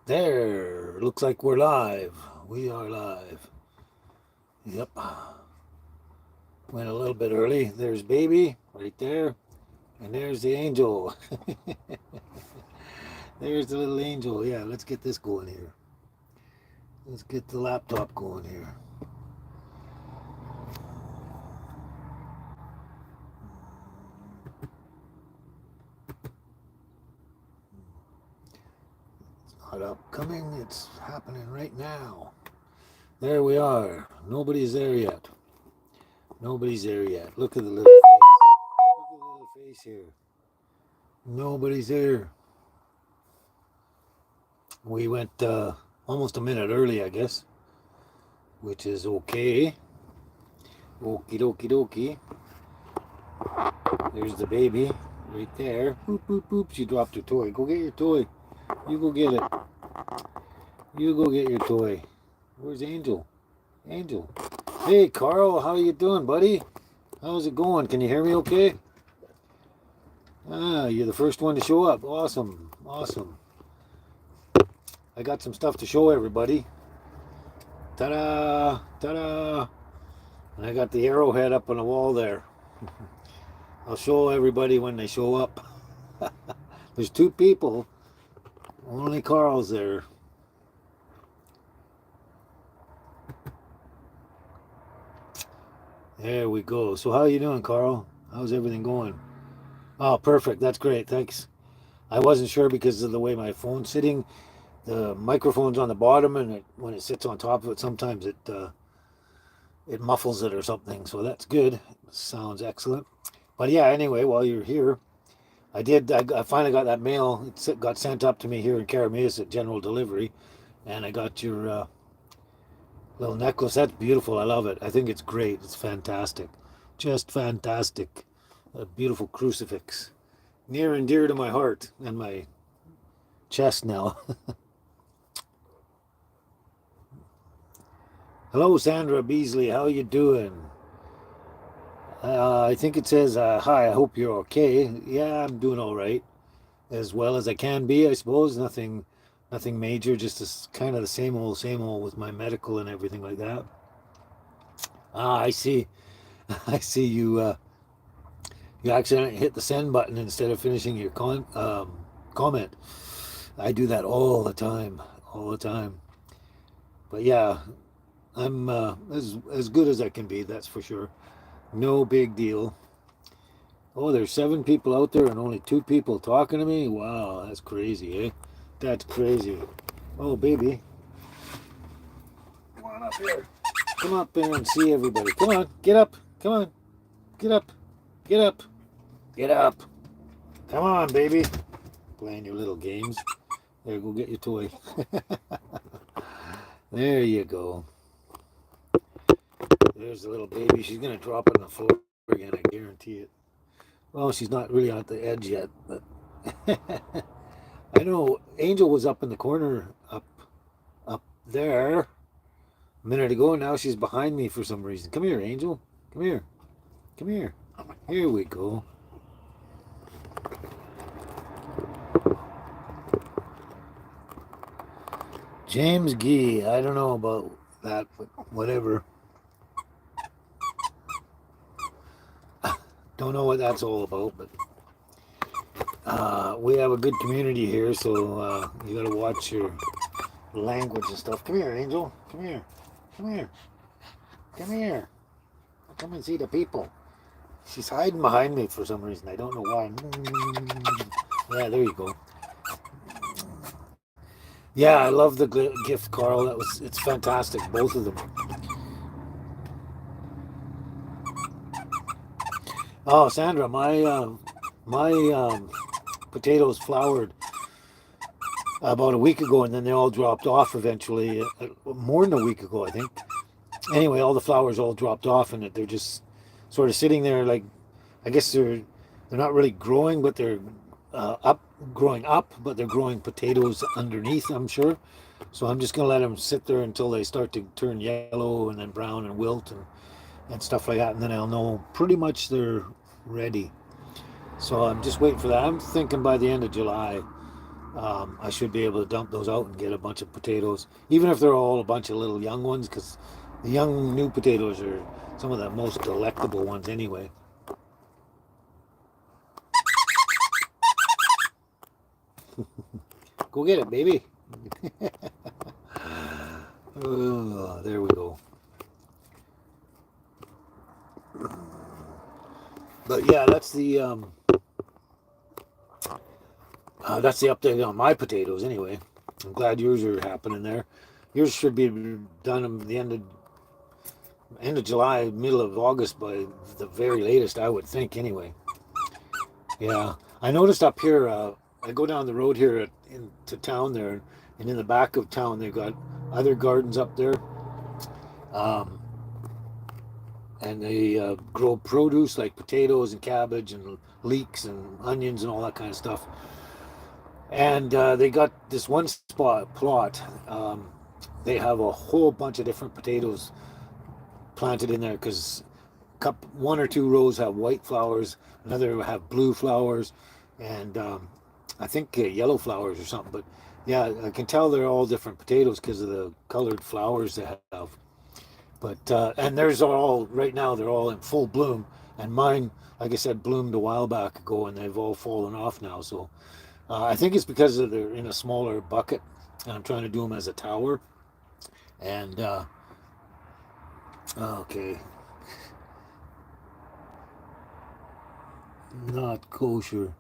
There, looks like we're live. We are live. Yep. Went a little bit early. There's baby right there. And there's the angel. There's the little angel. Yeah, let's get this going here. Let's get the laptop going here. It's not upcoming, it's happening right now. There we are. Nobody's there yet. Nobody's there yet. Look at the little face. Look at the little face here. Nobody's there. We went almost a minute early, I guess, which is okay. Okie dokie dokie. There's the baby right there. Boop, boop, boop. She dropped her toy. Go get your toy. You go get it. You go get your toy. Where's Angel? Angel. Hey, Carl. How you doing, buddy? How's it going? Can you hear me okay? Ah, you're the first one to show up. Awesome. Awesome. I got some stuff to show everybody. Ta-da! Ta-da! And I got the arrowhead up on the wall there. I'll show everybody when they show up. There's two people. Only Carl's there. There we go. So how you doing, Carl? How's everything going? Oh, perfect. That's great. Thanks. I wasn't sure because of the way my phone's sitting. The microphone's on the bottom, and when it sits on top of it, sometimes it muffles it or something. So that's good. Sounds excellent. But yeah, anyway, while you're here, I finally got that mail. It got sent up to me here in Carameus at General Delivery, and I got your little necklace. That's beautiful. I love it. I think it's great. It's fantastic. Just fantastic. A beautiful crucifix. Near and dear to my heart and my chest now. Hello, Sandra Beasley. How you doing? I think it says, hi, I hope you're okay. Yeah, I'm doing all right. As well as I can be, I suppose. Nothing major, just kind of the same old with my medical and everything like that. Ah, I see. I see you. You accidentally hit the send button instead of finishing your comment. I do that all the time. But yeah, I'm as good as I can be. That's for sure. No big deal. Oh, there's 7 people out there and only 2 people talking to me. Wow, that's crazy, eh? That's crazy. Oh, baby, come on up here. Come up here and see everybody. Come on, get up. Come on, get up. Get up. Get up. Come on, baby. Playing your little games. There, go get your toy. There you go. There's the little baby. She's going to drop on the floor again, I guarantee it. Well, she's not really on the edge yet, but I know Angel was up in the corner up there a minute ago. Now she's behind me for some reason. Come here, Angel. Come here. Come here. Here we go. James Gee. I don't know about that, but whatever. Don't know what that's all about, but we have a good community here, so you got to watch your language and stuff. Come here, Angel. Come here. Come here. Come here. Come and see the people. She's hiding behind me for some reason. I don't know why. Yeah, there you go. Yeah, I love the gift, Carl. It's fantastic, both of them. Oh, Sandra, my potatoes flowered about a week ago, and then they all dropped off eventually. More than a week ago, I think. Anyway, all the flowers all dropped off, and they're just sort of sitting there. Like, I guess they're not really growing, but they're growing up, but they're growing potatoes underneath, I'm sure. So I'm just gonna let them sit there until they start to turn yellow and then brown and wilt and stuff like that, and then I'll know pretty much they're ready. So I'm just waiting for that. I'm thinking by the end of July I should be able to dump those out and get a bunch of potatoes, even if they're all a bunch of little young ones, because the young new potatoes are some of the most delectable ones anyway. Go get it, baby. Oh, there we go. But yeah, that's the update on my potatoes anyway. I'm glad yours are happening there. Yours should be done at the end of July, middle of August by the very latest, I would think anyway. Yeah, I noticed up here. I go down the road here into town there, and in the back of town they've got other gardens up there, um, and they grow produce like potatoes and cabbage and leeks and onions and all that kind of stuff. And they got this one spot plot. They have a whole bunch of different potatoes planted in there because one or two rows have white flowers, another have blue flowers, and I think yellow flowers or something. But yeah, I can tell they're all different potatoes because of the colored flowers they have. But and there's all right now. They're all in full bloom, and mine, like I said, bloomed a while back ago, and they've all fallen off now. So I think it's because they're in a smaller bucket, and I'm trying to do them as a tower. And okay, not kosher.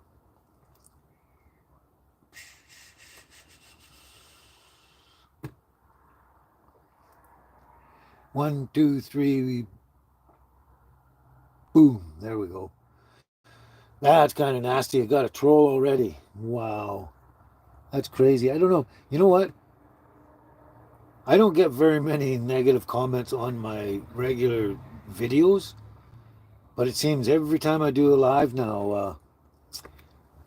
1, 2, 3, boom. There we go. That's kind of nasty. I got a troll already. Wow, that's crazy. I don't know. You know what? I don't get very many negative comments on my regular videos, but it seems every time I do a live now,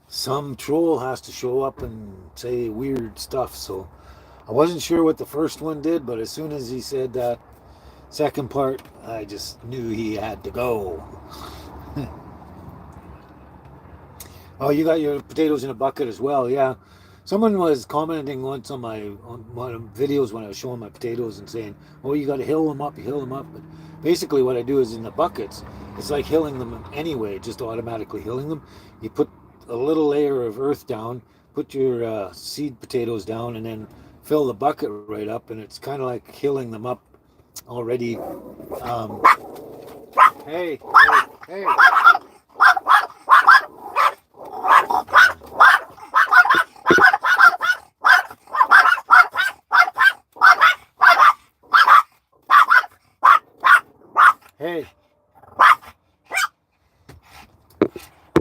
some troll has to show up and say weird stuff. So I wasn't sure what the first one did, but as soon as he said that second part, I just knew he had to go. Oh, you got your potatoes in a bucket as well, yeah. Someone was commenting once on my videos when I was showing my potatoes and saying, "Oh, you got to hill them up, you hill them up." But basically, what I do is in the buckets, it's like hilling them anyway, just automatically hilling them. You put a little layer of earth down, put your seed potatoes down, and then fill the bucket right up, and it's kind of like hilling them up already. Um, hey, hey, hey. Hey,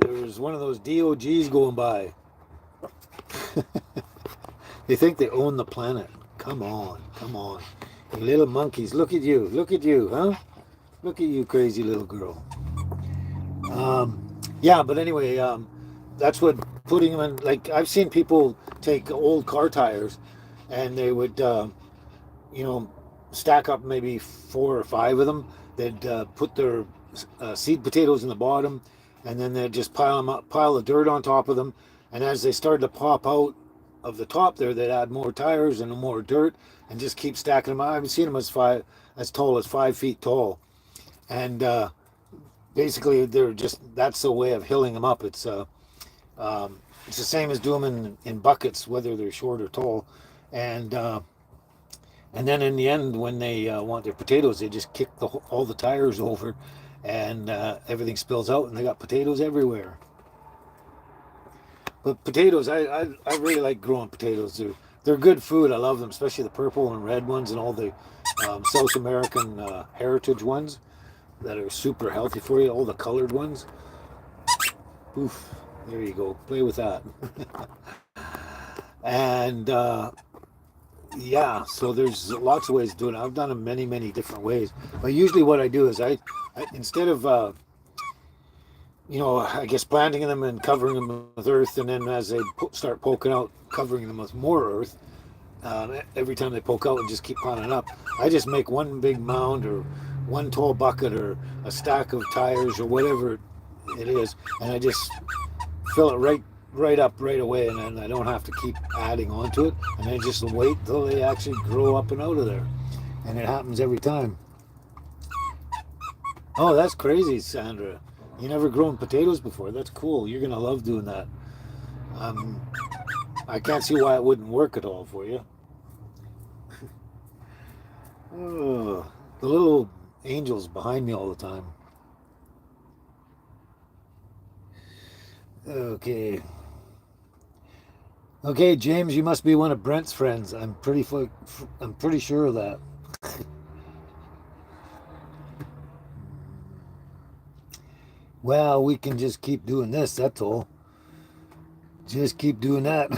there's one of those DOGs going by. They think they own the planet. Come on, come on. You little monkeys, look at you, huh? Look at you, crazy little girl. Yeah, but anyway, that's what putting them in. Like I've seen people take old car tires, and they would, you know, stack up maybe 4 or 5 of them. They'd put their seed potatoes in the bottom, and then they'd just pile them up, pile the dirt on top of them. And as they started to pop out of the top there, they'd add more tires and more dirt, and just keep stacking them. I've seen them as tall as 5 feet tall, and basically they're just that's the way of hilling them up. It's the same as doing them in buckets, whether they're short or tall, and and then in the end, when they want their potatoes, they just kick all the tires over, and everything spills out, and they got potatoes everywhere. But potatoes, I really like growing potatoes. They're good food. I love them, especially the purple and red ones and all the South American heritage ones that are super healthy for you. All the colored ones. Oof, there you go. Play with that. And yeah, so there's lots of ways to do it. I've done them many different ways. But usually what I do is I instead of I guess planting them and covering them with earth, and then as they start poking out, covering them with more earth. Every time they poke out and just keep piling up, I just make one big mound or one tall bucket or a stack of tires or whatever it is, and I just fill it right up right away, and then I don't have to keep adding onto it, and I just wait till they actually grow up and out of there, and it happens every time. Oh, that's crazy, Sandra. You never grown potatoes before. That's cool. You're gonna love doing that. Um, I can't see why it wouldn't work at all for you. Oh, the little angels behind me all the time. Okay. Okay, James, you must be one of Brent's friends. I'm pretty sure of that. Well, we can just keep doing this, that's all. Just keep doing that.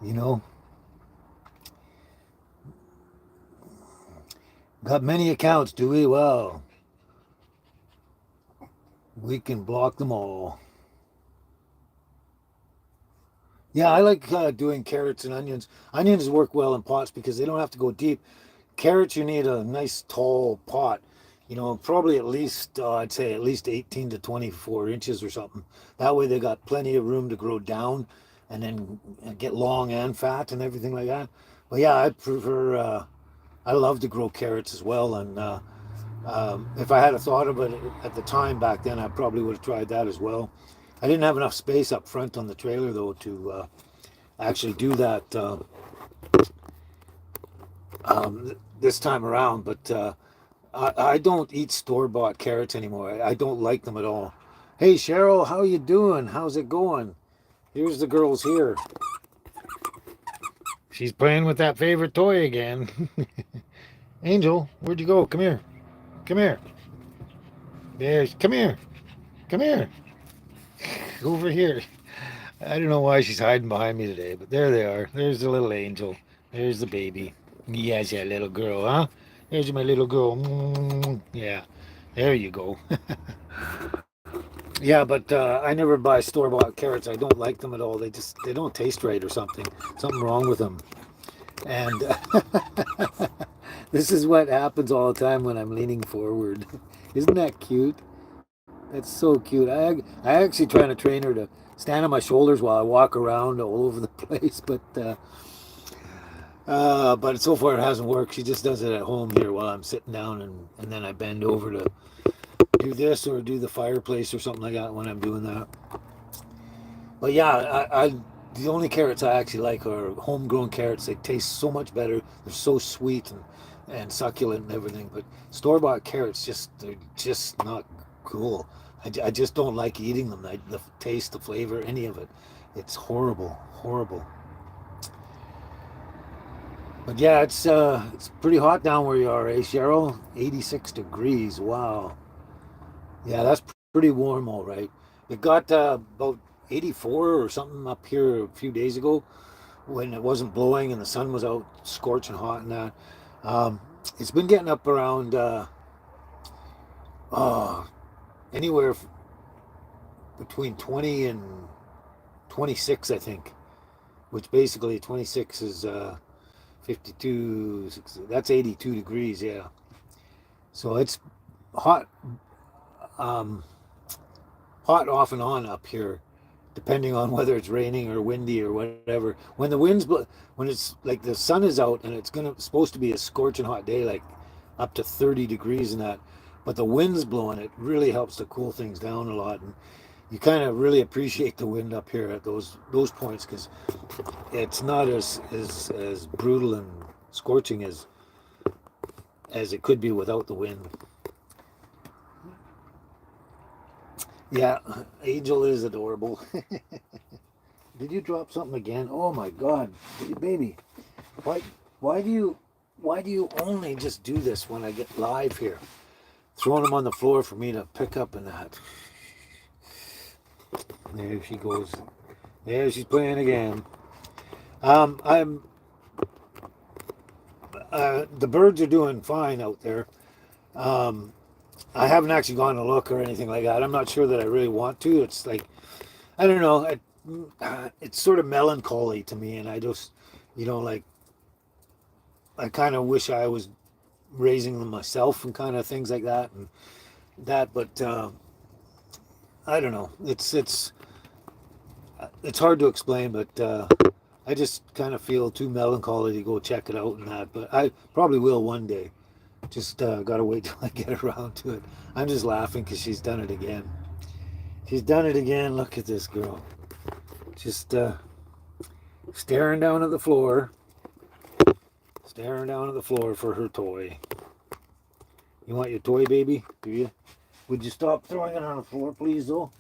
you know, got many accounts, do we? Well, we can block them all. Yeah, I like doing carrots and onions. Onions work well in pots because they don't have to go deep. Carrots, you need a nice tall pot. Probably at least, I'd say at least 18 to 24 inches or something. That way they got plenty of room to grow down and then get long and fat and everything like that. But yeah, I love to grow carrots as well. And if I had a thought of it at the time back then, I probably would have tried that as well. I didn't have enough space up front on the trailer though to actually do that this time around. But I don't eat store-bought carrots anymore. I don't like them at all. Hey Cheryl, how you doing? How's it going? Here's the girls here. She's playing with that favorite toy again. Angel, where'd you go? Come here. Come here. Come here. Come here. Over here. I don't know why she's hiding behind me today, but there they are. There's the little angel. There's the baby. Yes, yeah, little girl, huh? There's my little girl. Yeah, there you go. Yeah, but I never buy store-bought carrots. I don't like them at all. They don't taste right or something. Something wrong with them. And this is what happens all the time when I'm leaning forward. Isn't that cute? That's so cute. I actually trying to train her to stand on my shoulders while I walk around all over the place, but so far it hasn't worked. She just does it at home here while I'm sitting down, and then I bend over to do this or do the fireplace or something like that when I'm doing that. But yeah, the only carrots I actually like are homegrown carrots. They taste so much better. They're so sweet and succulent and everything. But store-bought carrots, they're just not cool. I just don't like eating them. The taste, the flavor, any of it. It's horrible, horrible. But yeah, it's pretty hot down where you are, eh, Cheryl? 86 degrees. Wow. Yeah, that's pretty warm, all right. It got about 84 or something up here a few days ago when it wasn't blowing and the sun was out scorching hot and that. Um, it's been getting up around uh, anywhere between 20 and 26, I think, which basically 26 is 52, that's 82 degrees, yeah. So it's hot, um, hot off and on up here, depending on whether it's raining or windy or whatever. When the wind's when it's like the sun is out and it's supposed to be a scorching hot day, like up to 30 degrees and that, but the wind's blowing, it really helps to cool things down a lot. And you kind of really appreciate the wind up here at those points because it's not as brutal and scorching as it could be without the wind. Yeah, Angel is adorable. Did you drop something again? Oh my God, baby! Why why do you why do you only just do this when I get live here? Throwing them on the floor for me to pick up and that. There she goes. There she's playing again. I'm the birds are doing fine out there. Um, I haven't actually gone to look or anything like that. I'm not sure that I really want to. It's like I don't know. It's sort of melancholy to me, and I just, like I kind of wish I was raising them myself and kind of things like that and that. But I don't know. It's it's hard to explain, but I just kind of feel too melancholy to go check it out and that. But I probably will one day. Just gotta wait till I get around to it. I'm just laughing because she's done it again. She's done it again. Look at this girl. Just staring down at the floor. Staring down at the floor for her toy. You want your toy, baby? Do you? Would you stop throwing it on the floor, please, though?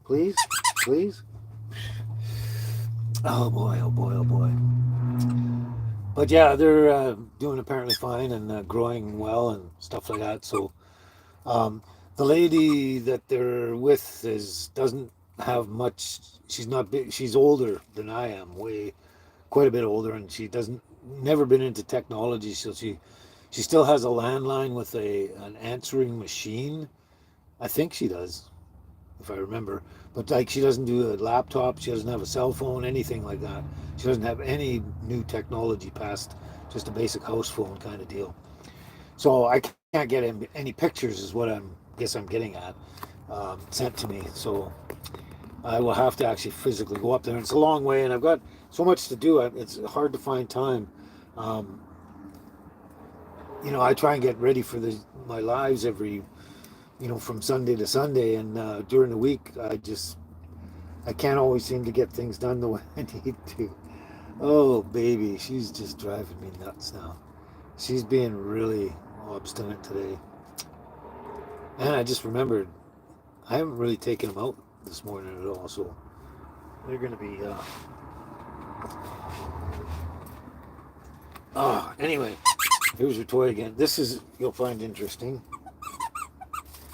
Please? Please? Oh boy, oh boy, oh boy. But yeah, they're doing apparently fine and growing well and stuff like that. So the lady that they're with doesn't have much. She's not big. She's older than I am, quite a bit older, and she doesn't never been into technology. So she still has a landline with an answering machine. I think she does, if I remember. But like she doesn't do a laptop, she doesn't have a cell phone, anything like that. She doesn't have any new technology past just a basic house phone kind of deal. So I can't get any pictures, is what I'm getting at, sent to me. So I will have to actually physically go up there. And it's a long way, and I've got so much to do. It's hard to find time. Um, I try and get ready for my lives every from Sunday to Sunday, and during the week, I can't always seem to get things done the way I need to. Oh, baby, she's just driving me nuts now. She's being really obstinate today. And I just remembered, I haven't really taken them out this morning at all, so they're going to be. Anyway, here's your toy again. You'll find interesting.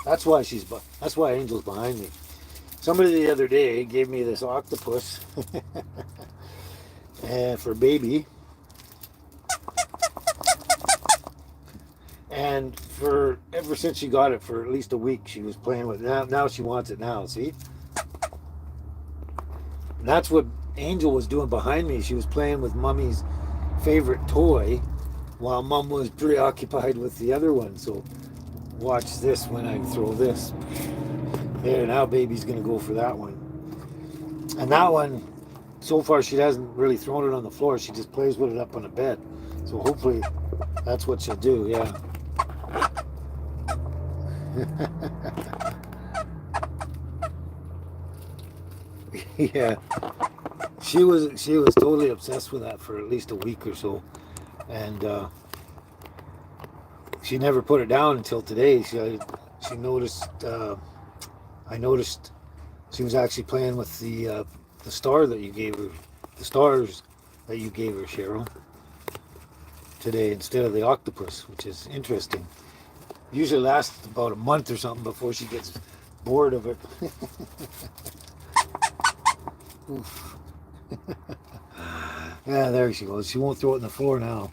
That's why Angel's behind me. Somebody the other day gave me this octopus for baby, and for ever since she got it, for at least a week, she was playing with it. Now she wants it now. See, and that's what Angel was doing behind me. She was playing with Mummy's favorite toy, while Mum was preoccupied with the other one. So watch this when I throw this. There, now baby's going to go for that one. And that one, so far she hasn't really thrown it on the floor. She just plays with it up on the bed. So hopefully that's what she'll do, yeah. Yeah. She was totally obsessed with that for at least a week or so. And she never put it down until today. She noticed. I noticed she was actually playing with the star that you gave her, the stars that you gave her, Cheryl, today instead of the octopus, which is interesting. Usually lasts about a month or something before she gets bored of it. Oof. Yeah, there she goes. She won't throw it on the floor now.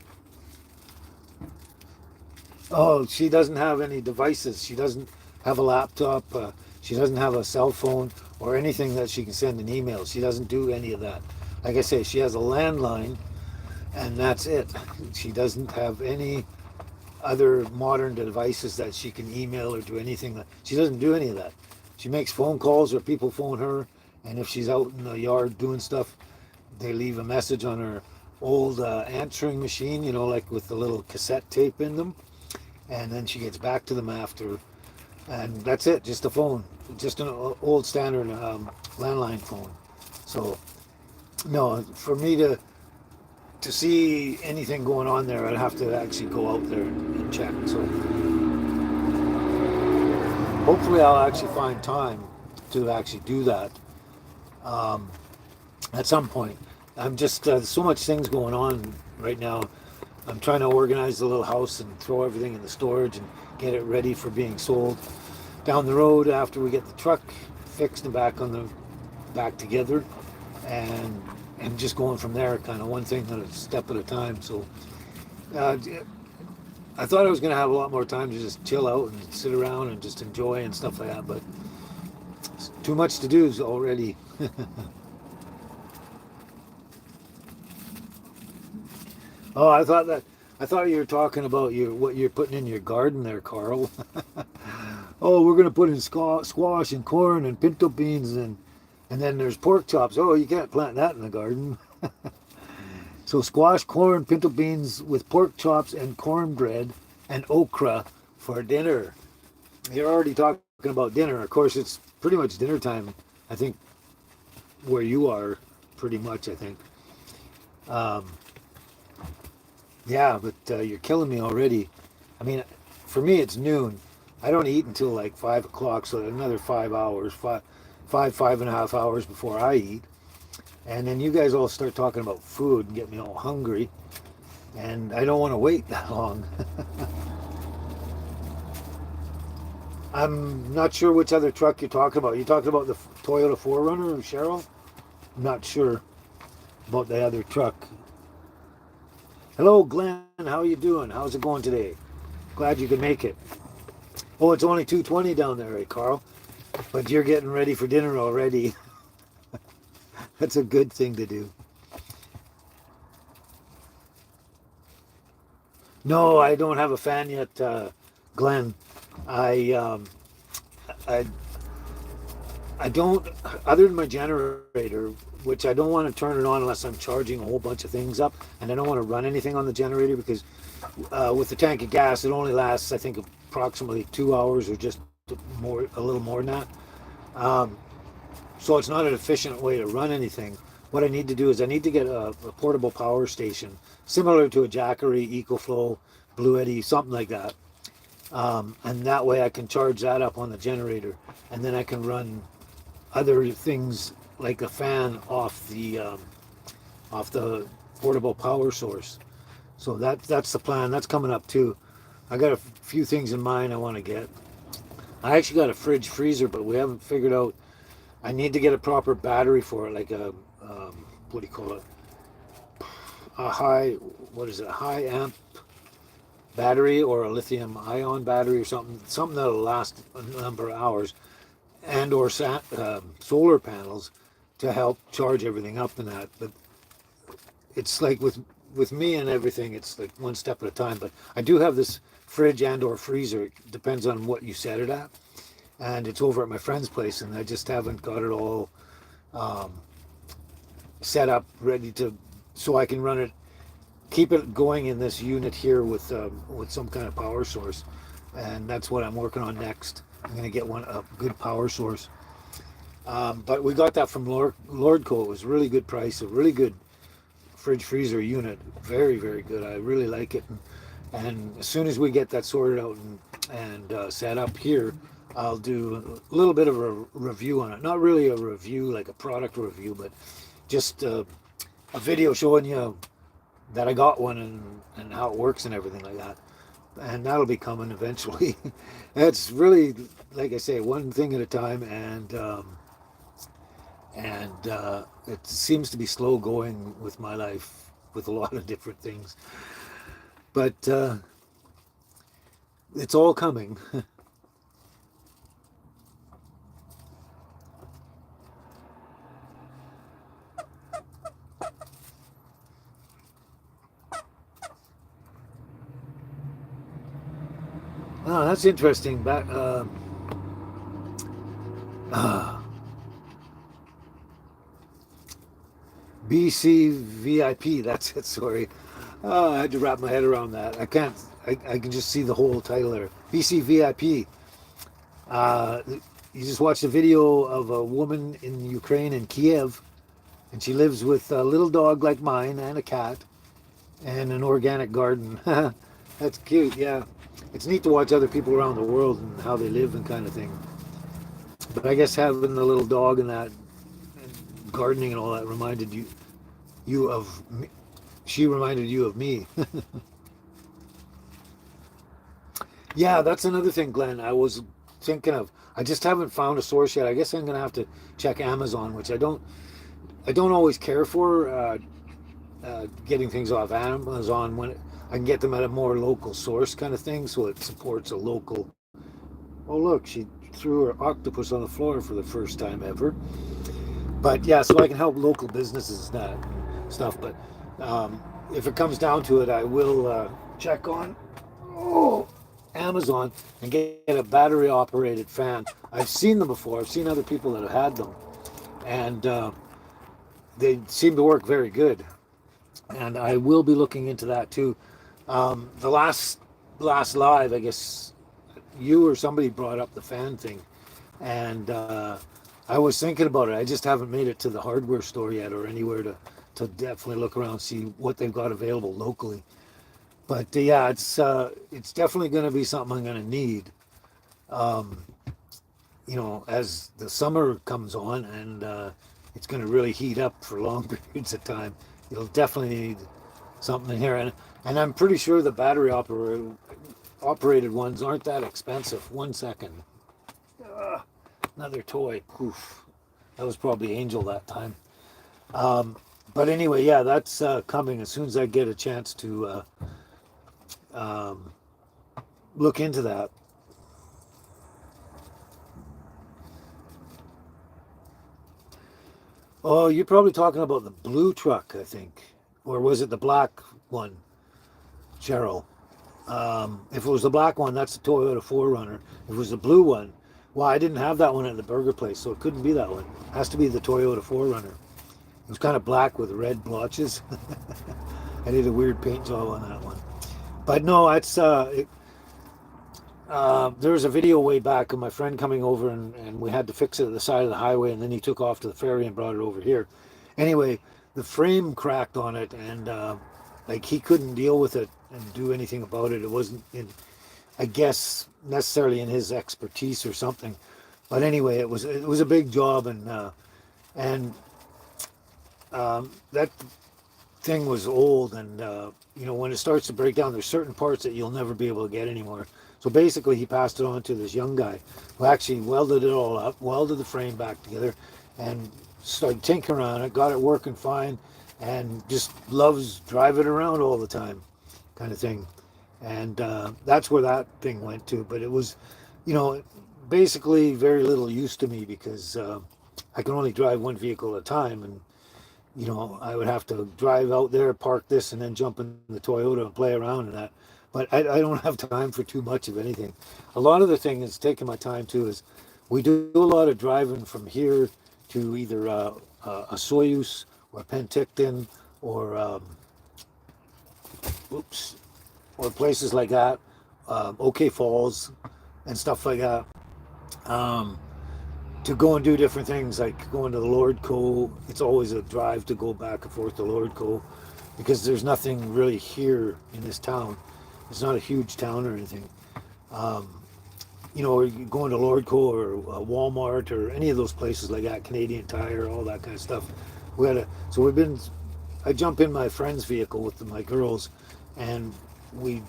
Oh, she doesn't have any devices. She doesn't have a laptop. She doesn't have a cell phone or anything that she can send an email. She doesn't do any of that. Like I say, she has a landline, and that's it. She doesn't have any other modern devices that she can email or do anything. She doesn't do any of that. She makes phone calls or people phone her, and if she's out in the yard doing stuff, they leave a message on her old answering machine, like with the little cassette tape in them, and then she gets back to them after, and that's it, just a phone, just an old standard landline phone. So no, for me to see anything going on there, I'd have to actually go out there and check. So hopefully I'll actually find time to actually do that at some point. I'm just so much things going on right now. I'm trying to organize the little house and throw everything in the storage and get it ready for being sold down the road after we get the truck fixed and back together, and just going from there, kind of one thing at a step at a time. So I thought I was going to have a lot more time to just chill out and sit around and just enjoy and stuff like that, but it's too much to do already. Oh, I thought you were talking about what you're putting in your garden there, Carl. Oh, we're gonna put in squash and corn and pinto beans and And then there's pork chops. Oh, you can't plant that in the garden. So squash, corn, pinto beans with pork chops and cornbread and okra for dinner. You're already talking about dinner. Of course, it's pretty much dinner time, I think, where you are, pretty much, I think. Um, yeah, but you're killing me already. I mean, for me, it's noon. I don't eat until like 5 o'clock, so another 5 hours, 5.5 hours before I eat. And then you guys all start talking about food and get me all hungry. And I don't want to wait that long. I'm not sure which other truck you're talking about. You talking about the Toyota 4Runner, Cheryl? I'm not sure about the other truck. Hello, Glenn. How are you doing? How's it going today? Glad you could make it. Oh, it's only 2:20 down there, eh, Carl? But you're getting ready for dinner already. That's a good thing to do. No, I don't have a fan yet, Glenn. I I I don't, other than my generator, which I don't want to turn it on unless I'm charging a whole bunch of things up, and I don't want to run anything on the generator because with the tank of gas, it only lasts, I think, approximately 2 hours or just more, a little more than that. Um, so it's not an efficient way to run anything. What I need to do is I need to get a portable power station similar to a Jackery, EcoFlow, Blue Eddy, something like that. And that way I can charge that up on the generator, and then I can run other things like a fan off the portable power source. So that's the plan. That's coming up too. I got a few things in mind I want to get. I actually got a fridge freezer, but we haven't figured out. I need to get a proper battery for it, like a what do you call it? A high, what is it? A high amp battery or a lithium ion battery or something that'll last a number of hours, and or solar panels to help charge everything up and that. But it's like with me and everything, it's like one step at a time. But I do have this fridge and or freezer. It depends on what you set it at, and it's over at my friend's place, and I just haven't got it all um, set up ready to, so I can run it, keep it going in this unit here with some kind of power source. And that's what I'm working on next. I'm going to get a good power source. But we got that from Lordco. It was a really good price, a really good fridge freezer unit. Very, very good. I really like it. And as soon as we get that sorted out and set up here, I'll do a little bit of a review on it. Not really a review, like a product review, but just a video showing you that I got one and how it works and everything like that. And that'll be coming eventually. It's really, like I say, one thing at a time, and it seems to be slow going with my life with a lot of different things. But it's all coming. Oh, that's interesting. Uh, BC VIP. That's it. Sorry, I had to wrap my head around that. I can't. I can just see the whole title there. BC VIP. You just watched a video of a woman in Ukraine, in Kiev, and she lives with a little dog like mine and a cat and an organic garden. That's cute. Yeah, it's neat to watch other people around the world and how they live and kind of thing. But I guess having the little dog and that and gardening and all that reminded you of me. She reminded you of me. Yeah, that's another thing, Glenn. I was thinking of. I just haven't found a source yet. I guess I'm gonna have to check Amazon, which I don't always care for getting things off Amazon when I can get them at a more local source kind of thing, so it supports a local. Oh look, she threw her octopus on the floor for the first time ever. But yeah, so I can help local businesses that stuff. But if it comes down to it, I will check on Amazon and get a battery operated fan. I've seen them before. I've seen other people that have had them, and they seem to work very good. And I will be looking into that too. The last live, I guess you or somebody brought up the fan thing, and I was thinking about it. I just haven't made it to the hardware store yet or anywhere to definitely look around, see what they've got available locally. But yeah, it's definitely going to be something I'm going to need. Um, as the summer comes on and it's going to really heat up for long periods of time, you'll definitely need something in here. And I'm pretty sure the battery operated ones aren't that expensive. 1 second. Another toy. Oof. That was probably Angel that time. Um, but anyway, yeah, that's coming as soon as I get a chance to um, look into that. Oh, you're probably talking about the blue truck, I think. Or was it the black one, Cheryl? If it was the black one, that's the Toyota 4Runner. If it was the blue one, well, I didn't have that one at the burger place, so it couldn't be that one. It has to be the Toyota 4Runner. It was kind of black with red blotches. I did a weird paint job on that one. But no, there was a video way back of my friend coming over and we had to fix it at the side of the highway, and then he took off to the ferry and brought it over here. Anyway, the frame cracked on it, and like he couldn't deal with it and do anything about it. It wasn't in, I guess, necessarily in his expertise or something. But anyway, it was a big job, and that thing was old, and when it starts to break down, there's certain parts that you'll never be able to get anymore. So basically, he passed it on to this young guy who actually welded it all up, welded the frame back together, and started tinkering on it, got it working fine, and just loves driving around all the time, kind of thing. And that's where that thing went to. But it was, you know, basically very little use to me because I can only drive one vehicle at a time, and I would have to drive out there, park this, and then jump in the Toyota and play around and that. But I don't have time for too much of anything. A lot of the thing that's taking my time too is we do a lot of driving from here to either a Soyuz or Penticton or oops, or places like that, OK Falls and stuff like that. Um, to go and do different things like going to the Lord Cove. It's always a drive to go back and forth to Lord Cove because there's nothing really here in this town. It's not a huge town or anything. Um, or you going to Lord Cove or Walmart or any of those places like that, Canadian Tire, all that kind of stuff. So I jump in my friend's vehicle with my girls, and we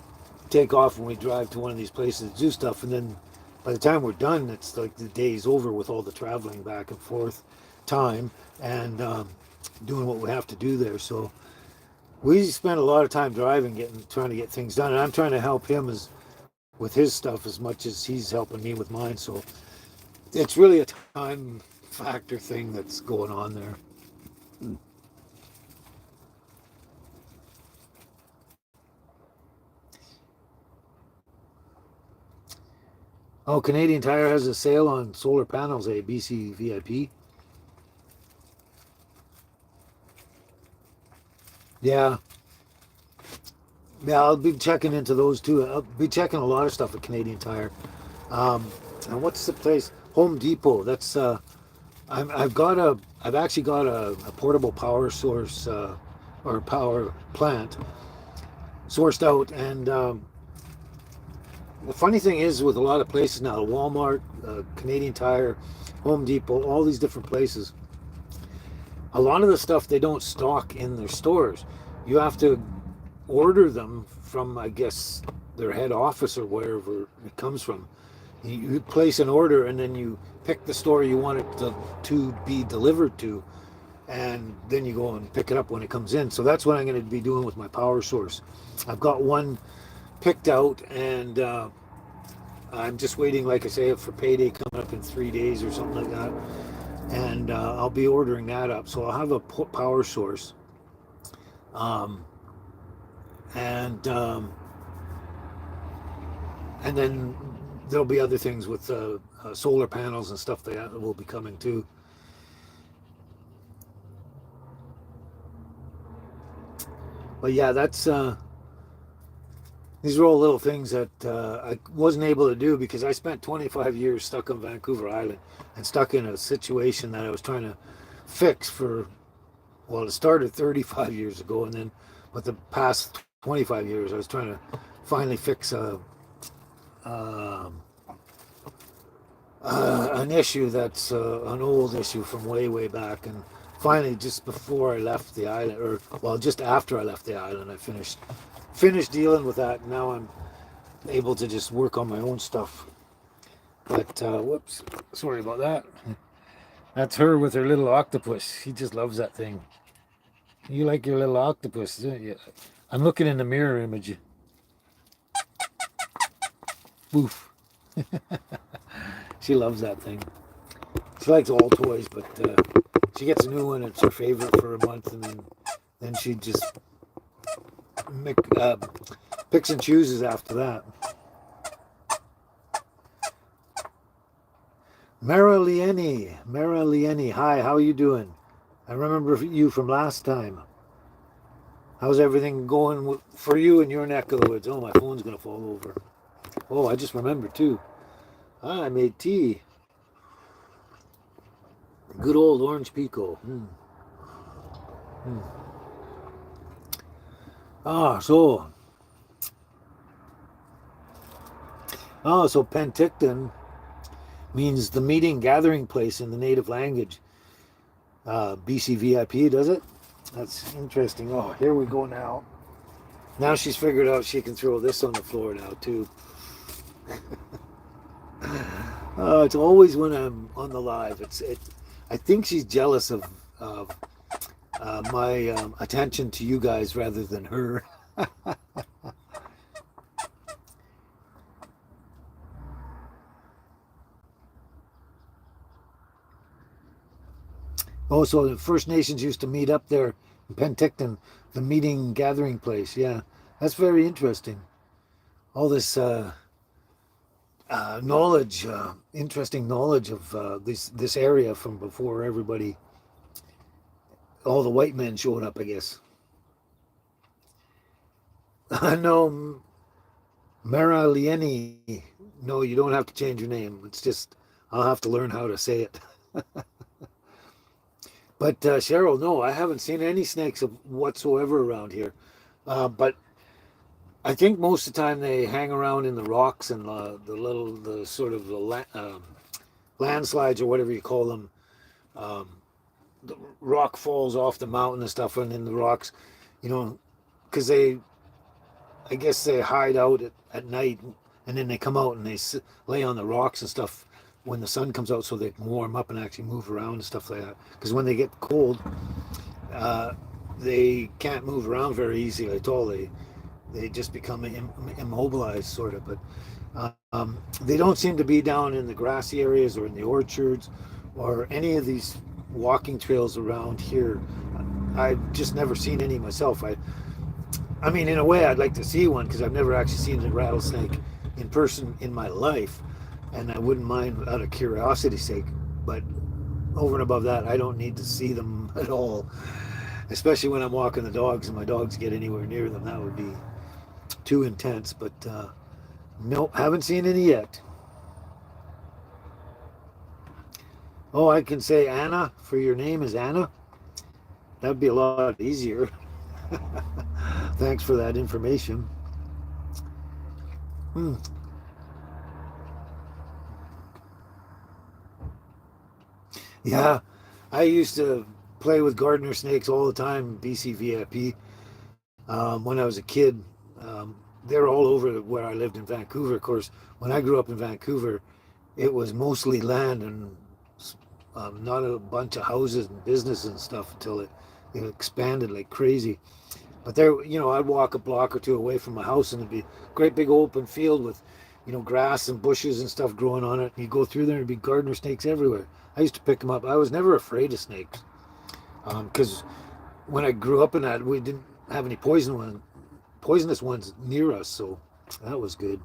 take off and we drive to one of these places to do stuff, and then by the time we're done, it's like the day's over with all the traveling back and forth time and doing what we have to do there. So we spend a lot of time driving, trying to get things done, and I'm trying to help him with his stuff as much as he's helping me with mine. So it's really a time factor thing that's going on there. Oh, Canadian Tire has a sale on solar panels, a BC VIP. Yeah, yeah, I'll be checking into those too. I'll be checking a lot of stuff at Canadian Tire. Um, and what's the place? Home Depot. I've actually got a portable power source or power plant sourced out. And the funny thing is, with a lot of places now, Walmart, Canadian Tire, Home Depot, all these different places, a lot of the stuff they don't stock in their stores. You have to order them from, I guess, their head office or wherever it comes from. You place an order and then you pick the store you want it to be delivered to, and then you go and pick it up when it comes in. So that's what I'm going to be doing with my power source. I've got one picked out, and I'm just waiting, like I say, for payday coming up in 3 days or something like that. And I'll be ordering that up. So I'll have a power source. Um, and and then there'll be other things with solar panels and stuff like that will be coming too. But yeah, that's these are all little things that I wasn't able to do because I spent 25 years stuck on Vancouver Island and stuck in a situation that I was trying to fix for, well, it started 35 years ago, and then, but the past 25 years, I was trying to finally fix um an issue that's an old issue from way, way back. And finally, just before I left the island, or well, just after I left the island, I finished dealing with that. And now I'm able to just work on my own stuff. But whoops, sorry about that. That's her with her little octopus. She just loves that thing. You like your little octopus, don't you? I'm looking in the mirror image. Boof. She loves that thing. She likes all toys, but she gets a new one. It's her favorite for a month, and then she just uh, picks and chooses after that. Mara Lieni, hi, how are you doing? I remember you from last time. How's everything going for you in your neck of the woods? Oh, my phone's gonna fall over. Oh, I just remembered too. Ah, I made tea. Good old orange pico. Mm. Mm. Ah, so so Penticton means the meeting gathering place in the native language. BC VIP, does it? That's interesting. Oh, here we go now. Now she's figured out she can throw this on the floor now too. It's always when I'm on the live. I think she's jealous of my attention to you guys rather than her. Oh, so the First Nations used to meet up there in Penticton, the meeting gathering place. Yeah, that's very interesting. All this knowledge, interesting knowledge of this area from before everybody, all the white men showed up, I guess. No, Mara Lieni. No, you don't have to change your name. It's just I'll have to learn how to say it. But Cheryl, no, I haven't seen any snakes whatsoever around here. But I think most of the time they hang around in the rocks and the sort of landslides or whatever you call them. Um, the rock falls off the mountain and stuff, and in the rocks, you know, because I guess they hide out at night, and then they come out and they lay on the rocks and stuff when the sun comes out, so they can warm up and actually move around and stuff like that. Because when they get cold, uh, they can't move around very easily at all. They just become immobilized, sort of. But they don't seem to be down in the grassy areas or in the orchards or any of these walking trails around here. I've just never seen any myself. I mean, in a way, I'd like to see one because I've never actually seen a rattlesnake in person in my life, and I wouldn't mind out of curiosity's sake. But over and above that, I don't need to see them at all, especially when I'm walking the dogs and my dogs get anywhere near them. That would be too intense. But no, haven't seen any yet. Oh, I can say Anna for your name is Anna. That'd be a lot easier. Thanks for that information. Hmm. Yeah, I used to play with gardener snakes all the time, BC VIP. When I was a kid, they're all over where I lived in Vancouver. Of course, when I grew up in Vancouver, it was mostly land and not a bunch of houses and businesses and stuff until it expanded like crazy. But there, I'd walk a block or two away from my house and it'd be a great big open field with, grass and bushes and stuff growing on it. And you go through there and it'd be gardener snakes everywhere. I used to pick them up. I was never afraid of snakes because when I grew up in that, we didn't have any poisonous ones near us, so that was good.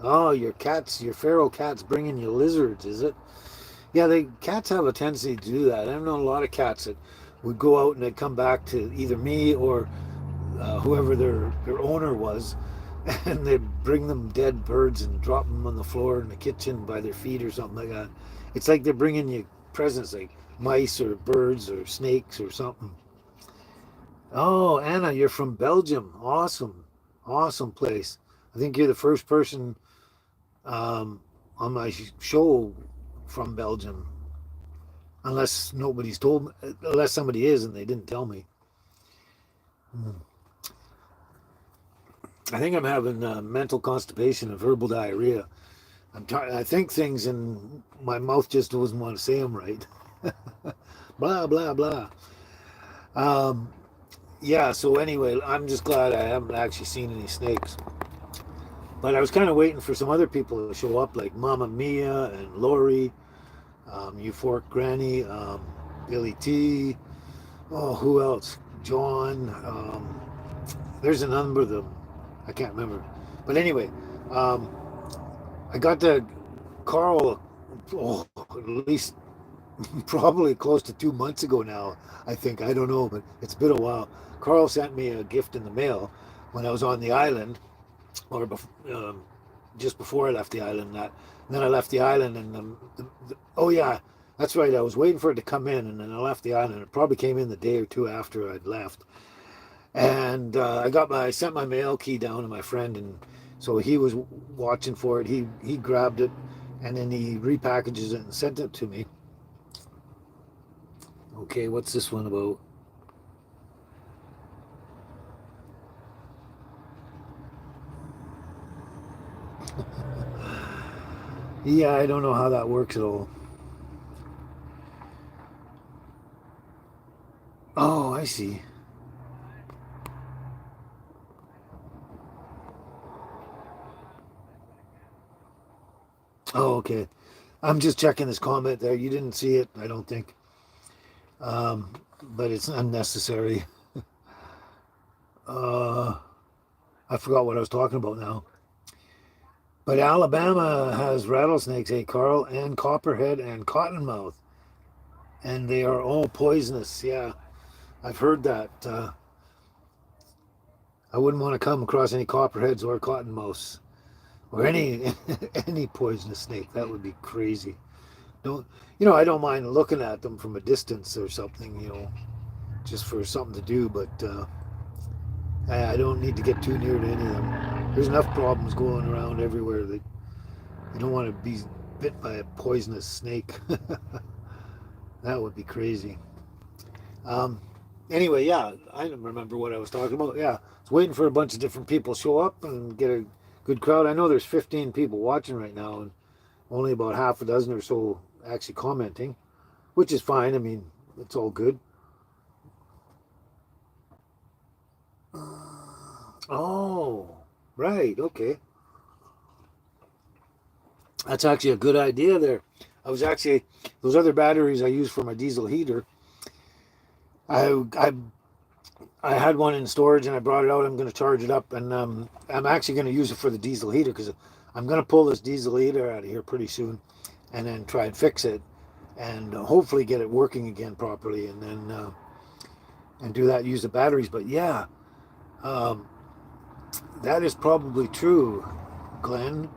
Oh, your feral cat's bringing you lizards, is it? Yeah, the cats have a tendency to do that. I've known a lot of cats that would go out and they'd come back to either me or whoever their owner was, and they'd bring them dead birds and drop them on the floor in the kitchen by their feet or something like that. It's like they're bringing you presents like mice or birds or snakes or something. Oh, Anna, you're from Belgium. Awesome, awesome place. I think you're the first person um, on my show from Belgium, unless nobody's told me, unless somebody is and they didn't tell me. Hmm. I think I'm having mental constipation and verbal diarrhea. I think things and my mouth just doesn't want to say them right. Blah blah blah. Um, yeah. So anyway, I'm just glad I haven't actually seen any snakes. But I was kind of waiting for some other people to show up, like Mama Mia and Lori, Euphoric Granny, Billy T. Oh, who else? John. There's a number of them. I can't remember. But anyway, um, I got to Carl, oh, at least probably close to 2 months ago now. I think, I don't know, but it's been a while. Carl sent me a gift in the mail when I was on the island, or just before I left the island. And then I left the island, and oh yeah, that's right. I was waiting for it to come in, and then I left the island. It probably came in the day or two after I'd left. And I sent my mail key down to my friend, and so he was watching for it. He grabbed it, and then he repackages it and sent it to me. Okay, what's this one about? Yeah, I don't know how that works at all. Oh, I see. Oh, okay. I'm just checking this comment there. You didn't see it, I don't think. But it's unnecessary. Uh, I forgot what I was talking about now. But Alabama has rattlesnakes, hey, Carl, and copperhead and cottonmouth, and they are all poisonous. Yeah, I've heard that. I wouldn't want to come across any copperheads or cottonmouths or any any poisonous snake. That would be crazy. Don't I don't mind looking at them from a distance or something, just for something to do, but I don't need to get too near to any of them. There's enough problems going around everywhere that you don't want to be bit by a poisonous snake. That would be crazy. Um, anyway, yeah, I don't remember what I was talking about. Yeah, I was waiting for a bunch of different people to show up and get a good crowd. I know there's 15 people watching right now, and only about half a dozen or so actually commenting, which is fine. I mean, it's all good. Oh, right. Okay. That's actually a good idea there. I was actually, those other batteries I use for my diesel heater, I, I I had one in storage and I brought it out. I'm going to charge it up, and I'm actually going to use it for the diesel heater because I'm going to pull this diesel heater out of here pretty soon, and then try and fix it, and hopefully get it working again properly, and then and do that. Use the batteries, but yeah, um, that is probably true, Glenn.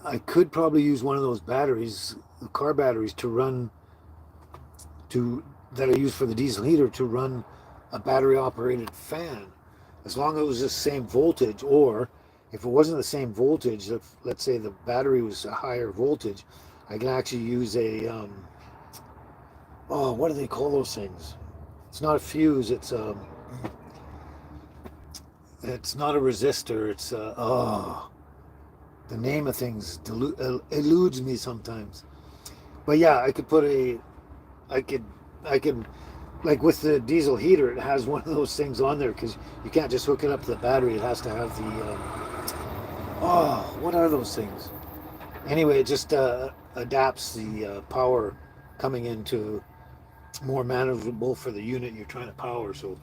I could probably use one of those batteries, the car batteries, to run to that I use for the diesel heater to run a battery operated fan, as long as it was the same voltage. Or if it wasn't the same voltage, if let's say the battery was a higher voltage, I can actually use a oh, what do they call those things? It's not a fuse. It's not a resistor. It's oh, the name of things eludes me sometimes. But yeah, I could I could like with the diesel heater, it has one of those things on there because you can't just hook it up to the battery. It has to have the oh, what are those things? Anyway, it just adapts the power coming into more manageable for the unit you're trying to power. So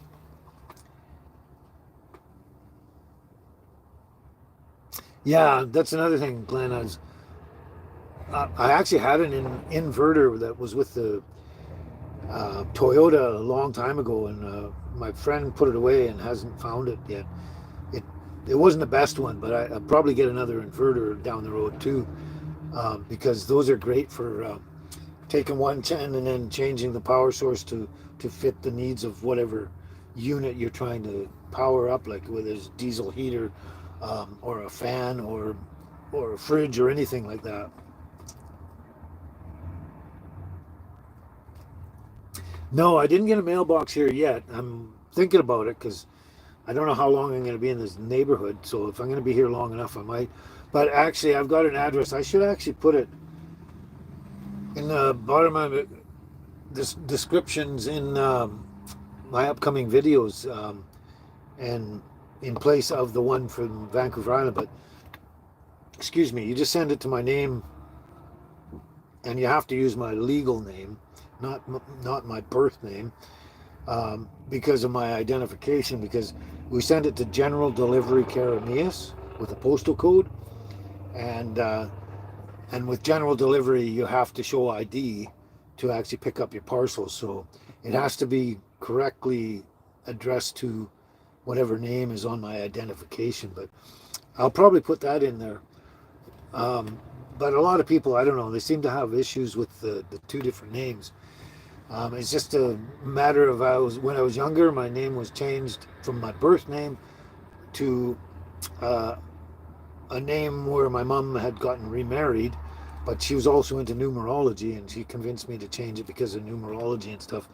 yeah, that's another thing, Glenn. I actually had an inverter that was with the Toyota a long time ago, and my friend put it away and hasn't found it yet. It it wasn't the best one, but I'll probably get another inverter down the road too, because those are great for taking 110 and then changing the power source to fit the needs of whatever unit you're trying to power up, like whether it's diesel heater, or a fan, or a fridge or anything like that. No, I didn't get a mailbox here yet. I'm thinking about it because I don't know how long I'm going to be in this neighborhood. So if I'm going to be here long enough, I might. But actually, I've got an address. I should actually put it in the bottom of it, this descriptions in my upcoming videos, and in place of the one from Vancouver Island. But excuse me, you just send it to my name, and you have to use my legal name, not my birth name, because of my identification. Because we send it to General Delivery Carameus with a postal code, and with General Delivery you have to show ID to actually pick up your parcels. So it has to be correctly addressed to whatever name is on my identification. But I'll probably put that in there. Um, but a lot of people, I don't know, they seem to have issues with the two different names. It's just a matter of when I was younger, my name was changed from my birth name to uh, a name where my mom had gotten remarried, but she was also into numerology, and she convinced me to change it because of numerology and stuff.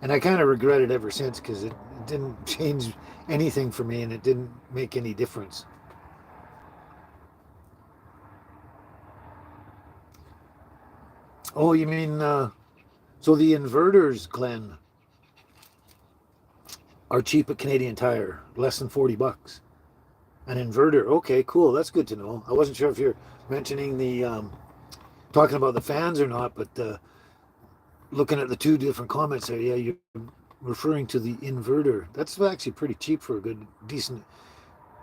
And I kind of regret it ever since, because it didn't change anything for me and it didn't make any difference. Oh, you mean so the inverters, Glenn, are cheap at Canadian Tire, less than $40. An inverter. Okay, cool. That's good to know. I wasn't sure if you're mentioning the talking about the fans or not, but looking at the two different comments there, yeah, you're referring to the inverter. That's actually pretty cheap for a good, decent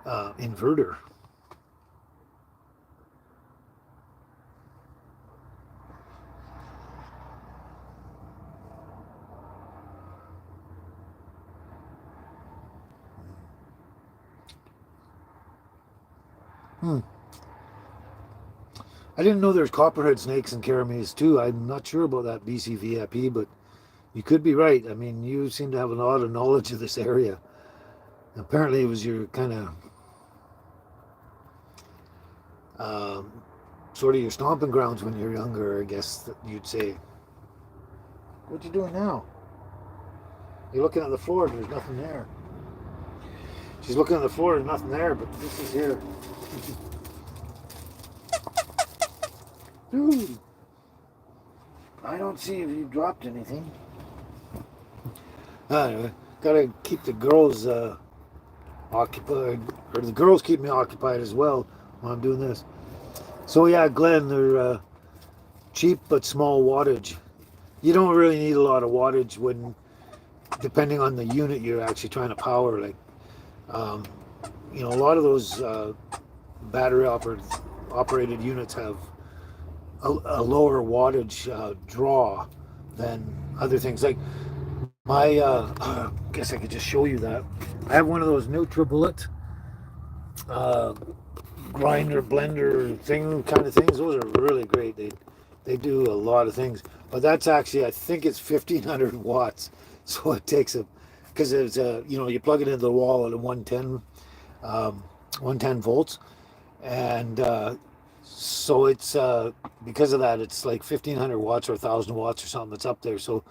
inverter. Hmm. I didn't know there's copperhead snakes and caramies too. I'm not sure about that BC VIP, but you could be right. I mean, you seem to have a lot of knowledge of this area. Apparently, it was your kind of um, sort of your stomping grounds when you're younger, I guess that you'd say. What you doing now? You're looking at the floor and there's nothing there. She's looking at the floor and nothing there, but this is here. Dude, I don't see if you dropped anything. Anyway, gotta keep the girls occupied, or the girls keep me occupied as well while I'm doing this. So yeah, Glenn, they're cheap but small wattage. You don't really need a lot of wattage when, depending on the unit you're actually trying to power. Like, um, a lot of those battery operated units have a lower wattage draw than other things. Like my, I guess I could just show you that. I have one of those NutriBullet uh, grinder blender thing kind of things. Those are really great. They do a lot of things. But that's actually, I think it's 1500 watts. So it takes because it's you plug it into the wall at a 110 volts, and so it's because of that, it's like 1500 watts or 1000 watts or something that's up there. So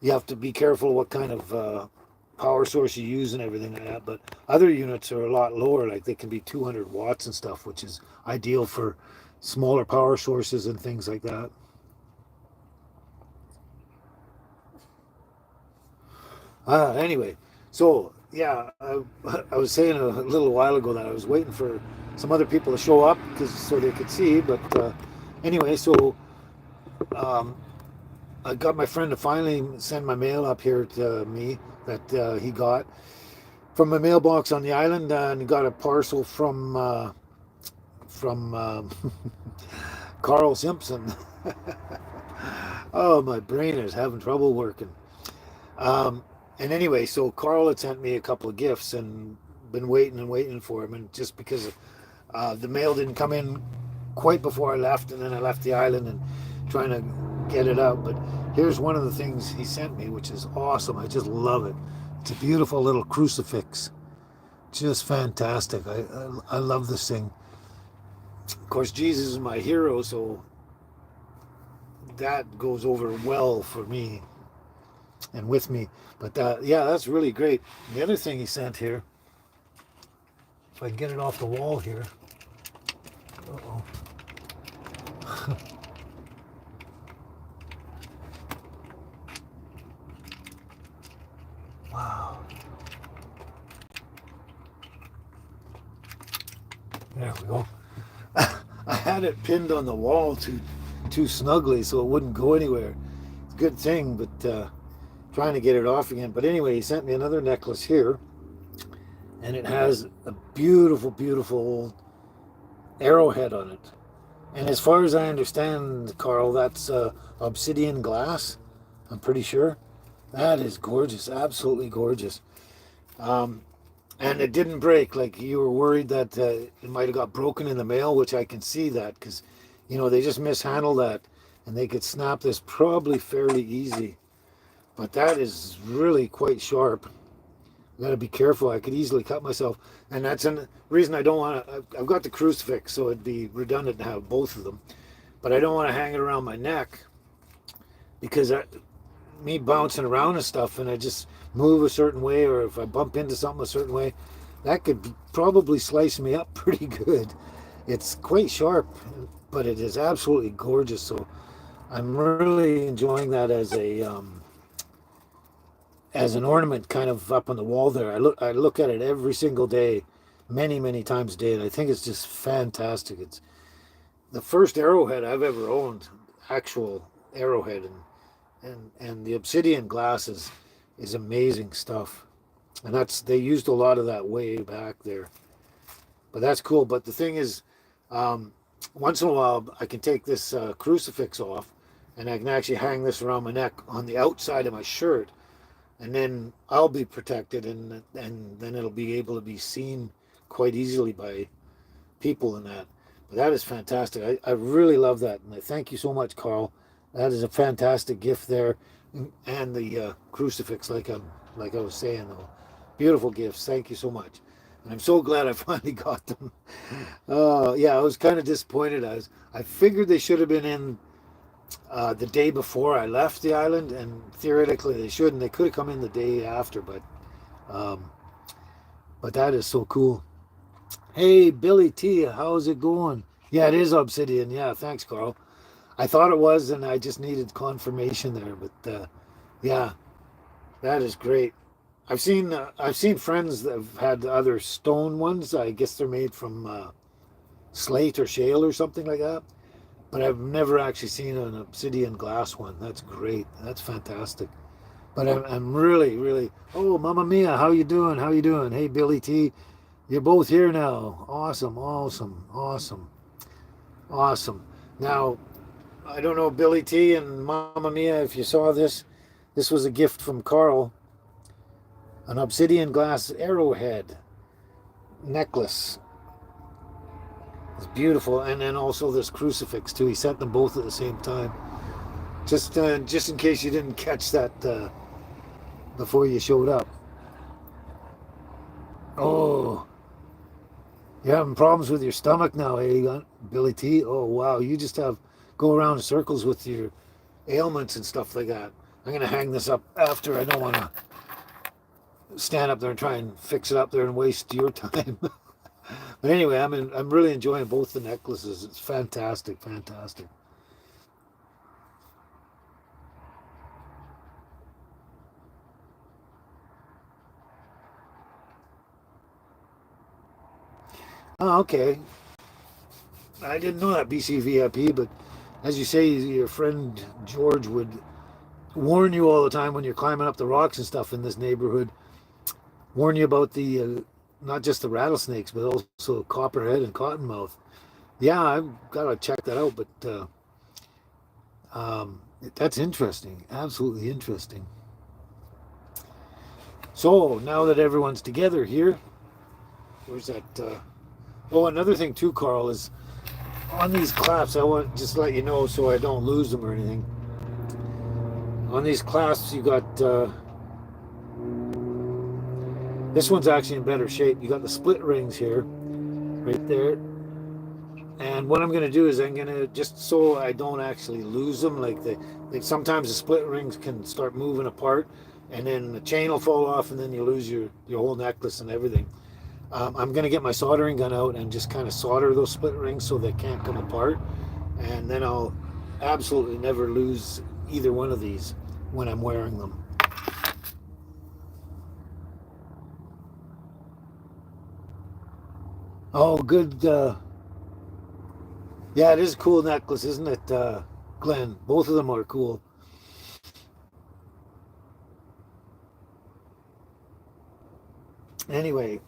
you have to be careful what kind of power source you use and everything like that. But other units are a lot lower, like they can be 200 watts and stuff, which is ideal for smaller power sources and things like that. Anyway, so yeah, I was saying a little while ago that I was waiting for some other people to show up because so they could see. But anyway, so um, I got my friend to finally send my mail up here to me that he got from my mailbox on the island, and got a parcel from Carl Simpson. Oh, my brain is having trouble working. And anyway, so Carl had sent me a couple of gifts and been waiting and waiting for him. And just because the mail didn't come in quite before I left, and then I left the island and trying to get it out. But here's one of the things he sent me, which is awesome. I just love it. It's a beautiful little crucifix. Just fantastic. I love this thing. Of course, Jesus is my hero, so that goes over well for me and with me. But yeah, that's really great. The other thing he sent here, if I can get it off the wall here. Uh-oh. Wow. There we go. I had it pinned on the wall too snugly so it wouldn't go anywhere. It's a good thing, but trying to get it off again. But anyway, he sent me another necklace here, and it has a beautiful, beautiful old arrowhead on it. And as far as I understand, Carl, that's obsidian glass. I'm pretty sure. That is gorgeous, absolutely gorgeous. And it didn't break. Like you were worried that it might have got broken in the mail, which I can see that because, they just mishandled that, and they could snap this probably fairly easy. But that is really quite sharp. Got to be careful. I could easily cut myself, and that's the reason I don't want to. I've got the crucifix, so it'd be redundant to have both of them. But I don't want to hang it around my neck because me bouncing around and stuff, and I just move a certain way, or if I bump into something a certain way, that could probably slice me up pretty good. It's quite sharp, but it is absolutely gorgeous. So I'm really enjoying that as an ornament, kind of up on the wall there. I look at it every single day, many times a day, and I think it's just fantastic. It's the first arrowhead I've ever owned, actual arrowhead, and the obsidian glass is amazing stuff. And they used a lot of that way back there. But that's cool. But the thing is, once in a while I can take this crucifix off, and I can actually hang this around my neck on the outside of my shirt, and then I'll be protected, and then it'll be able to be seen quite easily by people in that. But that is fantastic. I really love that, and I thank you so much, Carl. That is a fantastic gift there, and the crucifix, like I was saying, though, beautiful gifts. Thank you so much, and I'm so glad I finally got them. Yeah, I was kind of disappointed. I figured they should have been in the day before I left the island, and theoretically they shouldn't. They could have come in the day after, um, but that is so cool. Hey, Billy T, how's it going? Yeah, it is obsidian. Yeah, thanks, Carl. I thought it was, and I just needed confirmation there. But yeah, that is great. I've seen friends that have had other stone ones. I guess they're made from slate or shale or something like that. But I've never actually seen an obsidian glass one. That's great. That's fantastic. But I'm really, really. Oh, Mamma Mia, how you doing? How you doing? Hey, Billy T, you're both here now. Awesome, awesome, awesome, awesome. Now, I don't know, Billy T and Mamma Mia, if you saw this. This was a gift from Carl. An obsidian glass arrowhead necklace. It's beautiful, and then also this crucifix too. He sent them both at the same time. Just in case you didn't catch that before you showed up. Oh, you're having problems with your stomach now, eh, Billy T? Oh wow, you just go around in circles with your ailments and stuff like that. I'm gonna hang this up after. I don't want to stand up there and try and fix it up there and waste your time. But anyway, I'm really enjoying both the necklaces. It's fantastic, fantastic. Oh, okay. I didn't know that BCVIP, but as you say, your friend George would warn you all the time when you're climbing up the rocks and stuff in this neighborhood. Warn you about the not just the rattlesnakes, but also copperhead and cottonmouth. Yeah, I've got to check that out. But that's interesting. Absolutely interesting. So now that everyone's together here, where's that? Oh, another thing too, Carl, is on these clasps. I want just to let you know so I don't lose them or anything. On these clasps, you got this one's actually in better shape. You got the split rings here, right there. And what I'm going to do is I'm going to, just so I don't actually lose them, like sometimes the split rings can start moving apart, and then the chain will fall off, and then you lose your whole necklace and everything. I'm going to get my soldering gun out and just kind of solder those split rings so they can't come apart, and then I'll absolutely never lose either one of these when I'm wearing them. Oh, good. Yeah, it is a cool necklace, isn't it, Glenn? Both of them are cool. Anyway,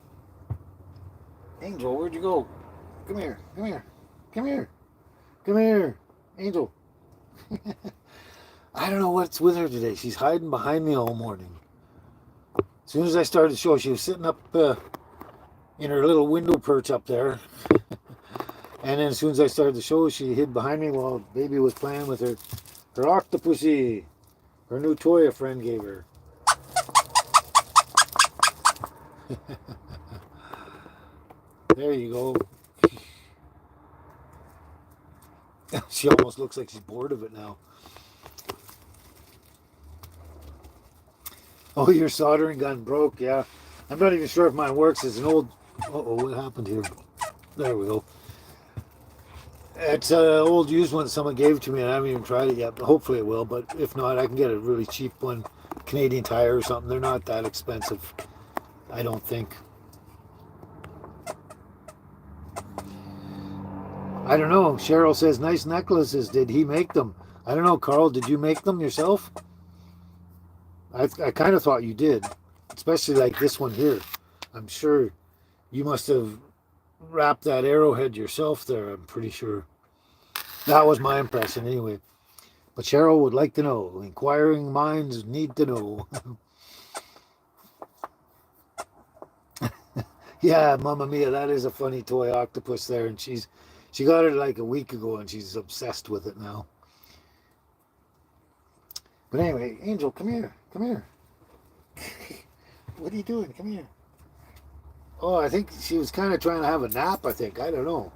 Angel, where'd you go? Come here, come here, come here, come here, Angel. I don't know what's with her today. She's hiding behind me all morning. As soon as I started the show, she was sitting up in her little window perch up there. And then as soon as I started the show, she hid behind me while baby was playing with her Octopussy, her new toy a friend gave her. There you go. She almost looks like she's bored of it now. Oh, your soldering gun broke, yeah. I'm not even sure if mine works. It's an old... Uh-oh, what happened here? There we go. It's an old used one someone gave to me, and I haven't even tried it yet, but hopefully it will. But if not, I can get a really cheap one, Canadian Tire or something. They're not that expensive, I don't think. I don't know. Cheryl says, nice necklaces. Did he make them? I don't know, Carl. Did you make them yourself? I kind of thought you did, especially like this one here. I'm sure you must have wrapped that arrowhead yourself there, I'm pretty sure. That was my impression anyway. But Cheryl would like to know. Inquiring minds need to know. Yeah, Mamma Mia, that is a funny toy octopus there, and she got it like a week ago, and she's obsessed with it now. But anyway, Angel, come here. Come here. What are you doing? Come here. Oh, I think she was kind of trying to have a nap, I think. I don't know.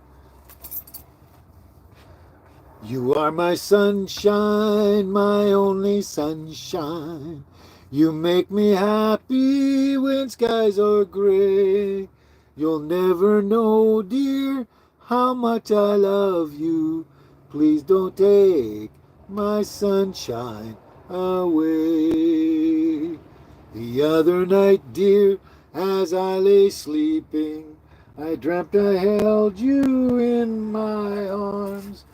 You are my sunshine, my only sunshine. You make me happy when skies are gray. You'll never know, dear, how much I love you. Please don't take my sunshine away. The other night, dear, as I lay sleeping, I dreamt I held you in my arms.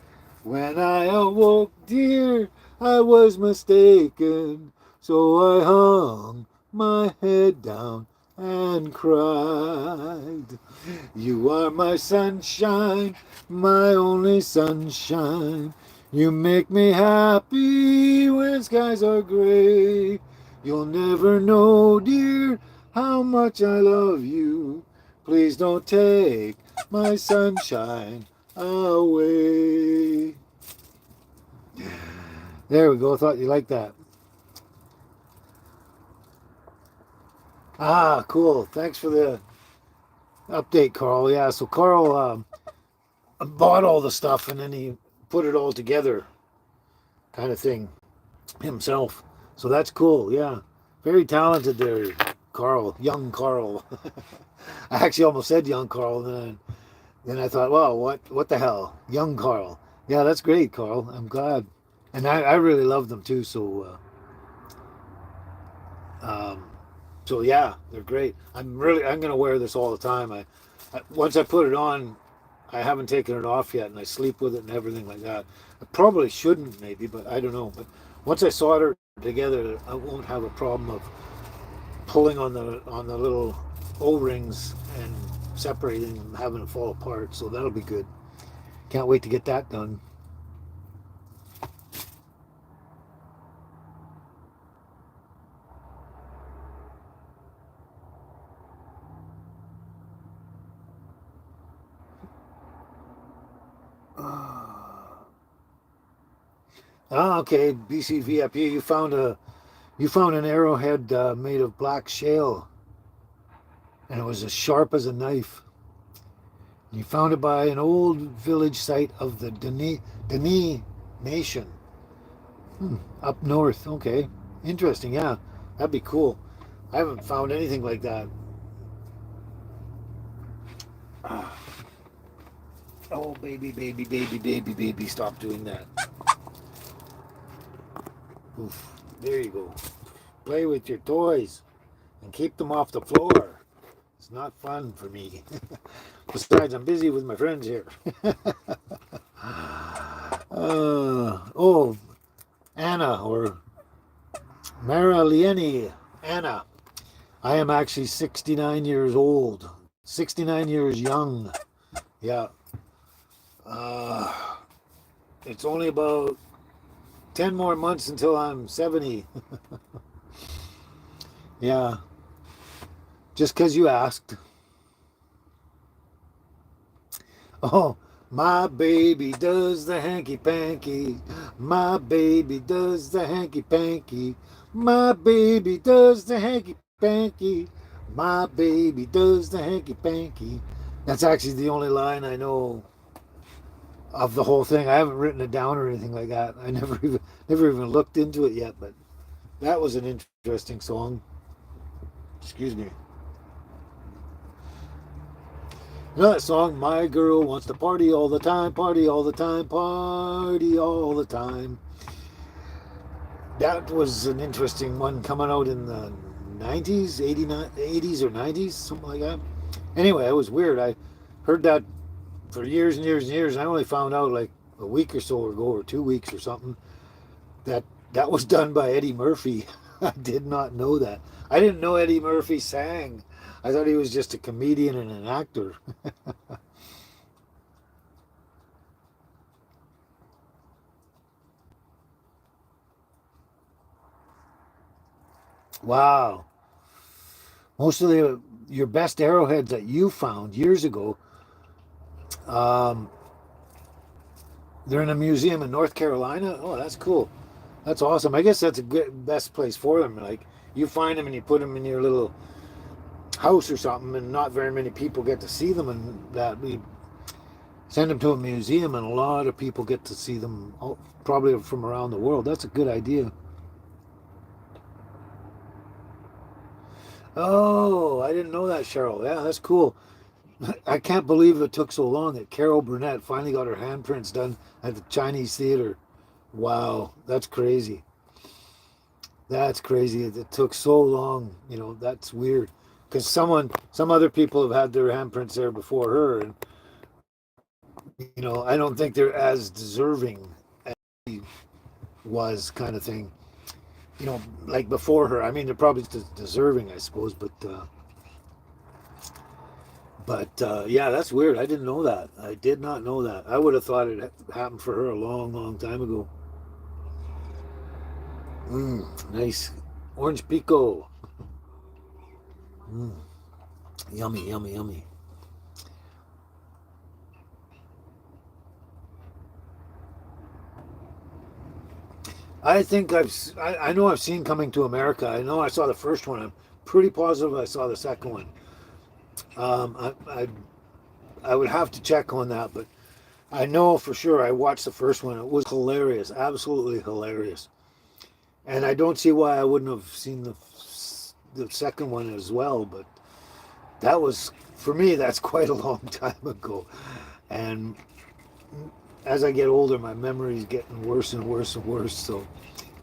When I awoke, dear, I was mistaken, so I hung my head down and cried. You are my sunshine, my only sunshine. You make me happy when skies are gray. You'll never know, dear, how much I love you. Please don't take my sunshine away. There we go. Thought you liked that. Ah, cool. Thanks for the update, Carl. Yeah, so Carl bought all the stuff and then he put it all together, kind of thing, himself. So that's cool. Yeah, very talented there, Carl. Young Carl. I actually almost said young Carl, and then I thought, well, what the hell, young Carl. Yeah, that's great, Carl. I'm glad, and I really love them too. Um, so yeah, they're great. I'm gonna wear this all the time. Once I put it on, I haven't taken it off yet, and I sleep with it and everything like that. I probably shouldn't, maybe, but I don't know. But once I solder it together, I won't have a problem of pulling on the little O-rings and separating and having it fall apart. So that'll be good. Can't wait to get that done. Okay, BCVIP. You found an arrowhead made of black shale, and it was as sharp as a knife. You found it by an old village site of the Dene Nation, up north. Okay, interesting. Yeah, that'd be cool. I haven't found anything like that. Ah. Oh, baby, baby, baby, baby, baby, stop doing that. Oof. There you go. Play with your toys and keep them off the floor. It's not fun for me. Besides, I'm busy with my friends here. Oh, Anna or Maralieni. Anna. I am actually 69 years old. 69 years young. Yeah. It's only about 10 more months until I'm 70. Yeah. Just because you asked. Oh, my baby does the hanky panky. My baby does the hanky panky. My baby does the hanky panky. My baby does the hanky panky. That's actually the only line I know of the whole thing. I haven't written it down or anything like that. I never even looked into it yet, but that was an interesting song. Excuse me. You know that song, My Girl Wants to Party All the Time, Party All the Time, Party All the Time. That was an interesting one coming out in the 90s, 80s or 90s, something like that. Anyway, it was weird. I heard that for years and years and years. I only found out like a week or so ago, or 2 weeks or something, that that was done by Eddie Murphy. I did not know that. I didn't know Eddie Murphy sang. I thought he was just a comedian and an actor. Wow. Most of your best arrowheads that you found years ago, um, they're in a museum in North Carolina. Oh, that's cool. That's awesome. I guess that's a good best place for them. Like you find them and you put them in your little house or something, and not very many people get to see them, and that we send them to a museum, and a lot of people get to see them, probably from around the world. That's a good idea. Oh, I didn't know that, Cheryl. Yeah, that's cool. I can't believe it took so long that Carol Burnett finally got her handprints done at the Chinese theater. Wow, that's crazy. That's crazy. It took so long. That's weird. Because some other people have had their handprints there before her, and I don't think they're as deserving as he was, kind of thing. Like before her. I mean, they're probably deserving, I suppose, but yeah, that's weird. I didn't know that. I did not know that. I would have thought it happened for her a long, long time ago. Nice orange pico. Mm, yummy, yummy, yummy. I think I know I've seen Coming to America. I know I saw the first one. I'm pretty positive I saw the second one. I would have to check on that, but I know for sure I watched the first one. It was hilarious, absolutely hilarious. And I don't see why I wouldn't have seen the second one as well. But that was, for me, that's quite a long time ago. And as I get older, my memory is getting worse and worse and worse. So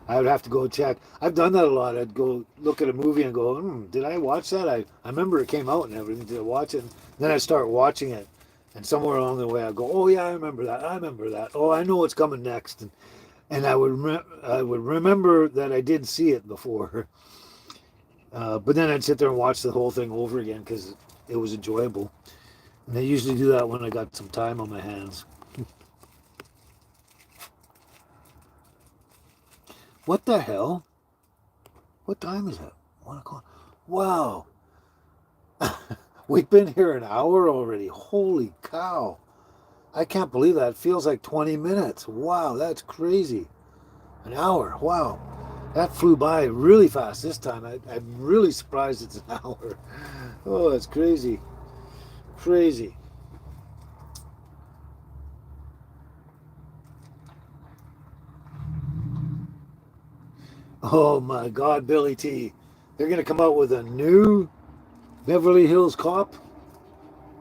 I would have to go check. I've done that a lot. I'd go look at a movie and go, did I watch that? I remember it came out and everything. Did I watch it? And then I start watching it. And somewhere along the way, I go, oh, yeah, I remember that. I remember that. Oh, I know what's coming next. And I would remember that I did see it before. But then I'd sit there and watch the whole thing over again because it was enjoyable. And I usually do that when I got some time on my hands. What the hell? What time is it? 1 o'clock. Wow. We've been here an hour already. Holy cow. I can't believe that. It feels like 20 minutes. Wow, that's crazy. An hour. Wow. That flew by really fast this time. I'm really surprised it's an hour. Oh, that's crazy. Crazy. Oh my God, Billy T. They're going to come out with a new Beverly Hills Cop.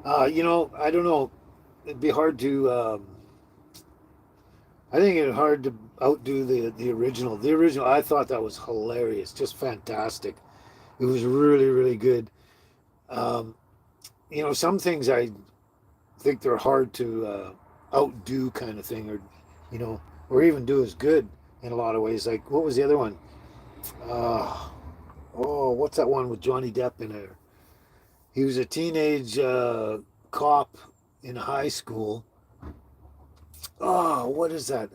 I don't know. It'd be hard to. I think it's hard to outdo the original. The original, I thought that was hilarious, just fantastic. It was really, really good. Um, some things I think they're hard to outdo, kind of thing, or you know, or even do as good in a lot of ways. Like what was the other one? Uh, oh, what's that one with Johnny Depp in there? He was a teenage cop in high school. Oh, what is that?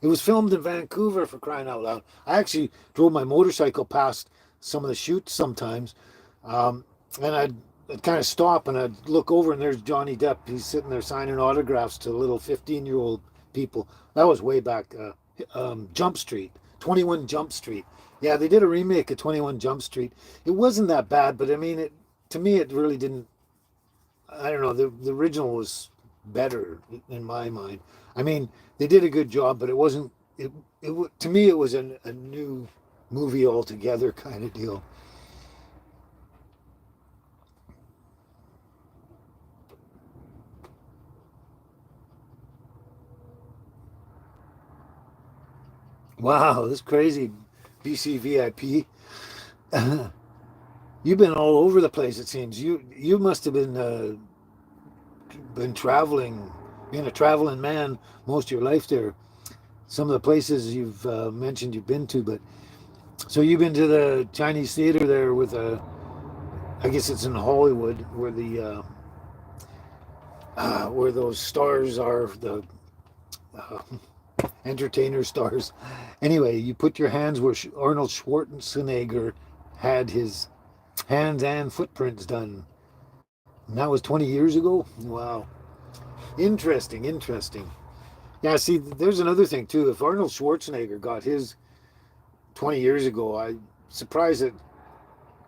It was filmed in Vancouver, for crying out loud. I actually drove my motorcycle past some of the shoots sometimes, um, and I'd kind of stop and I'd look over and there's Johnny Depp. He's sitting there signing autographs to little 15-year-old people. That was way back. Jump Street, 21 Jump Street. Yeah, they did a remake of 21 Jump Street. It wasn't that bad, but I mean, to me, it really didn't. I don't know. The original was better in my mind. I mean, they did a good job, but it wasn't. To me, it was a new movie altogether, kind of deal. Wow, this crazy BCVIP. You've been all over the place. It seems you must have been traveling, being a traveling man most of your life there. Some of the places you've mentioned you've been to, but so you've been to the Chinese theater there with I guess it's in Hollywood where the where those stars are, the uh, entertainer stars. Anyway, you put your hands where Arnold Schwarzenegger had his hands and footprints done. And that was 20 years ago. Wow, interesting, interesting. Yeah, see, there's another thing too. If Arnold Schwarzenegger got his 20 years ago, I'm surprised that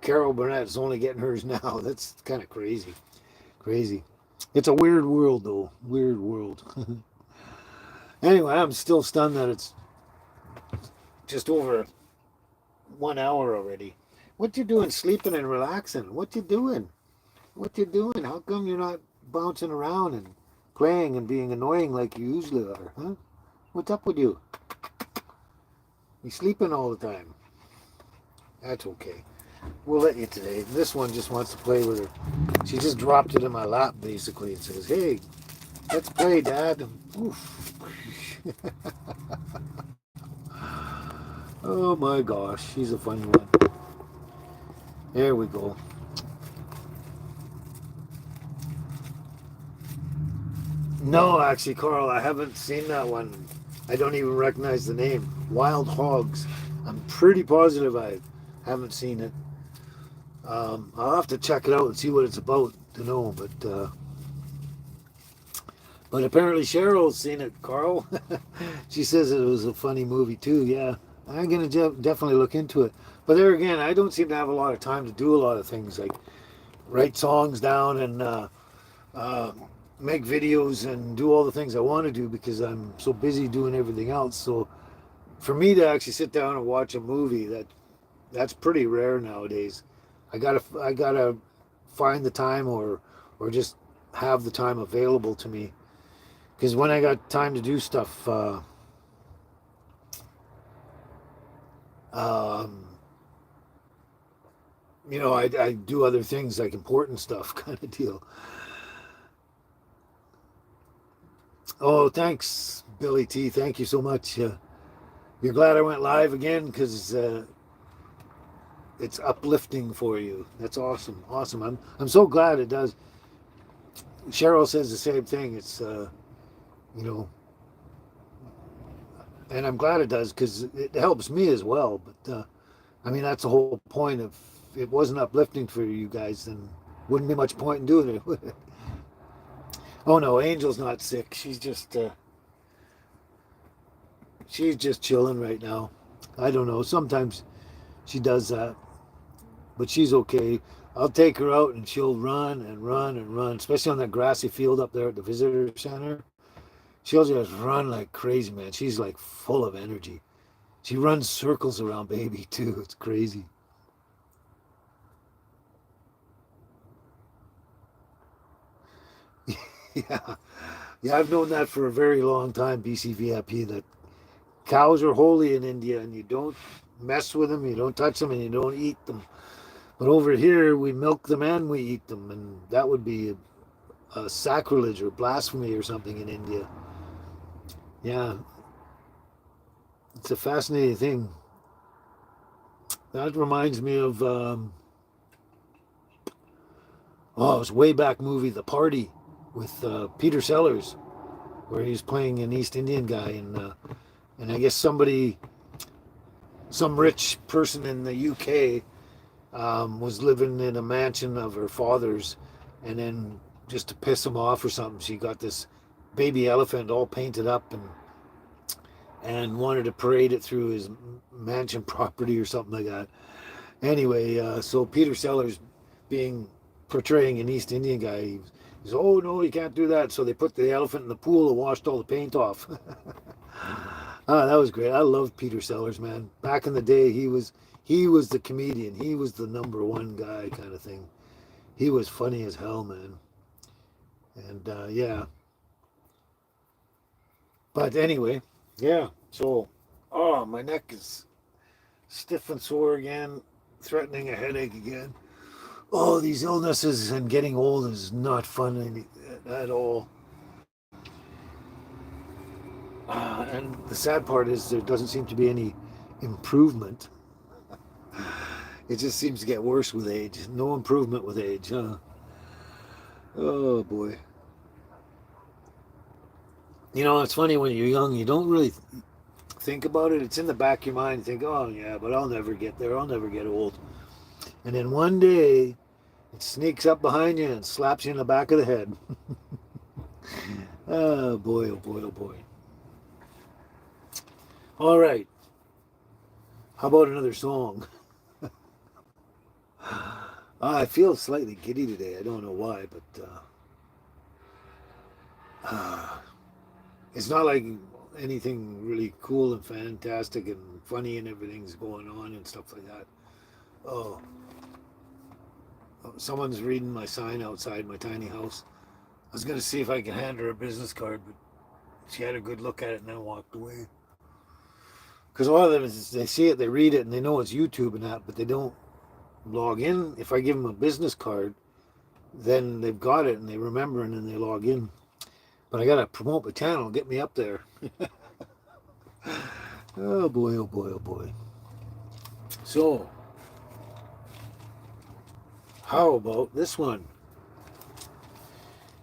Carol Burnett's only getting hers now. That's kind of crazy. Crazy. It's a weird world, though. Weird world. Anyway, I'm still stunned that it's just over 1 hour already. What you doing, sleeping and relaxing? What you doing? What you doing? How come you're not bouncing around and playing and being annoying like you usually are, huh? What's up with you? You sleeping all the time. That's okay. We'll let you today. This one just wants to play with her. She just dropped it in my lap, basically, and says, "Hey, let's play, Dad." Oof. Oh my gosh, she's a funny one. There we go. No, actually, Carl, I haven't seen that one. I don't even recognize the name. Wild Hogs. I'm pretty positive I haven't seen it. I'll have to check it out and see what it's about to know. But apparently Cheryl's seen it, Carl. She says it was a funny movie too. Yeah, I'm gonna definitely look into it. But there again, I don't seem to have a lot of time to do a lot of things like write songs down and uh, make videos and do all the things I want to do because I'm so busy doing everything else. So for me to actually sit down and watch a movie, that's pretty rare nowadays. I gotta find the time or just have the time available to me because when I got time to do stuff, um, I do other things like important stuff, kind of deal. Oh, thanks, Billy T. Thank you so much. You're glad I went live again because it's uplifting for you. That's awesome, awesome. I'm so glad it does. Cheryl says the same thing. It's you know and I'm glad it does because it helps me as well. But I mean, that's the whole point. If it wasn't uplifting for you guys, then wouldn't be much point in doing it, would it? Oh no, Angel's not sick. She's just chilling right now. I don't know. Sometimes she does that, but she's okay. I'll take her out and she'll run and run and run, especially on that grassy field up there at the visitor center. She'll just run like crazy, man. She's like full of energy. She runs circles around baby too. It's crazy. Yeah. Yeah, I've known that for a very long time, BCVIP, that cows are holy in India and you don't mess with them, you don't touch them, and you don't eat them. But over here, we milk them and we eat them, and that would be a sacrilege or blasphemy or something in India. Yeah, it's a fascinating thing. That reminds me of, oh, it was way back movie, The Party, with Peter Sellers, where he's playing an East Indian guy, and I guess some rich person in the UK was living in a mansion of her father's, and then just to piss him off or something, she got this baby elephant all painted up and wanted to parade it through his mansion property or something like that. Anyway, so Peter Sellers, being portraying an East Indian guy, he's oh no, you can't do that. So they put the elephant in the pool and washed all the paint off. Ah, that was great. I loved Peter Sellers, man. Back in the day, he was the comedian. He was the number one guy, kind of thing. He was funny as hell, man. And yeah, but anyway, yeah. So, oh, my neck is stiff and sore again, threatening a headache again. Oh, these illnesses and getting old is not fun at all. And the sad part is there doesn't seem to be any improvement. It just seems to get worse with age. No improvement with age, huh? Oh boy. You know, it's funny when you're young, you don't really think about it. It's in the back of your mind. You think, oh yeah, but I'll never get there. I'll never get old. And then one day, it sneaks up behind you and slaps you in the back of the head. Oh boy, oh boy, oh boy. All right. How about another song? I feel slightly giddy today. I don't know why, but uh, it's not like anything really cool and fantastic and funny and everything's going on and stuff like that. Oh, someone's reading my sign outside my tiny house. I was going to see if I could hand her a business card, but she had a good look at it and then walked away. Because a lot of them, they see it, they read it, and they know it's YouTube and that, but they don't log in. If I give them a business card, then they've got it and they remember and then they log in. But I got to promote my channel, get me up there. Oh boy, oh boy, oh boy. So, how about this one?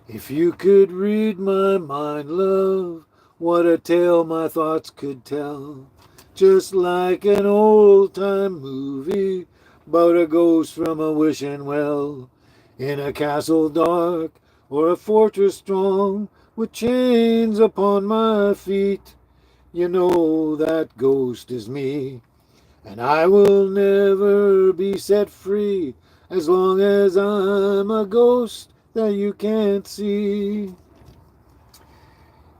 If you could read my mind, love, what a tale my thoughts could tell. Just like an old time movie about a ghost from a wishing well. In a castle dark or a fortress strong with chains upon my feet. You know that ghost is me, and I will never be set free as long as I'm a ghost that you can't see.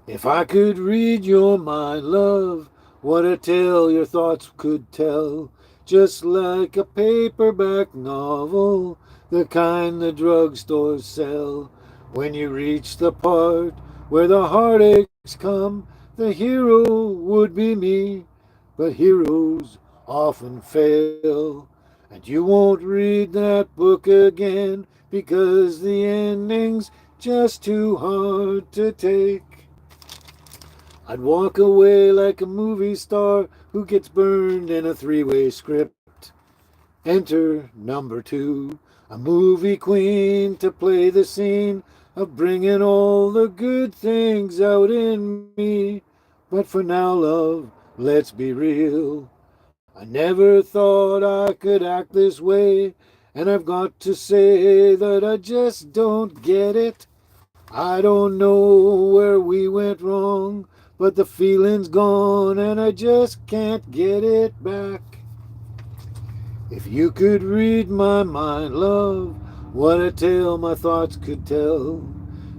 If I could read your mind, love, what a tale your thoughts could tell. Just like a paperback novel, the kind the drugstores sell. When you reach the part where the heartaches come, the hero would be me. But heroes often fail, and you won't read that book again because the ending's just too hard to take. I'd walk away like a movie star who gets burned in a three-way script. Enter number two, a movie queen to play the scene of bringing all the good things out in me. But for now, love, let's be real. I never thought I could act this way, and I've got to say that I just don't get it. I don't know where we went wrong, but the feeling's gone and I just can't get it back. If you could read my mind, love, what a tale my thoughts could tell.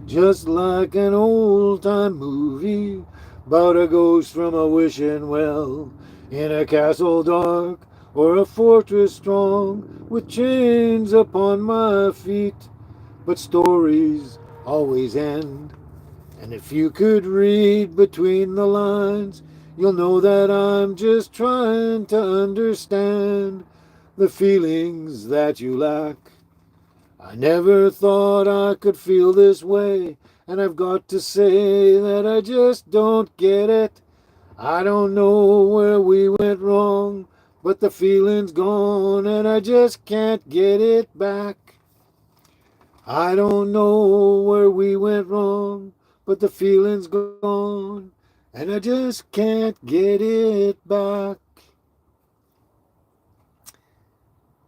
Just like an old time movie about a ghost from a wishing well. In a castle dark or a fortress strong with chains upon my feet. But stories always end. And if you could read between the lines, you'll know that I'm just trying to understand the feelings that you lack. I never thought I could feel this way, and I've got to say that I just don't get it. I don't know where we went wrong, but the feeling's gone and I just can't get it back. I don't know where we went wrong, but the feeling's gone and I just can't get it back.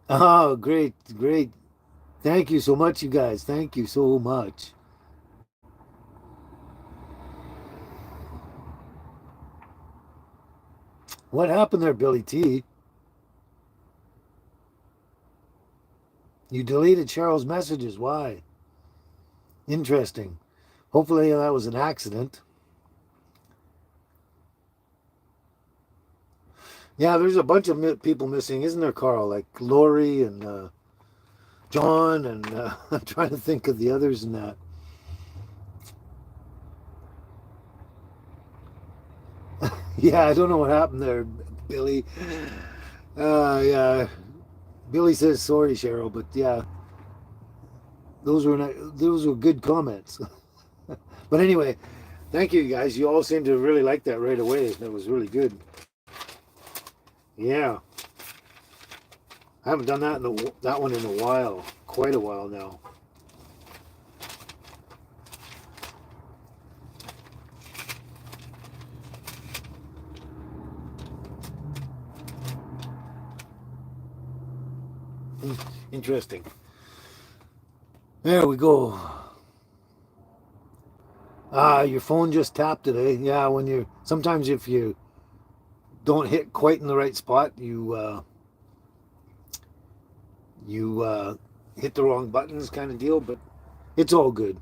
Oh, great, great. Thank you so much, you guys. Thank you so much. What happened there, Billy T? You deleted Cheryl's messages. Why? Interesting. Hopefully that was an accident. Yeah, there's a bunch of people missing, isn't there, Carl? Like Lori and John, and I'm trying to think of the others in that. Yeah, I don't know what happened there, Billy. Yeah, Billy says sorry, Cheryl, but yeah, those were good comments. But anyway, thank you guys. You all seem to really like that right away. That was really good. Yeah, I haven't done that one in a while, quite a while now. Interesting. There we go. Your phone just tapped today. Yeah, when you sometimes if you don't hit quite in the right spot, you hit the wrong buttons, kind of deal. But it's all good.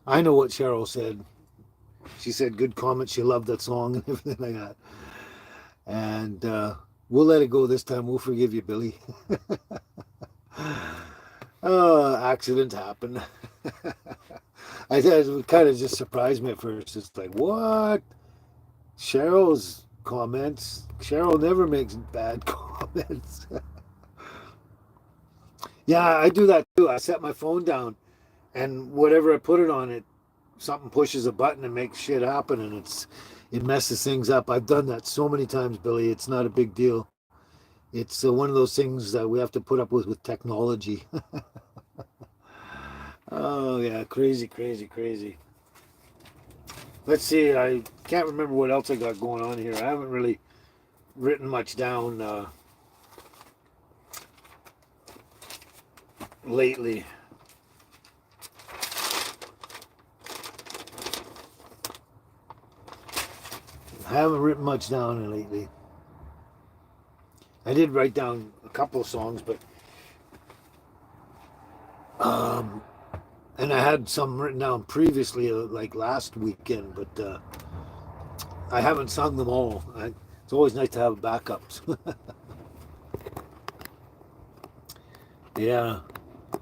I know what Cheryl said. She said good comment. She loved that song and everything like that. And we'll let it go this time. We'll forgive you, Billy. Accident happened. I said it kind of just surprised me at first. It's like, what? Cheryl's comments. Cheryl never makes bad comments. Yeah, I do that too. I set my phone down, and whatever I put it on, it something pushes a button and makes shit happen, and it messes things up. I've done that so many times, Billy. It's not a big deal. It's one of those things that we have to put up with technology. Oh yeah, crazy, crazy, crazy. Let's see. I can't remember what else I got going on here. I haven't really written much down lately. I haven't written much down lately. I did write down a couple of songs, but um, and I had some written down previously, like last weekend, but I haven't sung them all. It's always nice to have backups. Yeah.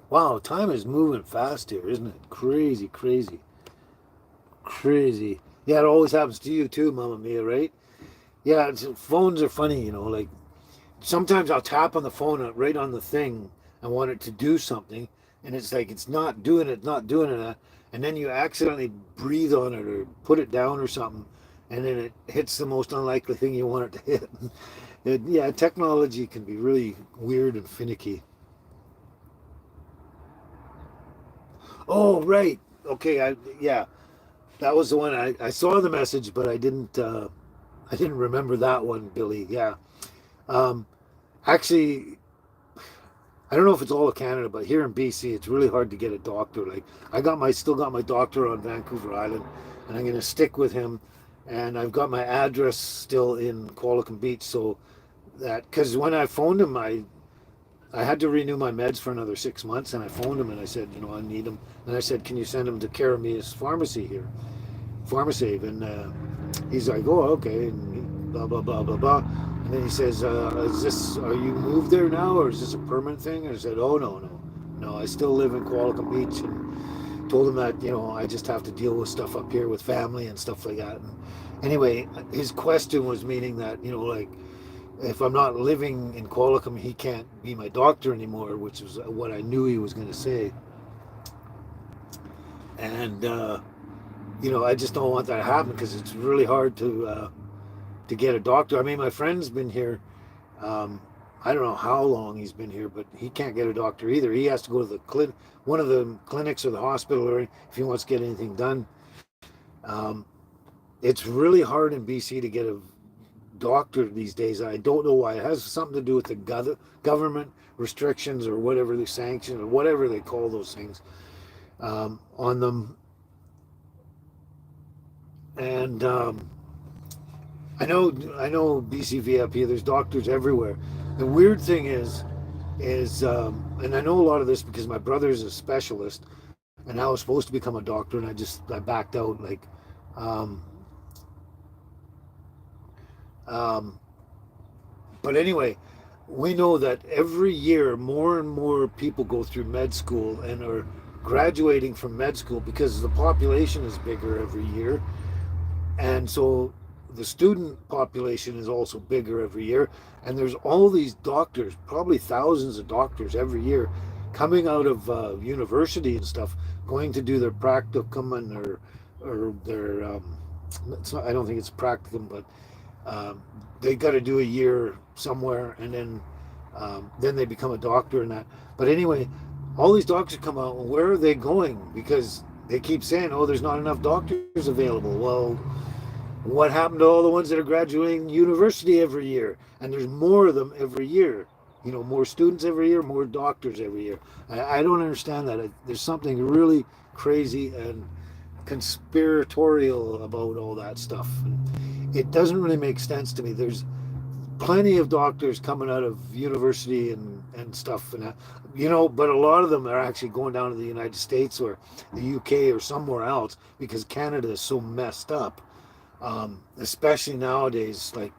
Wow, time is moving fast here, isn't it? Crazy, crazy, crazy. Yeah, it always happens to you too, Mama Mia, right? Yeah, phones are funny, like sometimes I'll tap on the phone right on the thing. I want it to do something, and it's like it's not doing it, not doing it, and then you accidentally breathe on it or put it down or something, and then it hits the most unlikely thing you want it to hit. Yeah, technology can be really weird and finicky. Oh, right. Okay, yeah, that was the one I saw the message, but I didn't. I didn't remember that one, Billy. Yeah. Um, Actually, I don't know if it's all of Canada, but here in BC, it's really hard to get a doctor. Like still got my doctor on Vancouver Island, and I'm gonna stick with him. And I've got my address still in Qualicum Beach, so that because when I phoned him, I had to renew my meds for another 6 months, and I phoned him and I said, I need them, and I said, can you send them to Carameus Pharmacy here, Pharmacave, and he's like, oh, okay, and blah blah blah blah blah. And then he says, are you moved there now, or is this a permanent thing? And I said, oh, no, I still live in Qualicum Beach, and told him that, I just have to deal with stuff up here with family and stuff like that. And anyway, his question was meaning that, like, if I'm not living in Qualicum, he can't be my doctor anymore, which is what I knew he was going to say. And, I just don't want that to happen because it's really hard to get a doctor. I mean, my friend's been here. I don't know how long he's been here, but he can't get a doctor either. He has to go to one of the clinics or the hospital, or if he wants to get anything done. It's really hard in BC to get a doctor these days. I don't know why. It has something to do with the government restrictions or whatever the sanctions or whatever they call those things on them. And I know BC VIP. There's doctors everywhere. The weird thing is, and I know a lot of this because my brother's a specialist, and I was supposed to become a doctor, and I backed out. Like, but anyway, we know that every year more and more people go through med school and are graduating from med school because the population is bigger every year, and so the student population is also bigger every year, and there's all these doctors, probably thousands of doctors every year, coming out of university and stuff, going to do their practicum or their I don't think it's practicum, but they got to do a year somewhere, and then they become a doctor and that. But anyway, all these doctors come out, and where are they going? Because they keep saying, oh, there's not enough doctors available. Well, what happened to all the ones that are graduating university every year? And there's more of them every year. More students every year, more doctors every year. I don't understand that. There's something really crazy and conspiratorial about all that stuff. It doesn't really make sense to me. There's plenty of doctors coming out of university and stuff, and but a lot of them are actually going down to the United States or the UK or somewhere else because Canada is so messed up. Especially nowadays, like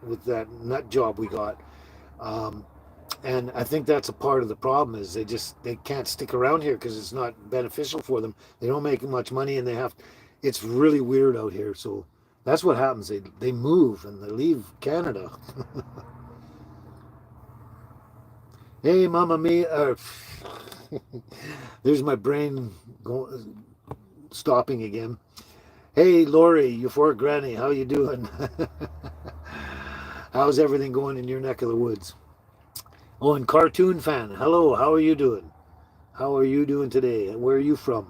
with that nut job we got. And I think that's a part of the problem is they can't stick around here because it's not beneficial for them. They don't make much money, and it's really weird out here. So that's what happens. They move and they leave Canada. Hey, Mamma Mia. There's my brain stopping again. Hey, Lori, Euphoric Granny, how you doing? How's everything going in your neck of the woods? Oh, and Cartoon Fan, hello, how are you doing? How are you doing today? And where are you from?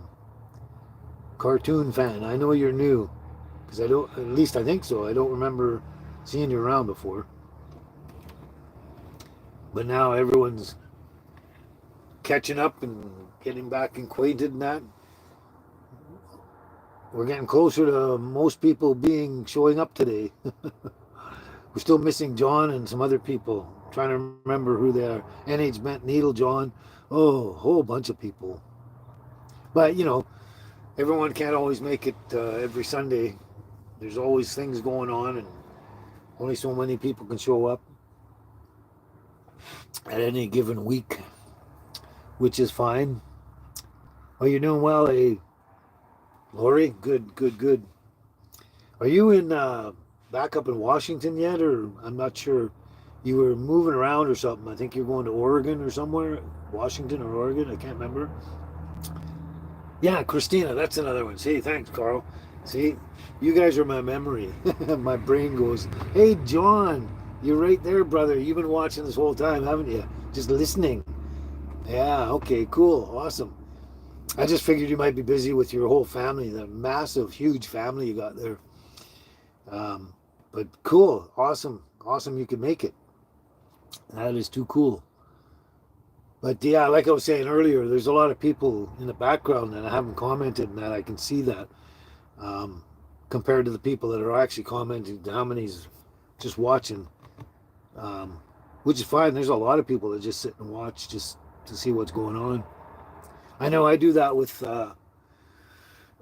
Cartoon Fan, I know you're new, because at least I think so. I don't remember seeing you around before. But now everyone's catching up and getting back acquainted and that. We're getting closer to most people showing up today. We're still missing John and some other people. I'm trying to remember who they are. NH Bent Needle, John. Oh, a whole bunch of people. But, everyone can't always make it every Sunday. There's always things going on, and only so many people can show up at any given week, which is fine. Oh, you're doing well, eh? Lori, good. Are you back up in Washington yet, or I'm not sure? You were moving around or something. I think you're going to Oregon or somewhere, Washington or Oregon. I can't remember. Yeah, Christina, that's another one. See, thanks, Carl. See, you guys are my memory. My brain goes, hey, John, you're right there, brother. You've been watching this whole time, haven't you? Just listening. Yeah, okay, cool, awesome. I just figured you might be busy with your whole family, the massive, huge family you got there. But cool, awesome, awesome you can make it. That is too cool. But yeah, like I was saying earlier, there's a lot of people in the background that I haven't commented, and that I can see that um, compared to the people that are actually commenting, how many's just watching, um, which is fine. There's a lot of people that just sit and watch just to see what's going on. I know I do that with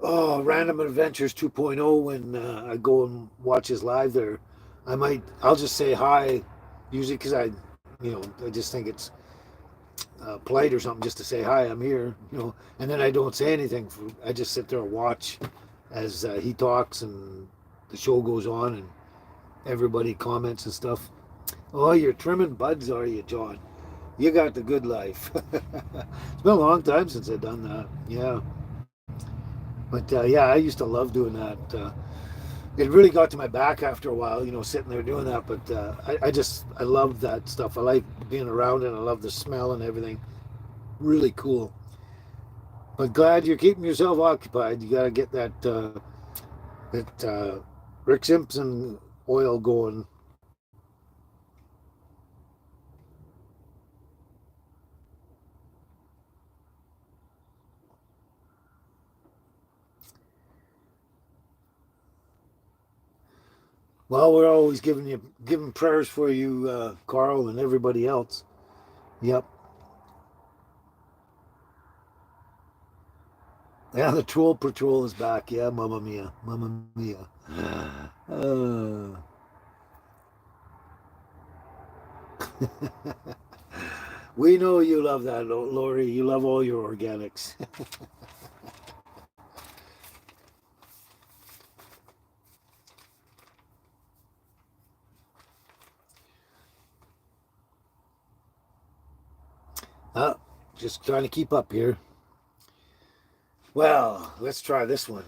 Random Adventures 2.0 when I go and watch his live there. I'll just say hi, usually because I just think it's polite or something just to say hi, I'm here, and then I don't say anything. I just sit there and watch as he talks and the show goes on and everybody comments and stuff. Oh, you're trimming buds, are you, John? You got the good life. It's been a long time since I've done that. Yeah. But yeah, I used to love doing that. It really got to my back after a while, sitting there doing that. But I love that stuff. I like being around it. I love the smell and everything. Really cool. But glad you're keeping yourself occupied. You got to get that Rick Simpson oil going. Well, we're always giving prayers for you, Carl, and everybody else. Yep. Yeah, the Troll Patrol is back. Yeah, Mamma Mia, Mamma Mia. Uh, we know you love that, Lori. You love all your organics. uh, just trying to keep up here. Well, let's try this one.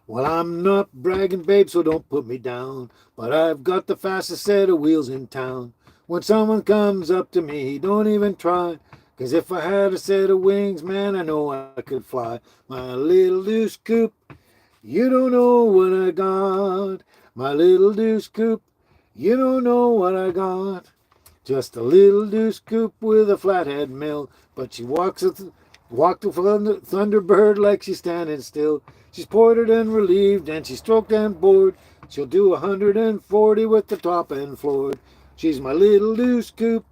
Well, I'm not bragging, babe, so don't put me down. But I've got the fastest set of wheels in town. When someone comes up to me, don't even try. 'Cause if I had a set of wings, man, I know I could fly. My little deuce coupe, you don't know what I got. My little deuce coupe, you don't know what I got. Just a little deuce coupe with a flathead mill. But she walked the Thunderbird like she's standing still. She's ported and relieved, and she's stroked and bored. She'll do 140 with the top end floored. She's my little deuce coupe.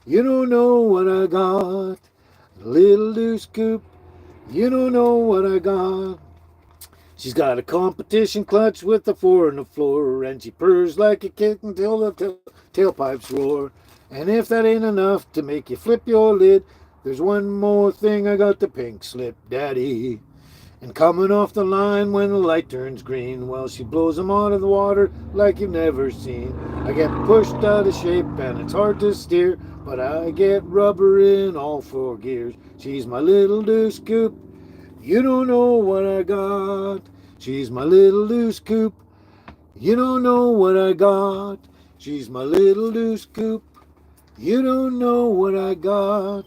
You don't know what I got. Little deuce coupe. You don't know what I got. She's got a competition clutch with the four on the floor, and she purrs like a kitten till the tailpipes roar. And if that ain't enough to make you flip your lid, there's one more thing, I got the pink slip, Daddy. And coming off the line when the light turns green, well, she blows them out of the water like you've never seen. I get pushed out of shape and it's hard to steer, but I get rubber in all four gears. She's my little deuce coupe. You don't know what I got. She's my little deuce coupe. You don't know what I got. She's my little deuce coupe. You don't know what I got.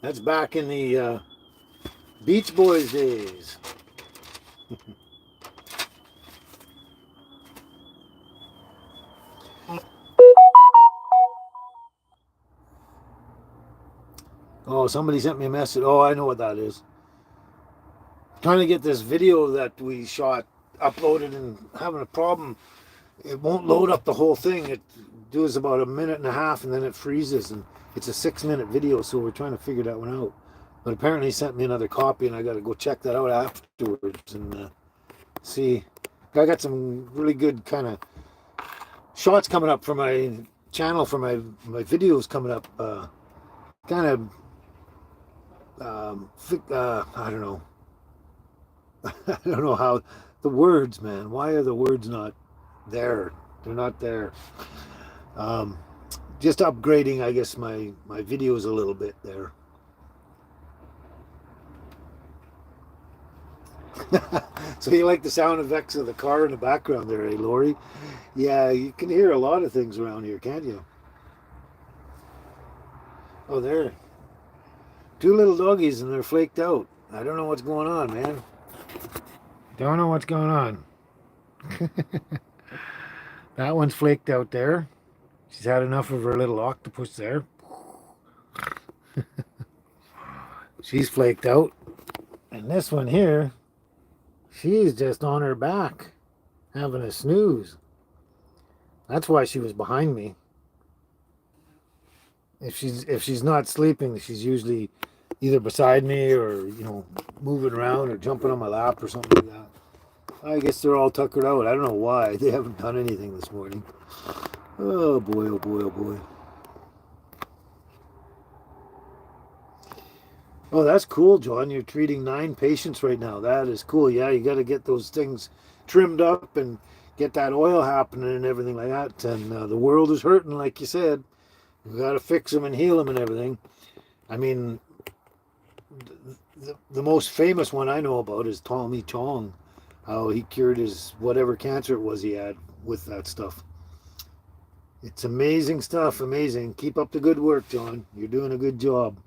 That's back in the Beach Boys days. Oh, somebody sent me a message. Oh, I know what that is. Trying to get this video that we shot uploaded and having a problem. It won't load up the whole thing. It does about a minute and a half and then it freezes, and it's a 6-minute video, so we're trying to figure that one out. But apparently he sent me another copy, and I got to go check that out afterwards and see. I got some really good kind of shots coming up for my channel, for my videos coming up. Kind of, I don't know. I don't know how the words, man. Why are the words not there? They're not there. Just upgrading, I guess, my videos a little bit there. So you like the sound effects of the car in the background there, eh, Lori? Yeah, you can hear a lot of things around here, can't you? Oh, there. Two little doggies and they're flaked out. I don't know what's going on, man. Don't know what's going on. That one's flaked out there. She's had enough of her little octopus there. She's flaked out. And this one here, she's just on her back, having a snooze. That's why she was behind me. If she's not sleeping, she's usually either beside me or, moving around or jumping on my lap or something like that. I guess they're all tuckered out. I don't know why. They haven't done anything this morning. Oh boy, oh boy, oh boy. Oh, that's cool, John. You're treating 9 patients right now. That is cool. Yeah, you got to get those things trimmed up and get that oil happening and everything like that. And the world is hurting, like you said. We got to fix them and heal them and everything. I mean, the most famous one I know about is Tommy Chong. How he cured his whatever cancer it was he had with that stuff. It's amazing stuff, amazing. Keep up the good work, John. You're doing a good job.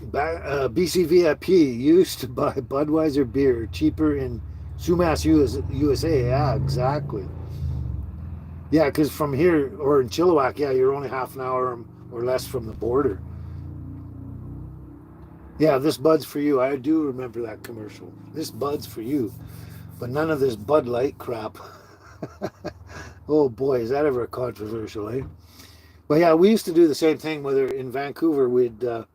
BC VIP used to buy Budweiser beer cheaper in Sumas, USA. Yeah, exactly. Yeah, because from here, or in Chilliwack, yeah, you're only half an hour or less from the border. Yeah, this Bud's for you. I do remember that commercial. This Bud's for you. But none of this Bud Light crap. Oh boy, is that ever controversial, eh? But yeah, we used to do the same thing, whether in Vancouver, we'd go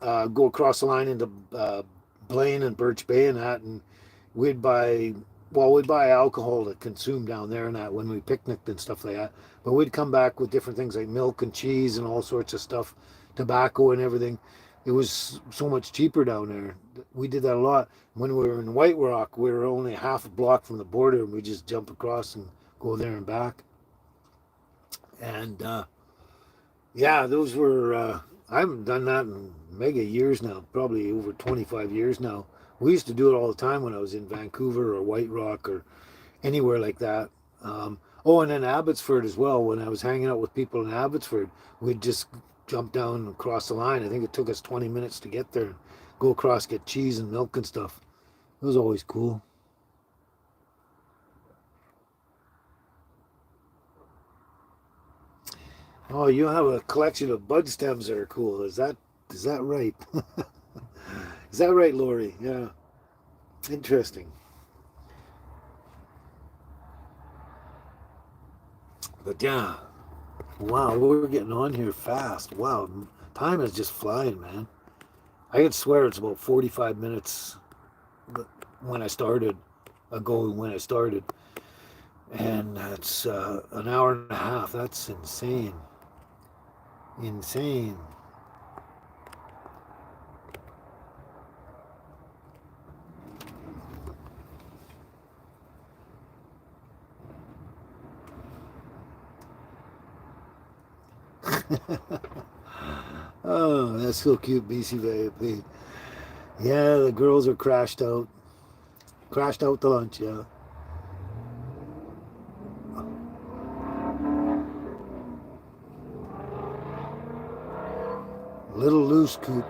across the line into Blaine and Birch Bay and that, and we'd buy alcohol to consume down there and that when we picnicked and stuff like that. But we'd come back with different things like milk and cheese and all sorts of stuff, tobacco and everything. It was so much cheaper down there. We did that a lot. When we were in White Rock, we were only half a block from the border, and we just jump across and go there and back. And yeah, those were, I haven't done that in mega years now, probably over 25 years now. We used to do it all the time when I was in Vancouver or White Rock or anywhere like that. Oh, and then Abbotsford as well. When I was hanging out with people in Abbotsford, we'd just jump down and cross the line. I think it took us 20 minutes to get there, go across, get cheese and milk and stuff. It was always cool. Oh, you have a collection of bud stems that are cool. Is that right? Is that right, Lori? Yeah. Interesting. But yeah. Wow, we're getting on here fast. Wow. Time is just flying, man. I could swear it's about 45 minutes when I started when I started. And that's an hour and a half. That's insane. Insane. Oh, that's so cute, BC VIP. Yeah, the girls are crashed out. Crashed out to lunch, yeah. Little loose coop.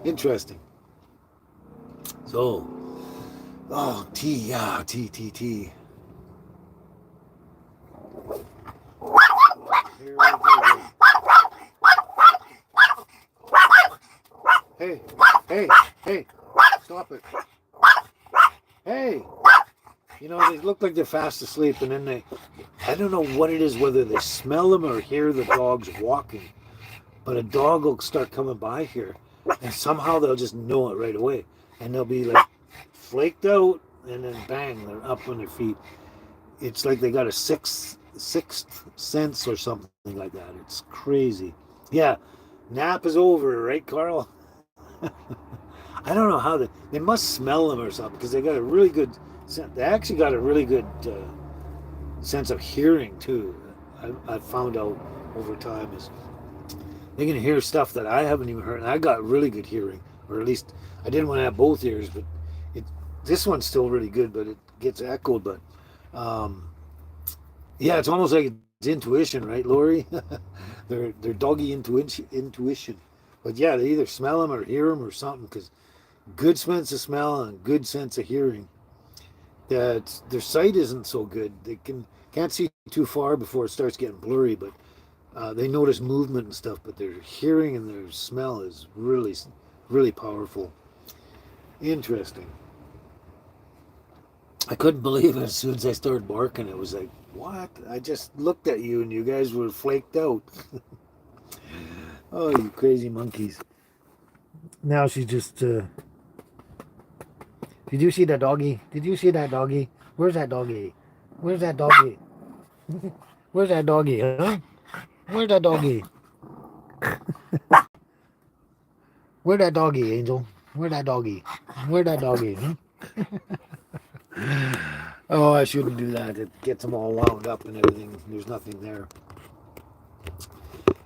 Interesting. So, oh, tea, yeah, tea. Here we go. Hey, stop it. Hey, they look like they're fast asleep, and then I don't know what it is, whether they smell them or hear the dogs walking, but a dog will start coming by here, and somehow they'll just know it right away, and they'll be like flaked out, and then bang, they're up on their feet. It's like they got a sixth sense or something like that. It's crazy. Yeah, nap is over, right, Carl? I don't know how they must smell them or something, because they got a really good they actually got a really good sense of hearing too. I've found out over time is they can hear stuff that I haven't even heard, and I got really good hearing, or at least I didn't want to have both ears, but this one's still really good, but it gets echoed. But yeah, it's almost like intuition, right, Lori? They're doggy intuition. But yeah, they either smell them or hear them or something. Because good sense of smell and good sense of hearing. That their sight isn't so good. They can't see too far before it starts getting blurry. But they notice movement and stuff. But their hearing and their smell is really powerful. Interesting. I couldn't believe it as soon as I started barking. It was like, what? I just looked at you and you guys were flaked out. Oh, you crazy monkeys. Now she's just. Did you see that doggy? Did you see that doggy? Where's that doggy? Where's that doggy? Where's that doggy, huh? Where's that doggy? Where's that doggy, Angel? Where's that doggy? Where's that doggy? Huh? Oh, I shouldn't do that. It gets them all wound up and everything. There's nothing there.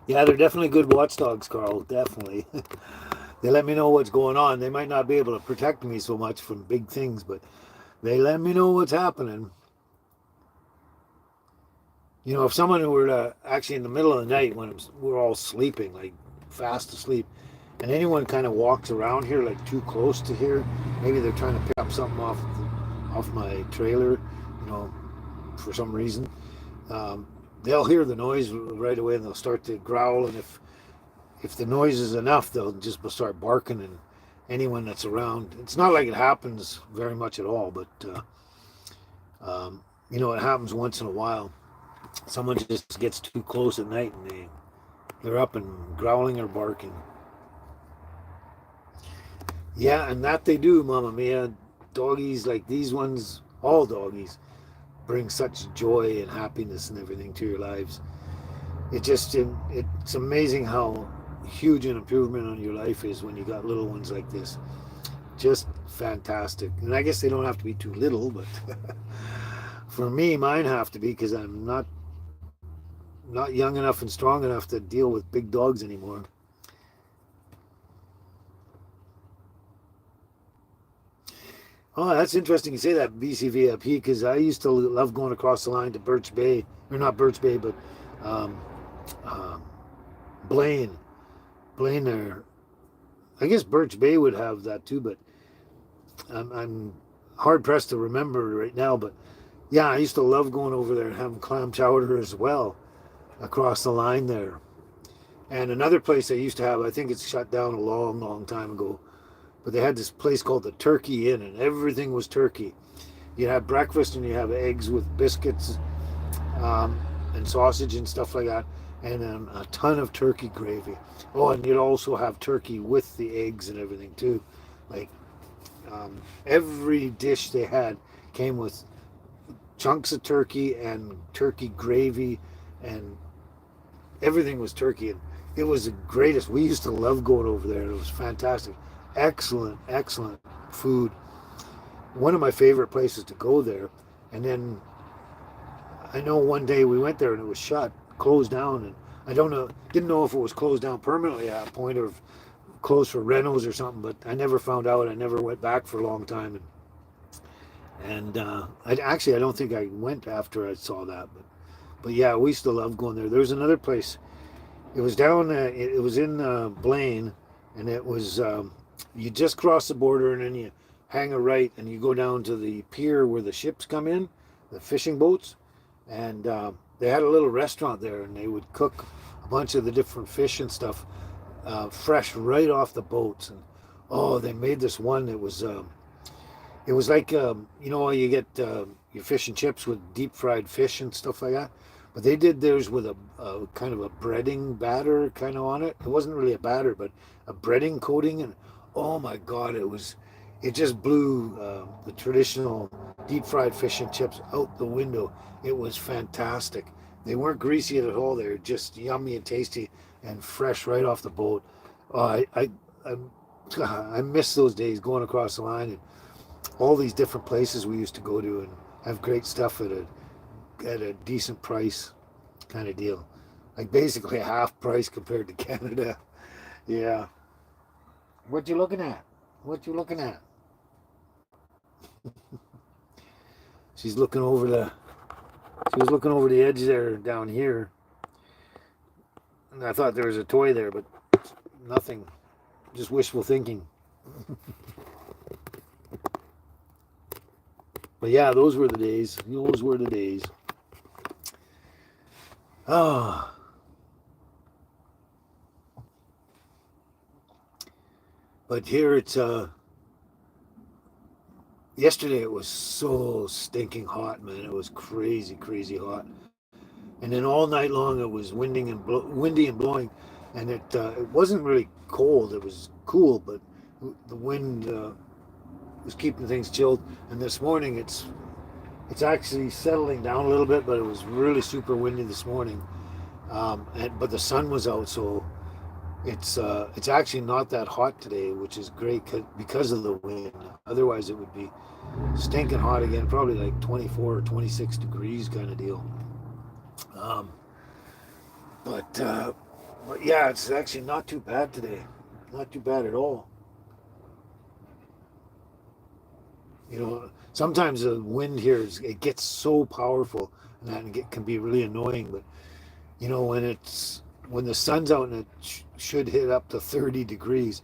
Yeah, they're definitely good watchdogs, Carl. Definitely. They let me know what's going on. They might not be able to protect me so much from big things, but they let me know what's happening. You know, if someone were to actually in the middle of the night when we're all sleeping, like fast asleep, and anyone kind of walks around here like too close to here, maybe they're trying to pick up something off my trailer, you know, for some reason. Um, they'll hear the noise right away and they'll start to growl. And if the noise is enough, they'll just start barking. And anyone that's around, it's not like it happens very much at all, but you know, it happens once in a while. Someone just gets too close at night and they're up and growling or barking. Yeah, and that they do, Mama Mia. Doggies like these ones, all doggies, bring such joy and happiness and everything to your lives. It's amazing how huge an improvement on your life is when you got little ones like this. Just fantastic. And I guess they don't have to be too little, but for me, mine have to be because I'm not young enough and strong enough to deal with big dogs anymore. Oh, that's interesting you say that, BCVIP, because I used to love going across the line to Birch Bay, or not Birch Bay, but um, um, Blaine. Blaine there. I guess Birch Bay would have that too, but I'm hard pressed to remember right now. But yeah, I used to love going over there and having clam chowder as well across the line there. And another place I used to have, I think it's shut down a long time ago, but they had this place called the Turkey Inn, and everything was turkey. You have breakfast and you have eggs with biscuits um, and sausage and stuff like that, and a ton of turkey gravy. Oh, and you'd also have turkey with the eggs and everything too. Like every dish they had came with chunks of turkey and turkey gravy, and everything was turkey. And it was the greatest. We used to love going over there. It was fantastic. Excellent food. One of my favorite places to go there. And then I know one day we went there and it was shut, closed down, and I don't know, didn't know if it was closed down permanently at a point or closed for renos or something. But I never found out. I never went back for a long time, and I don't think I went after I saw that. But yeah, we used to love going there. There was another place. It was down. It was in Blaine, and it was you just cross the border and then you hang a right and you go down to the pier where the ships come in, the fishing boats, and they had a little restaurant there, and they would cook a bunch of the different fish and stuff fresh right off the boats. And oh, they made this one that was it was like you know, you get your fish and chips with deep fried fish and stuff like that. But they did theirs with a kind of a breading batter kind of on it. It wasn't really a batter, but a breading coating. And oh my God, it just blew the traditional deep fried fish and chips out the window. It was fantastic. They weren't greasy at all. They were just yummy and tasty and fresh right off the boat. Oh, I, I miss those days going across the line and all these different places we used to go to and have great stuff at a decent price kind of deal. Like basically a half price compared to Canada. Yeah. What you looking at? What you looking at? She's looking over She was looking over the edge there down here, and I thought there was a toy there, but nothing. Just wishful thinking. But yeah, those were the days. Those were the days. Ah. But here it's yesterday it was so stinking hot, man. It was crazy, crazy hot. And then all night long it was windy and blowing, and it wasn't really cold. It was cool, but the wind was keeping things chilled. And this morning it's actually settling down a little bit, but it was really super windy this morning. But the sun was out, so it's actually not that hot today, which is great because of the wind. Otherwise, it would be stinking hot again, probably like 24 or 26 degrees kind of deal. Um, but yeah, it's actually not too bad today. Not too bad at all. Sometimes the wind here it gets so powerful, and that can be really annoying. But when the sun's out and it should hit up to 30 degrees,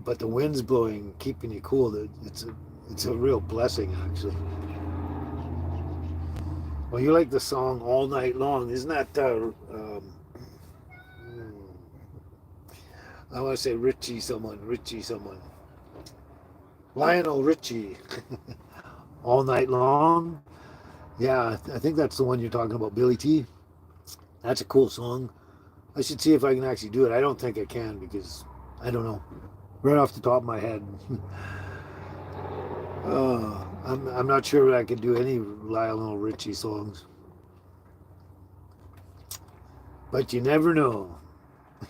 but the wind's blowing, keeping you cool, it's a real blessing, actually. Well, you like the song All Night Long. Isn't that, I want to say Richie someone. Lionel Richie. All Night Long. Yeah, I think that's the one you're talking about, Billy T. That's a cool song. I should see if I can actually do it. I don't think I can because I don't know. Right off the top of my head. I'm not sure I could do any Lionel Richie songs. But you never know.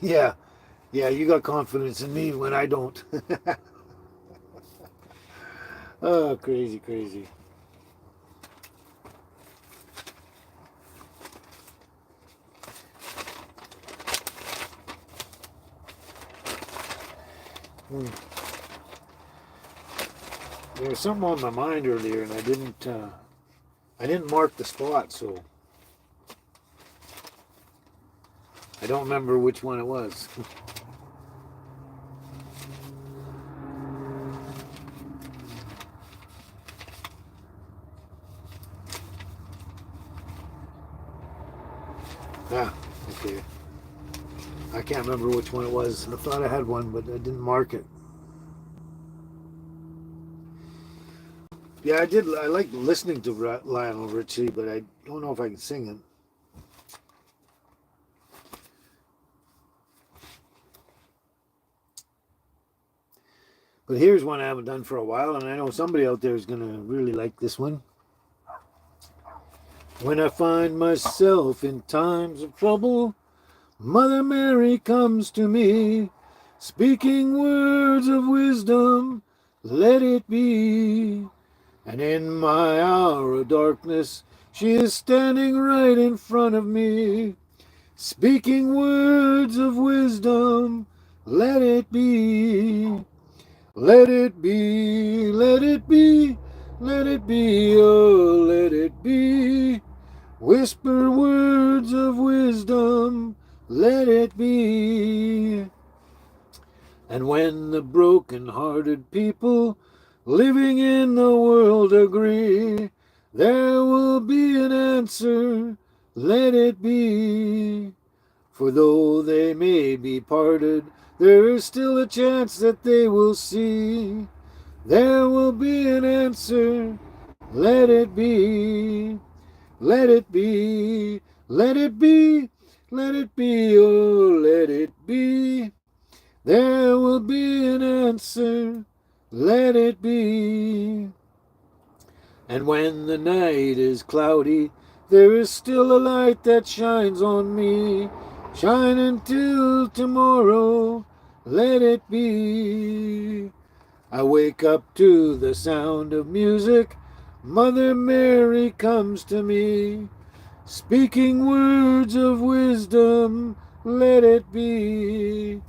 Yeah, you got confidence in me when I don't. Oh, crazy, crazy. There was something on my mind earlier, and I didn't mark the spot, so I don't remember which one it was. Okay. I can't remember which one it was. I thought I had one, but I didn't mark it. Yeah, I did. I like listening to Lionel Richie, but I don't know if I can sing it. But here's one I haven't done for a while, and I know somebody out there is going to really like this one. When I find myself in times of trouble, Mother Mary comes to me, speaking words of wisdom, let it be. And in my hour of darkness, she is standing right in front of me, speaking words of wisdom, let it be. Let it be, let it be, let it be, oh, let it be. Whisper words of wisdom, let it be. And when the broken-hearted people living in the world agree, there will be an answer, let it be. For though they may be parted, there is still a chance that they will see. There will be an answer, let it be. Let it be, let it be, let it be, oh, let it be. There will be an answer, let it be. And when the night is cloudy, there is still a light that shines on me. Shine until tomorrow, let it be. I wake up to the sound of music. Mother Mary comes to me, speaking words of wisdom, let it be.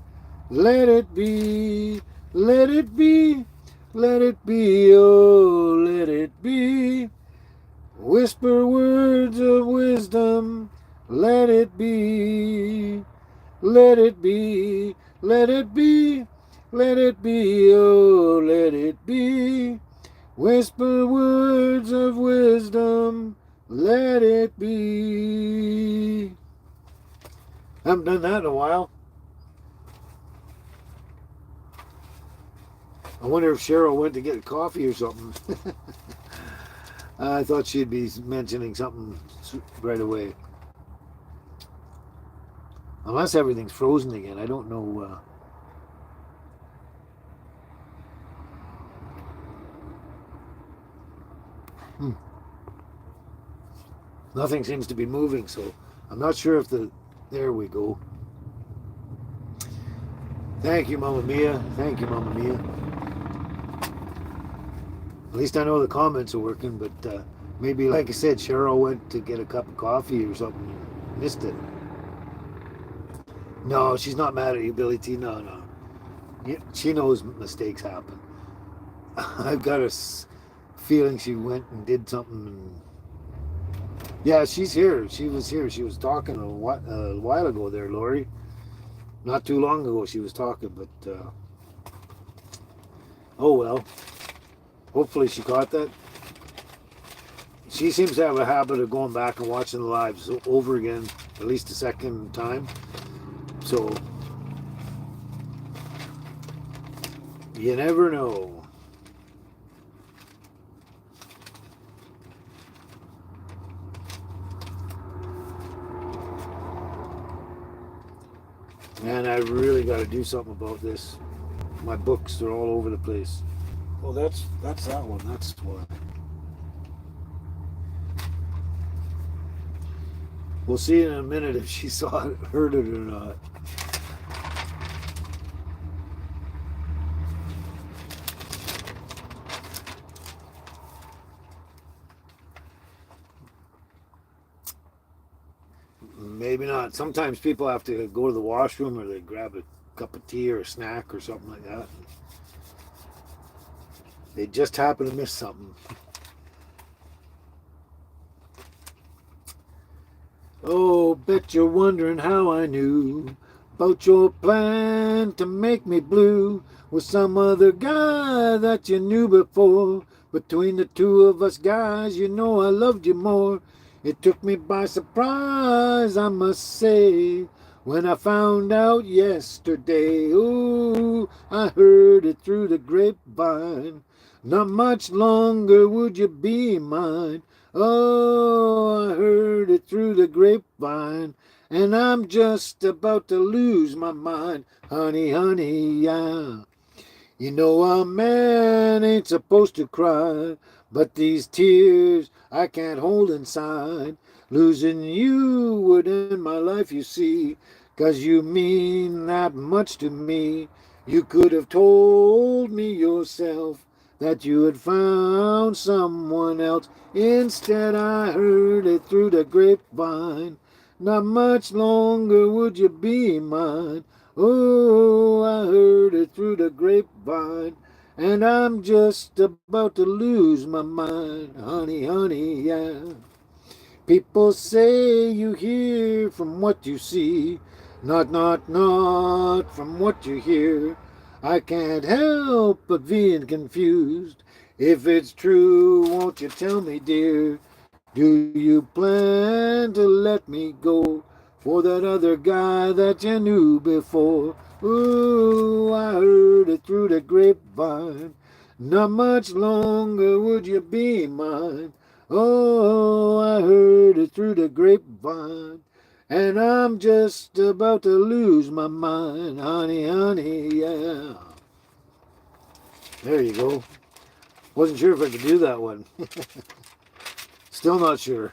Let it be, let it be, let it be, oh, let it be. Whisper words of wisdom, let it be, let it be, let it be, let it be, oh, let it be. Whisper words of wisdom, let it be. I haven't done that in a while. I wonder if Cheryl went to get coffee or something. I thought she'd be mentioning something right away. Unless everything's frozen again. I don't know. Nothing seems to be moving, so I'm not sure if the... There we go. Thank you, Mamma Mia. Thank you, Mamma Mia. At least I know the comments are working, but maybe, like I said, Cheryl went to get a cup of coffee or something and missed it. No, she's not mad at you, Billy T. No, no. She knows mistakes happen. I've got a feeling she went and did something. And... Yeah, she's here. She was here. She was talking a while ago there, Lori. Not too long ago she was talking, but... oh, well. Hopefully she caught that. She seems to have a habit of going back and watching the lives over again, at least a second time. So, you never know. Man, I really got to do something about this. My books are all over the place. Well, that's that one. That's why. We'll see in a minute if she saw it, heard it or not. Maybe not. Sometimes people have to go to the washroom or they grab a cup of tea or a snack or something like that. They just happen to miss something. Oh, bet you're wondering how I knew about your plan to make me blue with some other guy that you knew before. Between the two of us guys, you know I loved you more. It took me by surprise, I must say, when I found out yesterday. Ooh, I heard it through the grapevine. Not much longer would you be mine. Oh, I heard it through the grapevine, and I'm just about to lose my mind. Honey, honey, yeah. You know a man ain't supposed to cry, but these tears I can't hold inside. Losing you would end my life, you see, 'cause you mean that much to me. You could have told me yourself that you had found someone else. Instead, I heard it through the grapevine. Not much longer would you be mine. Oh, I heard it through the grapevine, and I'm just about to lose my mind. Honey, honey, yeah. People say you hear from what you see, not from what you hear. I can't help but being confused. If it's true, won't you tell me, dear? Do you plan to let me go for that other guy that you knew before? Ooh, I heard it through the grapevine. Not much longer would you be mine. Oh, I heard it through the grapevine. And I'm just about to lose my mind. Honey, honey, yeah. There you go. Wasn't sure if I could do that one. Still not sure.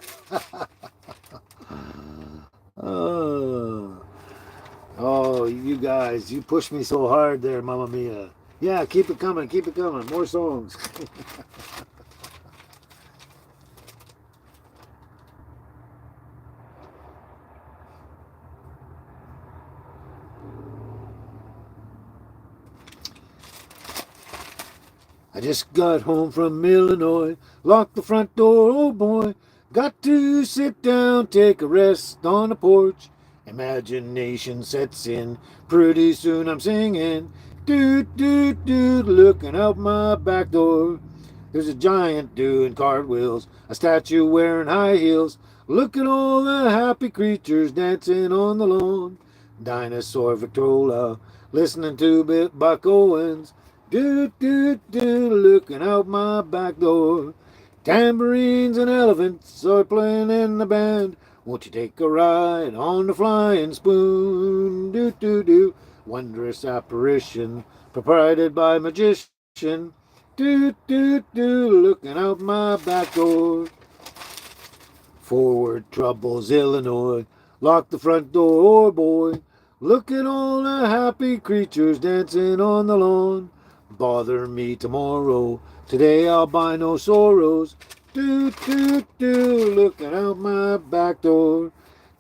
Oh, you guys, you pushed me so hard there, Mamma Mia. Yeah, keep it coming, keep it coming. More songs. I just got home from Illinois, locked the front door, oh boy. Got to sit down, take a rest on the porch. Imagination sets in, pretty soon I'm singing. Doot, doot, doot, looking out my back door. There's a giant doing cartwheels, a statue wearing high heels. Look at all the happy creatures dancing on the lawn. Dinosaur Victrola, listening to Buck Owens. Doot, doot, doot, looking out my back door. Tambourines and elephants are playing in the band. Won't you take a ride on the flying spoon? Doot, doot, doot. Wondrous apparition, provided by magician. Doot, doot, doot, looking out my back door. Forward troubles, Illinois. Lock the front door, boy. Look at all the happy creatures dancing on the lawn. Bother me tomorrow. Today I'll buy no sorrows. Doot, doot, doot, looking out my back door.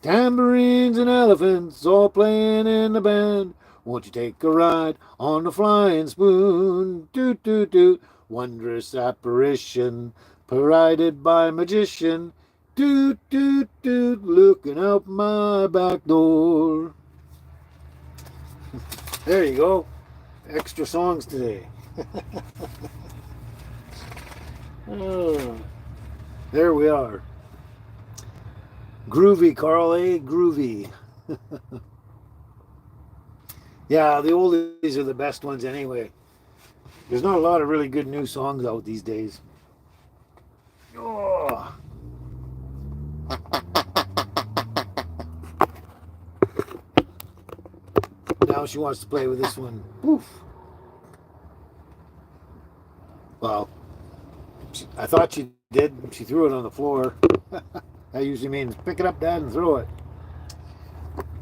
Tambourines and elephants all playing in the band. Won't you take a ride on the flying spoon? Doot, doot, doot. Wondrous apparition, paraded by magician. Doot, doot, doot, looking out my back door. There you go. Extra songs today. Oh, there we are. Groovy, Carl, eh? Groovy. Yeah, the oldies are the best ones anyway. There's not a lot of really good new songs out these days. Oh. Now she wants to play with this one. Oof. Well, I thought she did. She threw it on the floor. That usually means pick it up, Dad, and throw it.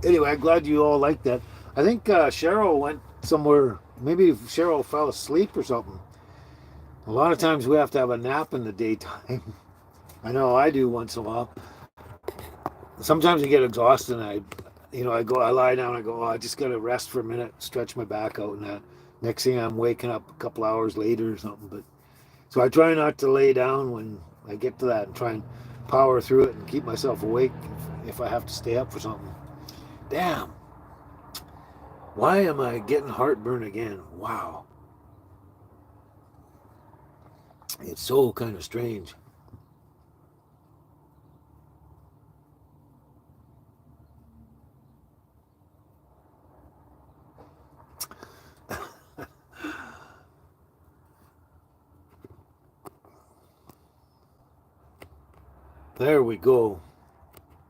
Anyway, I'm glad you all liked that. I think Cheryl went somewhere. Maybe Cheryl fell asleep or something. A lot of times we have to have a nap in the daytime. I know I do once in a while. Sometimes I get exhausted and I lie down, I go, oh, I just got to rest for a minute, stretch my back out and that. Next thing I'm waking up a couple hours later or something. But so I try not to lay down when I get to that and try and power through it and keep myself awake if I have to stay up for something. Damn. Why am I getting heartburn again? Wow. It's so kind of strange. There we go.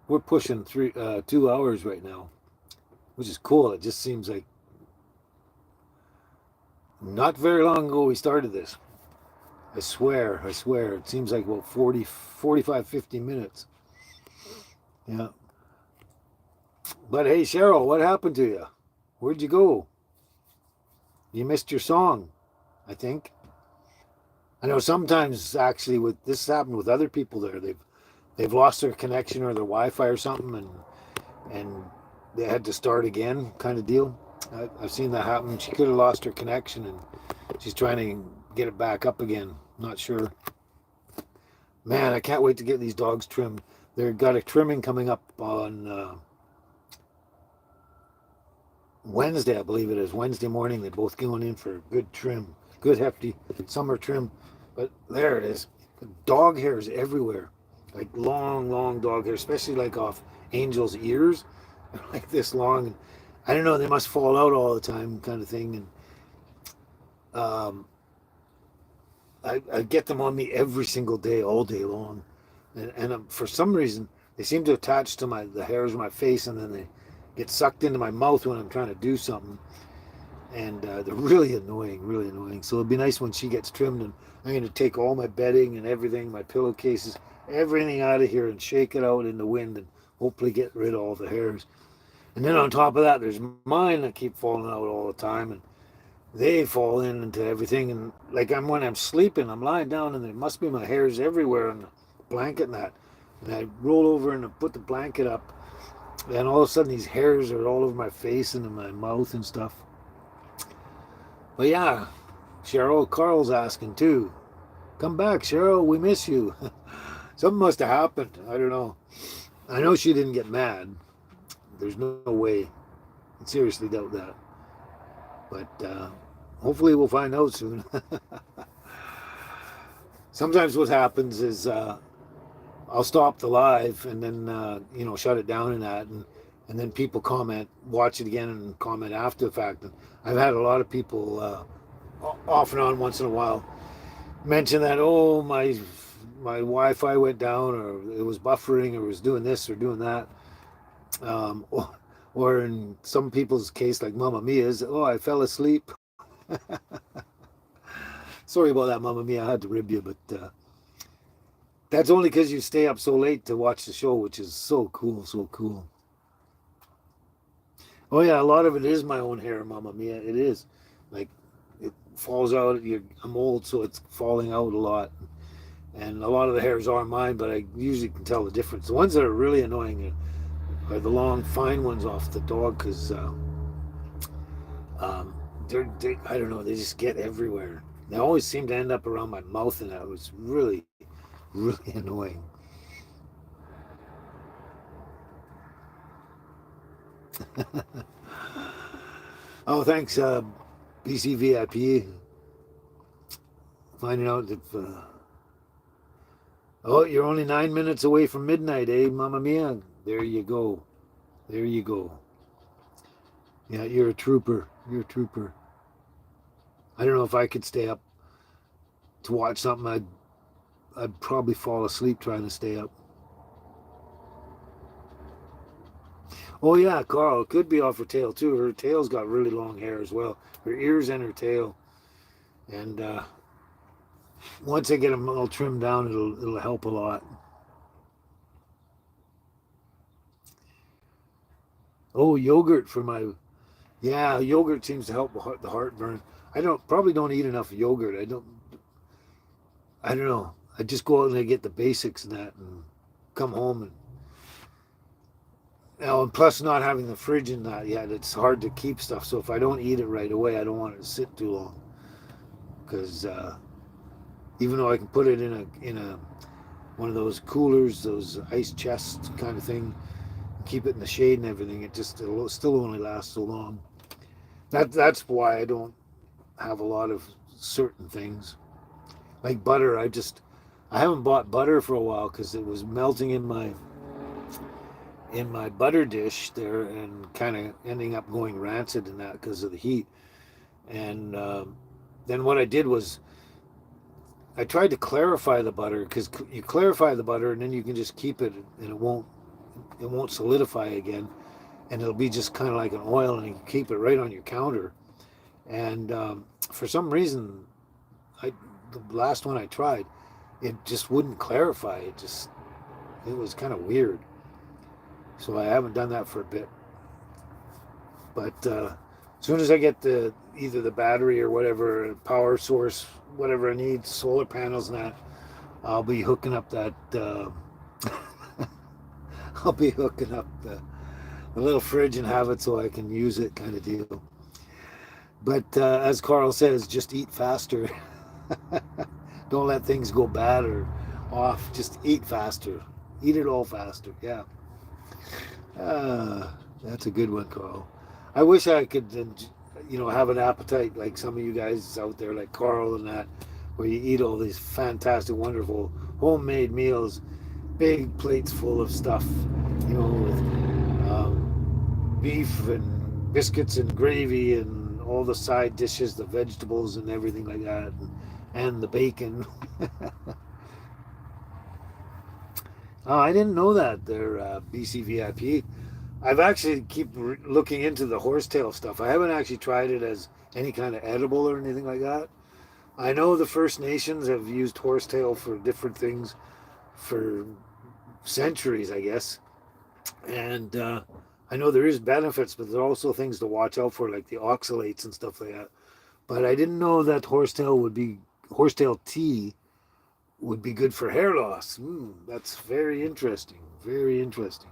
We're pushing 2 hours right now, which is cool. It just seems like not very long ago we started this. I swear. It seems like about 40, 45, 50 minutes. Yeah. But hey, Cheryl, what happened to you? Where'd you go? You missed your song, I think. I know sometimes actually with this happened with other people there. They've lost their connection or their Wi-Fi or something, and they had to start again, kind of deal. I've seen that happen. She could have lost her connection, and she's trying to get it back up again. Not sure. Man, I can't wait to get these dogs trimmed. They've got a trimming coming up on Wednesday, I believe it is. Wednesday morning, they're both going in for a good trim, good hefty summer trim. But there it is. Dog hairs everywhere. Like long dog hair, especially like off Angel's ears, like this long. I don't know, they must fall out all the time, kind of thing. And I get them on me every single day, all day long. And for some reason, they seem to attach to the hairs of my face, and then they get sucked into my mouth when I'm trying to do something. And they're really annoying. So it'll be nice when she gets trimmed, and I'm going to take all my bedding and everything, my pillowcases, everything out of here and shake it out in the wind and hopefully get rid of all the hairs. And then on top of that, there's mine that keep falling out all the time, and they fall into everything. And like when I'm sleeping, I'm lying down, and there must be my hairs everywhere on the blanket and that. And I roll over and I put the blanket up, and all of a sudden these hairs are all over my face and in my mouth and stuff. But yeah, Cheryl, Carl's asking too. Come back, Cheryl. We miss you. Something must have happened. I don't know. I know she didn't get mad. There's no way. I seriously doubt that. But hopefully we'll find out soon. Sometimes what happens is I'll stop the live and then shut it down and then people comment, watch it again and comment after the fact. And I've had a lot of people off and on once in a while mention that, oh, my Wi-Fi went down, or it was buffering, or it was doing this or doing that. Or in some people's case, like Mama Mia's, oh, I fell asleep. Sorry about that, Mama Mia. I had to rib you, but that's only because you stay up so late to watch the show, which is so cool, so cool. Oh yeah, a lot of it is my own hair, Mama Mia. It is. Like, it falls out. I'm old, so it's falling out a lot. And a lot of the hairs are mine, but I usually can tell the difference. The ones that are really annoying are the long, fine ones off the dog, because I don't know, they just get everywhere. They always seem to end up around my mouth, and that was really, really annoying. Oh, thanks, BC VIP. Finding out if. Oh, you're only 9 minutes away from midnight, eh, Mama Mia? There you go. There you go. Yeah, you're a trooper. You're a trooper. I don't know if I could stay up to watch something. I'd probably fall asleep trying to stay up. Oh yeah, Carl, it could be off her tail too. Her tail's got really long hair as well. Her ears and her tail. And once I get them all trimmed down, it'll help a lot. Oh, yogurt for my. Yeah, yogurt seems to help the heartburn. I probably don't eat enough yogurt. I don't know. I just go out and I get the basics and that, and come home and plus not having the fridge in that yet, it's hard to keep stuff. So if I don't eat it right away, I don't want it to sit too long, because even though I can put it in a one of those coolers, those ice chests kind of thing, keep it in the shade and everything, it'll still only last so long. That's why I don't have a lot of certain things. Like butter, I haven't bought butter for a while because it was melting in my butter dish there and kind of ending up going rancid in that because of the heat. And then what I did was I tried to clarify the butter, because you clarify the butter and then you can just keep it and it won't solidify again, and it'll be just kind of like an oil, and you can keep it right on your counter. And for some reason, the last one I tried, it just wouldn't clarify. It was kind of weird. So I haven't done that for a bit. But as soon as I get either the battery or whatever power source, whatever I need, solar panels and that, I'll be hooking up that. I'll be hooking up the little fridge and have it so I can use it, kind of deal. But as Carl says, just eat faster. Don't let things go bad or off. Just eat faster. Eat it all faster. Yeah. That's a good one, Carl. I wish I could, have an appetite like some of you guys out there, like Carl and that, where you eat all these fantastic, wonderful homemade meals, big plates full of stuff, with beef and biscuits and gravy and all the side dishes, the vegetables and everything like that, and the bacon. I didn't know that they're BC VIP. I've actually keep looking into the horsetail stuff. I haven't actually tried it as any kind of edible or anything like that. I know the First Nations have used horsetail for different things for centuries, I guess. And I know there is benefits, but there are also things to watch out for, like the oxalates and stuff like that. But I didn't know that horsetail tea would be good for hair loss. That's very interesting. Very interesting.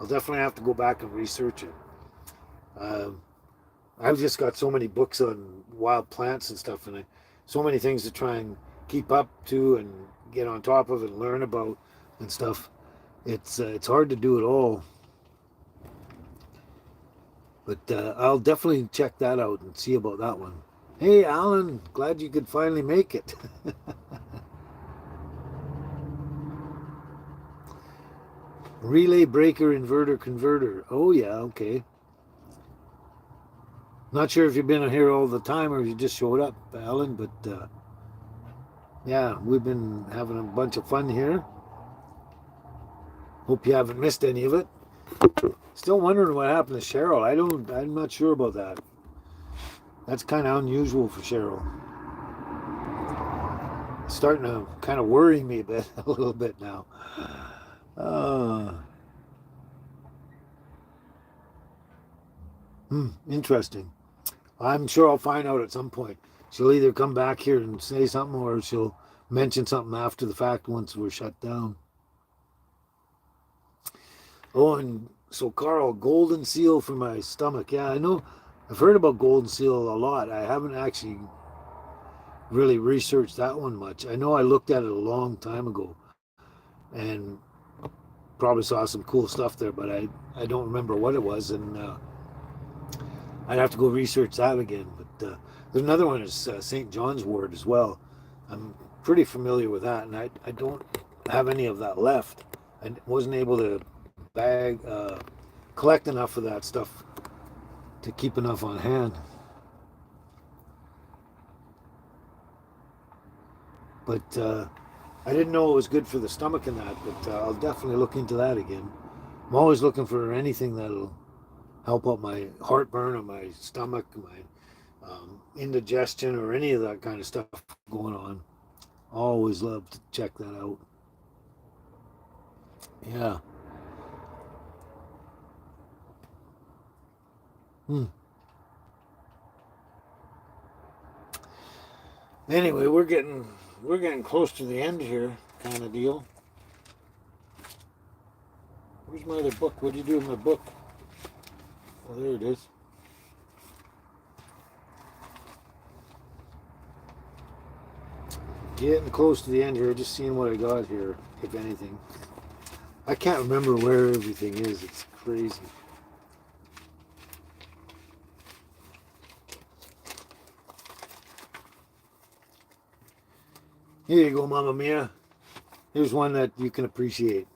I'll definitely have to go back and research it. I've just got so many books on wild plants and stuff, and so many things to try and keep up to and get on top of and learn about and stuff. It's hard to do it all, but I'll definitely check that out and see about that one. Hey, Alan, glad you could finally make it. Relay breaker inverter converter. Oh yeah, okay. Not sure if you've been here all the time or if you just showed up, Alan, but yeah, we've been having a bunch of fun here. Hope you haven't missed any of it. Still wondering what happened to Cheryl. I'm not sure about that. That's kind of unusual for Cheryl. It's starting to kind of worry me a little bit now. Interesting. I'm sure I'll find out at some point. She'll either come back here and say something or she'll mention something after the fact once we're shut down. Oh, and so Carl, golden seal for my stomach. Yeah, I know. I've heard about golden seal a lot. I haven't actually really researched that one much. I know I looked at it a long time ago and probably saw some cool stuff there, but I don't remember what it was, and I'd have to go research that again. But there's another one is St. John's wort as well. I'm pretty familiar with that, and I don't have any of that left. I wasn't able to collect enough of that stuff to keep enough on hand. But I didn't know it was good for the stomach and that, but I'll definitely look into that again. I'm always looking for anything that'll help out my heartburn or my stomach, my indigestion or any of that kind of stuff going on. Always love to check that out. Yeah. Anyway, we're getting close to the end here, kind of deal. Where's my other book? What do you do with my book? Oh, there it is. Getting close to the end here, just seeing what I got here, if anything. I can't remember where everything is. It's crazy. Here you go, Mamma Mia. Here's one that you can appreciate.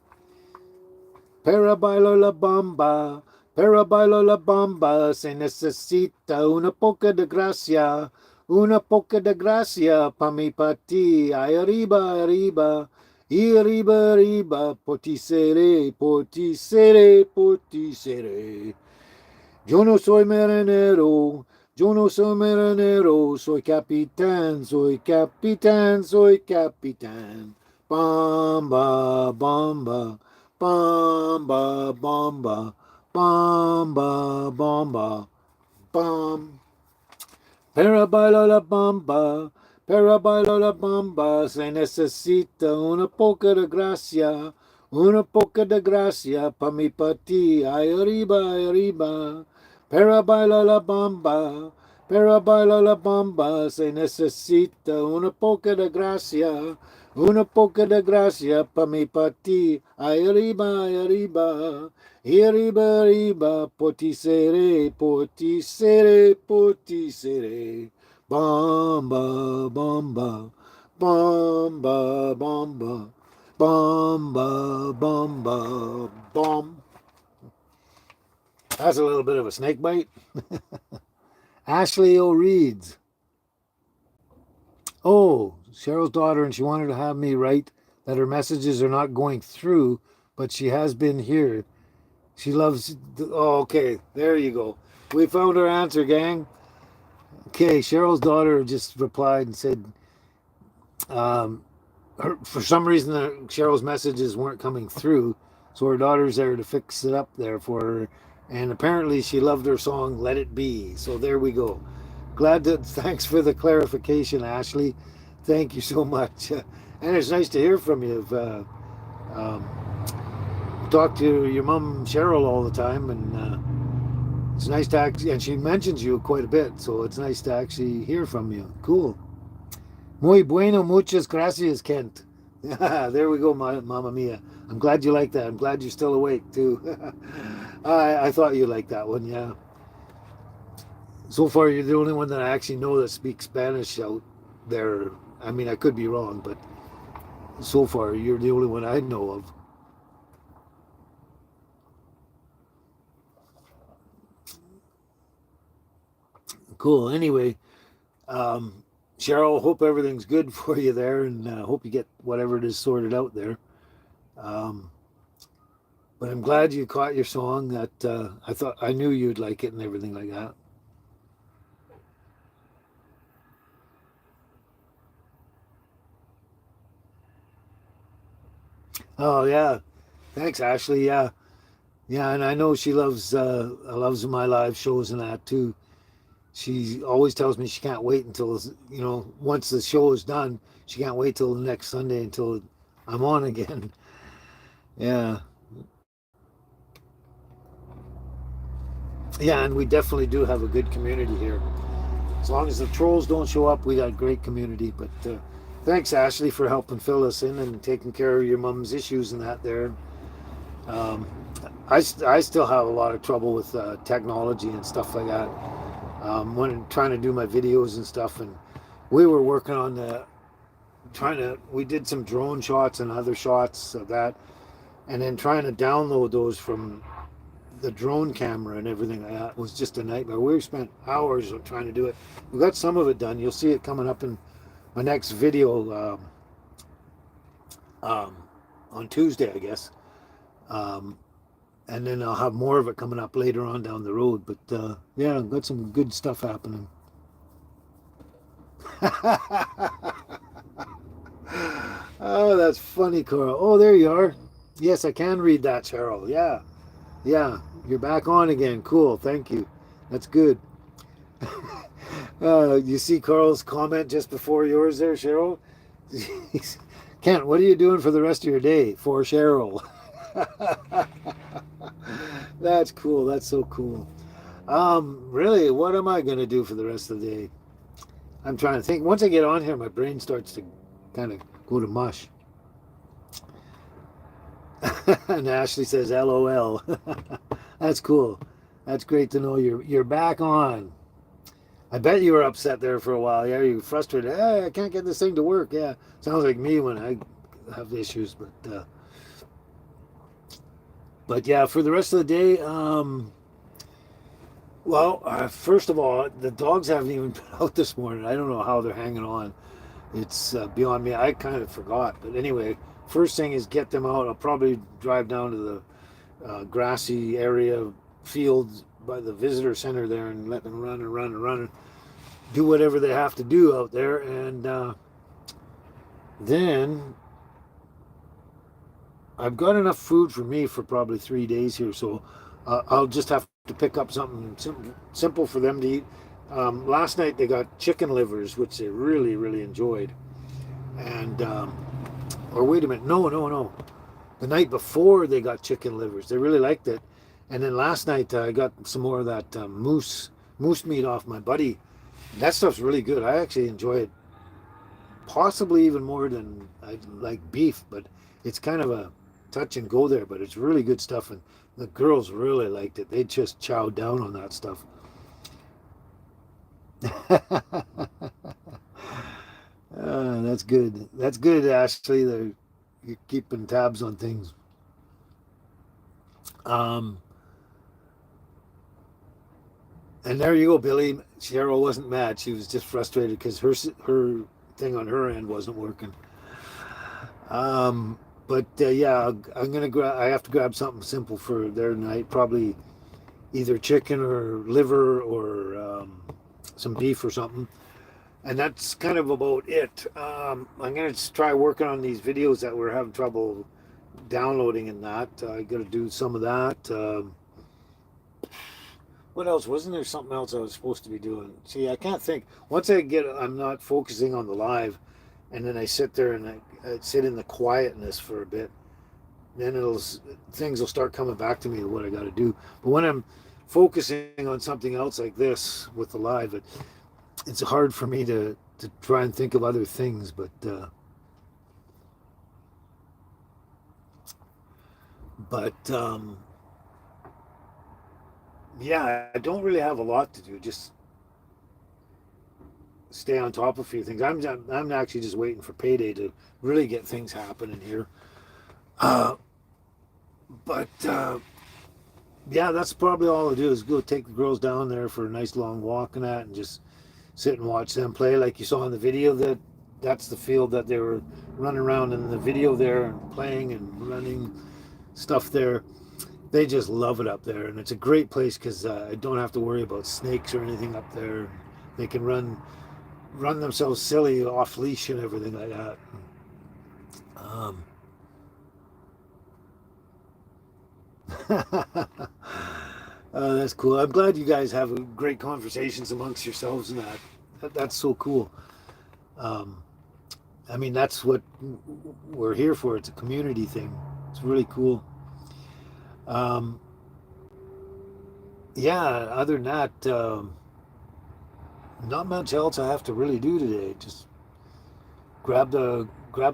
Para bailo la bamba, para bailo la bamba, se necesita una poca de gracia pa mi pati, ay arriba, arriba, y arriba, arriba, potisere, potisere, potisere. Yo no soy marinero, yo no soy marinero, soy capitán, soy capitán, soy capitán. Bamba, bamba, bamba, bamba, bamba, bamba, bam. Para bailar la bamba, se necesita una poca de gracia pa mi pati, ay arriba. Para bailar la bamba, se necesita una poca de gracia pa mi pati, ay arriba. Y arriba, arriba, potisere, potisere, potisere. Bamba, bamba, bamba, bamba, bamba, bamba, bom. That's a little bit of a snake bite. Ashley O'Reeds. Oh, Cheryl's daughter, and she wanted to have me write that her messages are not going through, but she has been here. She loves. Oh, okay. There you go. We found our answer, gang. Okay, Cheryl's daughter just replied and said, for some reason, Cheryl's messages weren't coming through, so her daughter's there to fix it up there for her. And apparently, she loved her song "Let It Be." So there we go. Glad that. Thanks for the clarification, Ashley. Thank you so much. And it's nice to hear from you. Talk to your mom Cheryl all the time, and it's nice to actually, and she mentions you quite a bit, so it's nice to actually hear from you. Cool. Muy bueno, muchas gracias, Kent. There we go, Mama Mia. I'm glad you like that. I'm glad you're still awake too. I thought you liked that one, yeah. So far, you're the only one that I actually know that speaks Spanish out there. I mean, I could be wrong, but so far, you're the only one I know of. Cool. Anyway, um, Cheryl, hope everything's good for you there, and hope you get whatever it is sorted out there. Um, but I'm glad you caught your song. That I knew you'd like it and everything like that. Oh yeah, thanks, Ashley. Yeah, yeah, and I know she loves my live shows and that too. She always tells me she can't wait until once the show is done, she can't wait till the next Sunday until I'm on again. Yeah, yeah, and we definitely do have a good community here. As long as the trolls don't show up, we got a great community. But thanks, Ashley, for helping fill us in and taking care of your mom's issues and that there. Um, I still have a lot of trouble with technology and stuff like that. When trying to do my videos and stuff, and we were working on we did some drone shots and other shots of that, and then trying to download those from the drone camera and everything like that was just a nightmare. We spent hours on trying to do it. We got some of it done. You'll see it coming up in my next video um, on Tuesday, I guess. Um, and then I'll have more of it coming up later on down the road. But yeah, I've got some good stuff happening. Oh, that's funny, Carl. Oh, there you are. Yes, I can read that, Cheryl. Yeah, yeah, you're back on again. Cool, thank you. That's good. You see Carl's comment just before yours there, Cheryl? Kent, what are you doing for the rest of your day? For Cheryl. That's cool. That's so cool. Really, what am I gonna do for the rest of the day? I'm trying to think. Once I get on here, my brain starts to kind of go to mush. And Ashley says, "LOL." That's cool. That's great to know you're back on. I bet you were upset there for a while. Yeah, you were frustrated. Hey, I can't get this thing to work. Yeah, sounds like me when I have issues. But yeah, for the rest of the day, well, first of all, the dogs haven't even been out this morning. I don't know how they're hanging on. It's beyond me. I kind of forgot. But anyway, first thing is get them out. I'll probably drive down to the grassy area fields by the visitor center there and let them run and run and run and do whatever they have to do out there. And then I've got enough food for me for probably 3 days here. So I'll just have to pick up something simple for them to eat. Last night they got chicken livers, which they really, really enjoyed. And, or wait a minute, no. The night before they got chicken livers. They really liked it. And then last night I got some more of that moose meat off my buddy. That stuff's really good. I actually enjoy it possibly even more than I like beef, but it's kind of a touch and go there, but it's really good stuff. And the girls really liked it. They just chowed down on that stuff. That's good. That's good, Ashley. You're keeping tabs on things. Um, and there you go, Billy. Cheryl wasn't mad. She was just frustrated because her thing on her end wasn't working. But yeah, I'm gonna grab. I have to grab something simple for their night. Probably either chicken or liver or some beef or something. And that's kind of about it. I'm gonna try working on these videos that we're having trouble downloading and that. I got to do some of that. What else? Wasn't there something else I was supposed to be doing? See, I can't think. I'm not focusing on the live, and then I sit there and I sit in the quietness for a bit. Then things will start coming back to me of what I got to do. But when I'm focusing on something else like this with the live, it's hard for me to to try and think of other things, but yeah, I don't really have a lot to do. Just stay on top of a few things. I'm actually just waiting for payday to really get things happening here. Uh, but yeah, that's probably all I'll do is go take the girls down there for a nice long walk and that, and just sit and watch them play. Like you saw in the video, that's the field that they were running around in the video there and playing and running stuff there. They just love it up there, and it's a great place because I don't have to worry about snakes or anything up there. They can run themselves silly off leash and everything like that. Um, that's cool. I'm glad you guys have great conversations amongst yourselves and that's so cool. Um, I mean, that's what we're here for. It's a community thing. It's really cool. Um, yeah, other than that, not much else I have to really do today. Just grab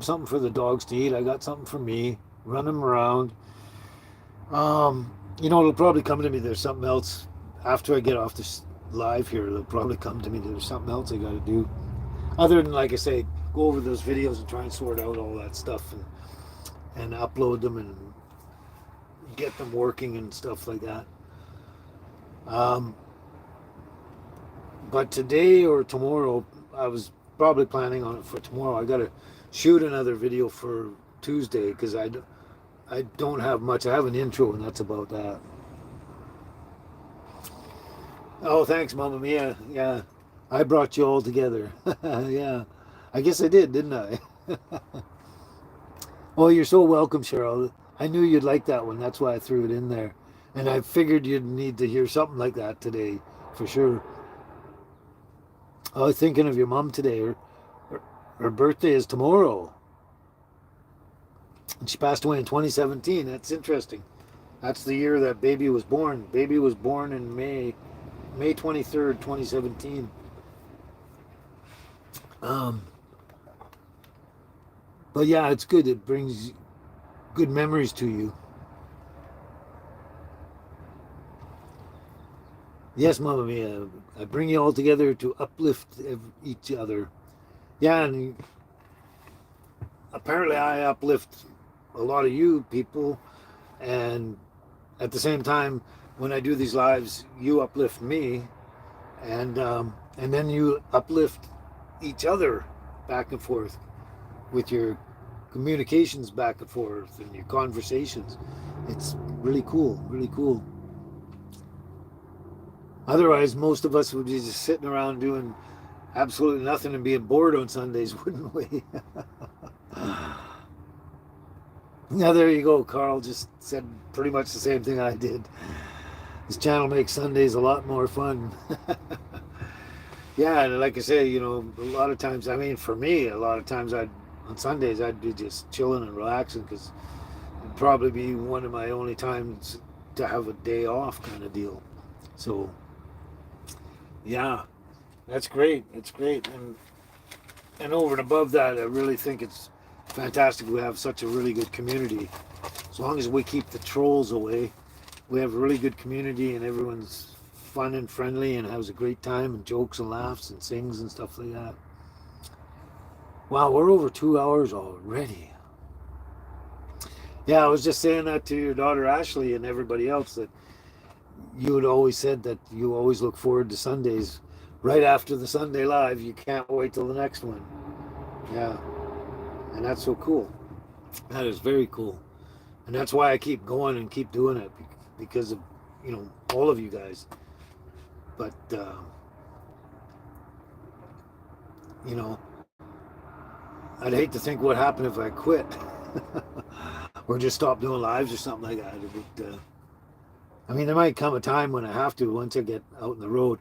something for the dogs to eat. I got something for me. Run them around. It'll probably come to me. There's something else after I get off this live here. It'll probably come to me. There's something else I got to do. Other than, like I say, go over those videos and try and sort out all that stuff and upload them and get them working and stuff like that. Um, but today or tomorrow, I was probably planning on it for tomorrow. I got to shoot another video for Tuesday because I don't have much. I have an intro and that's about that. Oh, thanks, Mama Mia. Yeah, I brought you all together. Yeah, I guess I did, didn't I? Oh, you're so welcome, Cheryl. I knew you'd like that one. That's why I threw it in there. And I figured you'd need to hear something like that today, for sure. I was thinking of your mom today. Her birthday is tomorrow. And she passed away in 2017. That's interesting. That's the year that baby was born. Baby was born in May 23rd, 2017. Um, but yeah, it's good. It brings good memories to you. Yes, Mama Mia. I bring you all together to uplift each other. Yeah, and apparently I uplift a lot of you people, and at the same time, when I do these lives, you uplift me, and then you uplift each other back and forth with your communications back and forth and your conversations. It's really cool, really cool. Otherwise, most of us would be just sitting around doing absolutely nothing and being bored on Sundays, wouldn't we? Now, there you go. Carl just said pretty much the same thing I did. This channel makes Sundays a lot more fun. Yeah, and like I say, a lot of times, I mean, for me, a lot of times on Sundays, I'd be just chilling and relaxing because it'd probably be one of my only times to have a day off kind of deal. So, yeah, that's great. It's great. And over and above that, I really think it's fantastic we have such a really good community. As long as we keep the trolls away, we have a really good community and everyone's fun and friendly and has a great time and jokes and laughs and sings and stuff like that. Wow, we're over 2 hours already. Yeah, I was just saying that to your daughter Ashley and everybody else that you had always said that you always look forward to Sundays. Right after the Sunday Live, you can't wait till the next one. Yeah, and that's so cool. That is very cool. And that's why I keep going and keep doing it because of, all of you guys. But, I'd hate to think what happened if I quit or just stopped doing lives or something like that. I mean, there might come a time when I have to once I get out on the road.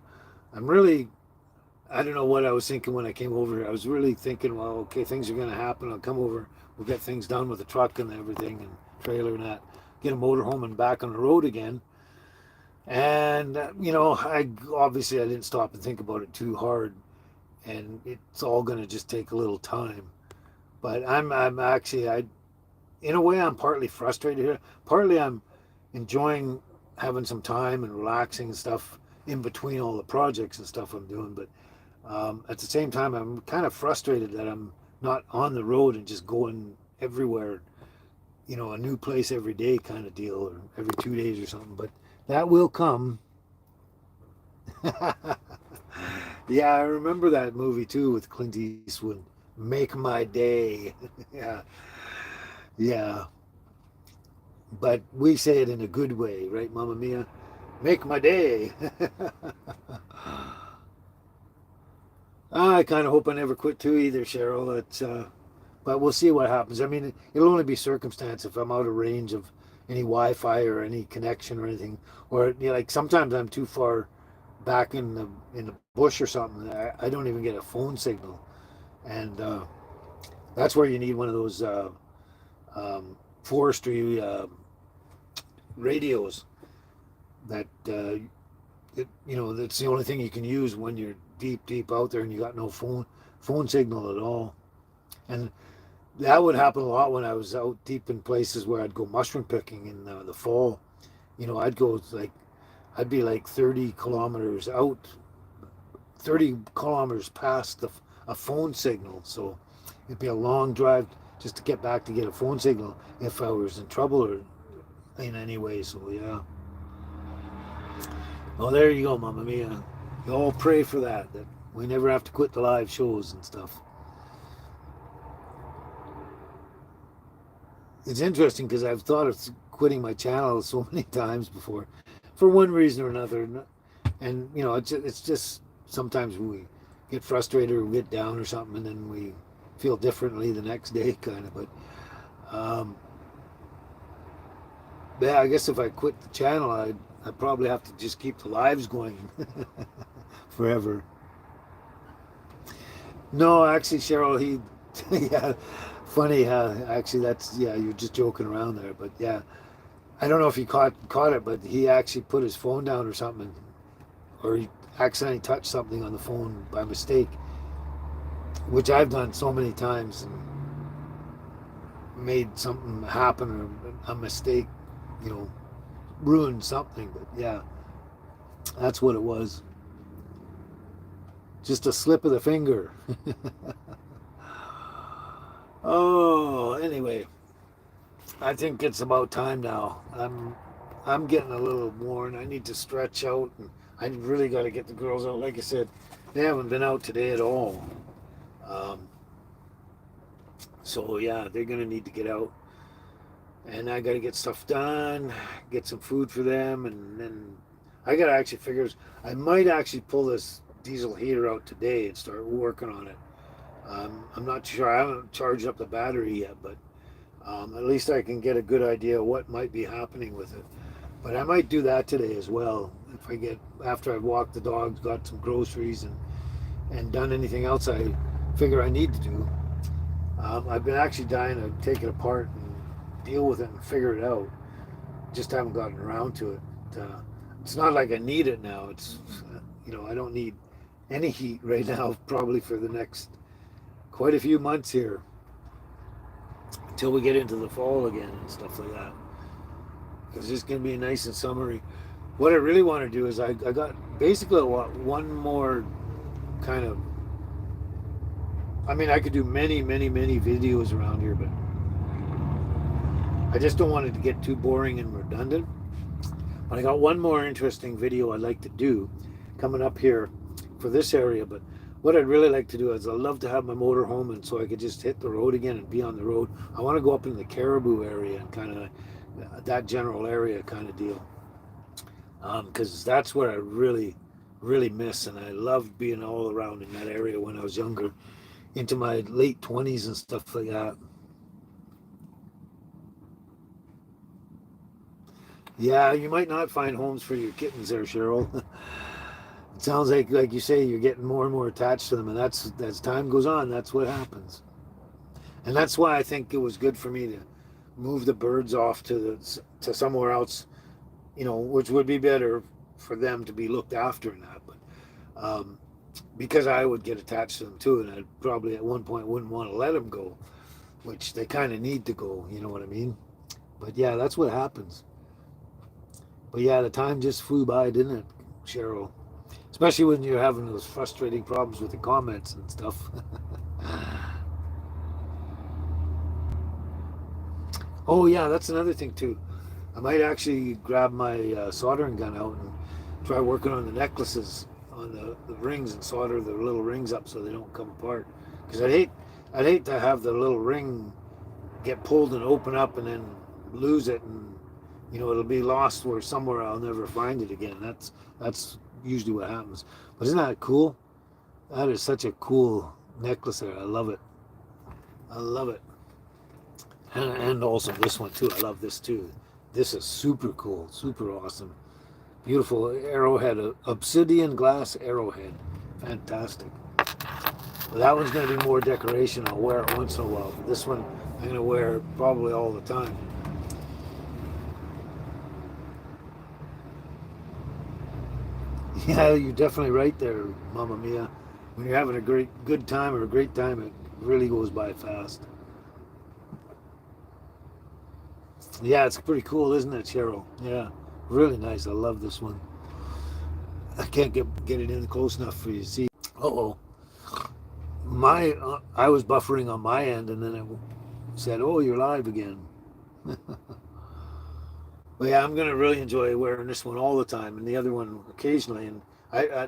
I don't know what I was thinking when I came over here. I was really thinking, well, okay, things are going to happen. I'll come over. We'll get things done with the truck and everything and trailer and that. Get a motorhome and back on the road again. And, I didn't stop and think about it too hard. and it's all going to just take a little time. But I'm actually, in a way, I'm partly frustrated here. Partly I'm enjoying having some time and relaxing and stuff in between all the projects and stuff I'm doing. But at the same time, I'm kind of frustrated that I'm not on the road and just going everywhere, a new place every day kind of deal, or every 2 days or something. But that will come. Yeah, I remember that movie too with Clint Eastwood. Make my day. Yeah, yeah. But we say it in a good way, right, Mamma Mia? Make my day. I kind of hope I never quit too either, Cheryl. But we'll see what happens. I mean, it'll only be circumstance if I'm out of range of any Wi-Fi or any connection or anything, or like sometimes I'm too far back in the bush or something. I don't even get a phone signal, and that's where you need one of those forestry radios that that's the only thing you can use when you're deep out there and you got no phone signal at all. And that would happen a lot when I was out deep in places where I'd go mushroom picking in the fall. I'd be like 30 kilometers out, 30 kilometers past a phone signal. So it'd be a long drive just to get back to get a phone signal if I was in trouble or in any way. So yeah. Well, there you go, Mamma Mia. You all pray for that we never have to quit the live shows and stuff. It's interesting because I've thought of quitting my channel so many times before, for one reason or another, and it's just sometimes we get frustrated or we get down or something, and then we feel differently the next day, kind of. But yeah, I guess if I quit the channel, I'd probably have to just keep the lives going forever. No, actually, Cheryl, yeah, funny how actually you're just joking around there, but yeah, I don't know if he caught it, but he actually put his phone down or something, or he accidentally touched something on the phone by mistake, which I've done so many times and made something happen or a mistake, you know, ruined something. But yeah, that's what it was. Just a slip of the finger. Oh, anyway, I think it's about time now. I'm getting a little worn. I need to stretch out, and I really got to get the girls out. Like I said, they haven't been out today at all. Um, so yeah, they're gonna need to get out, and I got to get stuff done, get some food for them, and then I got to actually figure. I might actually pull this diesel heater out today and start working on it. I'm not sure. I haven't charged up the battery yet, but at least I can get a good idea of what might be happening with it. But I might do that today as well. If I get after I've walked the dogs, got some groceries, and done anything else I figure I need to do. I've been actually dying to take it apart and deal with it and figure it out. Just haven't gotten around to it. It's not like I need it now. It's I don't need any heat right now. Probably for the next quite a few months here until we get into the fall again and stuff like that. Because it's going to be nice and summery. What I really want to do is I got basically one more kind of. I mean, I could do many videos around here, but I just don't want it to get too boring and redundant. But I got one more interesting video I'd like to do coming up here for this area. But what I'd really like to do is I'd love to have my motor home, and so I could just hit the road again and be on the road. I want to go up in the Caribou area and kind of that general area kind of deal, because that's where I really miss, and I loved being all around in that area when I was younger, into my late 20s and stuff like that. Yeah, you might not find homes for your kittens there, Cheryl. It sounds like you say, you're getting more and more attached to them, and that's as time goes on, that's what happens. And that's why I think it was good for me to move the birds off to somewhere else, which would be better for them to be looked after in that. But because I would get attached to them too, and I probably at one point wouldn't want to let them go, which they kind of need to go. You know what I mean? But yeah, that's what happens. But yeah, the time just flew by, didn't it, Cheryl? Especially when you're having those frustrating problems with the comments and stuff. Oh yeah, that's another thing too. I might actually grab my soldering gun out and try working on the necklaces, on the rings, and solder the little rings up so they don't come apart. Because I'd hate to have the little ring get pulled and open up and then lose it, and it'll be lost where somewhere I'll never find it again. That's usually what happens. But isn't that cool? That is such a cool necklace there. I love it. I love it. And also this one too. I love this too. This is super cool, super awesome. Beautiful arrowhead, obsidian glass arrowhead. Fantastic. Well, that one's going to be more decoration. I'll wear it once in a while. But this one I'm going to wear probably all the time. Yeah, you're definitely right there, Mamma Mia. When you're having a good time or a great time, it really goes by fast. Yeah, it's pretty cool, isn't it, Cheryl? Yeah, really nice. I love this one. I can't get it in close enough for you to see. Uh-oh. I was buffering on my end, and then it said, "Oh, you're live again." But yeah, I'm gonna really enjoy wearing this one all the time, and the other one occasionally. And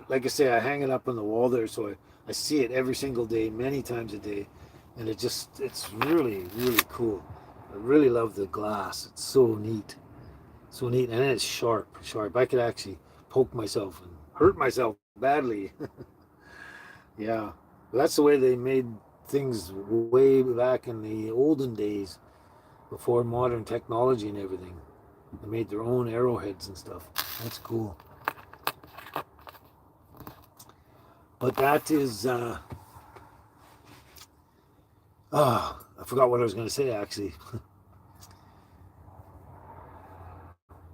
like I say, I hang it up on the wall there, so I see it every single day, many times a day, and it's really really cool. I really love the glass. It's so neat, and it's sharp. I could actually poke myself and hurt myself badly. Yeah, but that's the way they made things way back in the olden days, before modern technology and everything. They made their own arrowheads and stuff. That's cool. But that is, I forgot what I was going to say actually.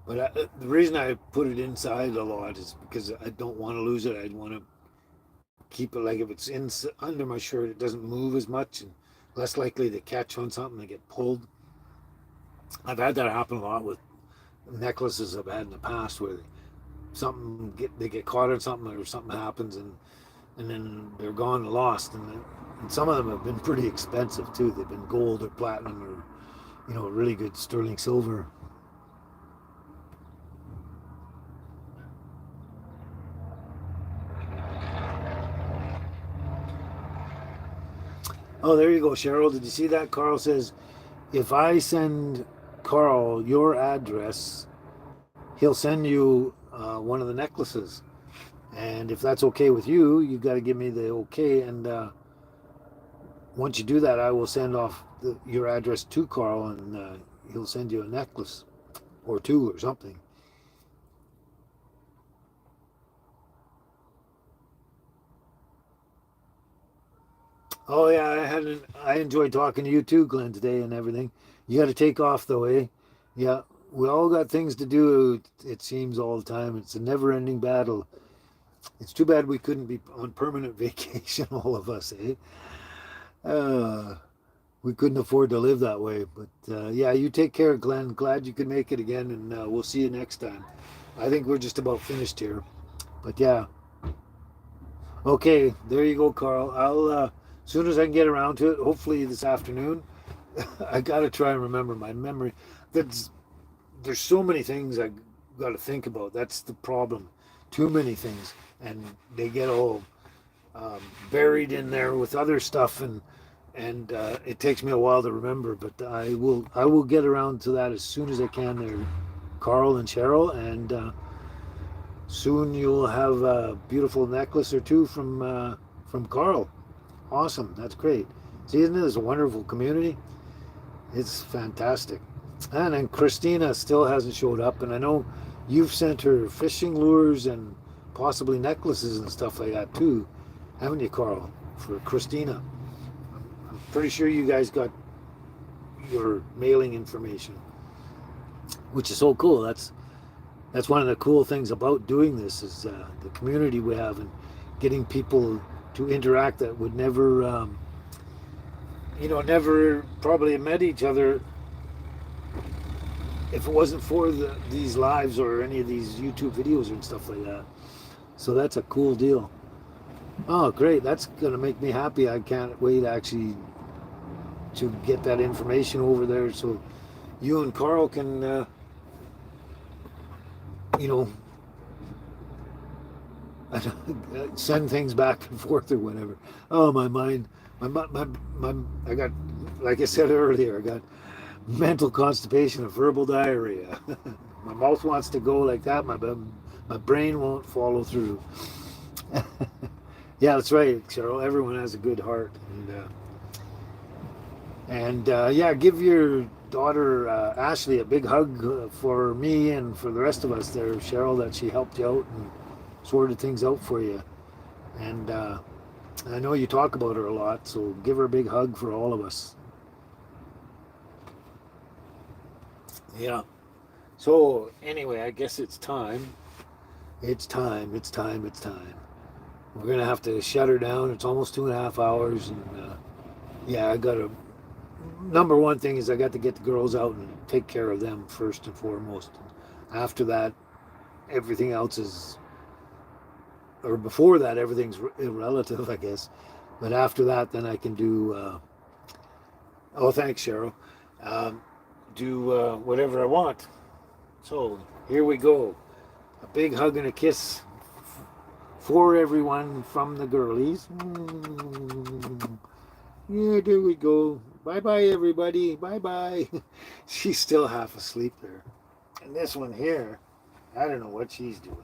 But the reason I put it inside a lot is because I don't want to lose it. I want to keep it, like if it's in under my shirt, it doesn't move as much and less likely to catch on something and get pulled. I've had that happen a lot with necklaces I've had in the past, where they get caught on something, or something happens, and then they're gone and lost. And some of them have been pretty expensive too. They've been gold or platinum, or really good sterling silver. Oh, there you go, Cheryl. Did you see that? Carl says, if I send Carl your address, he'll send you one of the necklaces. And if that's okay with you, you've got to give me the okay. And once you do that, I will send off your address to Carl, and he'll send you a necklace or two or something. Oh yeah, I enjoyed talking to you too, Glenn, today and everything. You got to take off though, eh? Yeah, we all got things to do. It seems all the time. It's a never-ending battle. It's too bad we couldn't be on permanent vacation, all of us, eh? Uh, we couldn't afford to live that way. But yeah, you take care, Glenn. Glad you could make it again, and we'll see you next time. I think we're just about finished here. But yeah, okay, there you go, Carl. I'll as soon as I can get around to it, hopefully this afternoon. I gotta try and remember my memory. That's There's so many things I got to think about. That's the problem. Too many things, and they get all buried in there with other stuff, and it takes me a while to remember. But I will get around to that as soon as I can. There, Carl and Cheryl, and soon you'll have a beautiful necklace or two from Carl. Awesome, that's great. See, isn't this a wonderful community? It's fantastic. And then Christina still hasn't showed up, and I know you've sent her fishing lures and possibly necklaces and stuff like that too, haven't you, Carl? For Christina, I'm pretty sure you guys got your mailing information, which is so cool. That's one of the cool things about doing this, is the community we have, and getting people to interact that would never, never probably met each other if it wasn't for these lives or any of these YouTube videos and stuff like that. So that's a cool deal. Oh, great. That's going to make me happy. I can't wait actually to get that information over there so you and Carl can, you know, send things back and forth or whatever. Oh, my mind, I got, like I said earlier, I got mental constipation and verbal diarrhea. My mouth wants to go like that. My brain won't follow through. Yeah, that's right, Cheryl. Everyone has a good heart, and yeah, give your daughter Ashley a big hug for me and for the rest of us there, Cheryl. That she helped you out and sorted things out for you, and I know you talk about her a lot, so give her a big hug for all of us. Yeah. So anyway, I guess it's time. It's time. It's time. It's time. We're gonna have to shut her down. It's almost 2.5 hours, and yeah, I gotta. Number one thing is I got to get the girls out and take care of them first and foremost. After that, everything else is, or before that, everything's relative, I guess. But after that, then I can do. Oh, thanks, Cheryl. Do whatever I want. So here we go. A big hug and a kiss for everyone from the girlies. Yeah, there we go. Bye-bye, everybody. Bye-bye. She's still half asleep there. And this one here, I don't know what she's doing.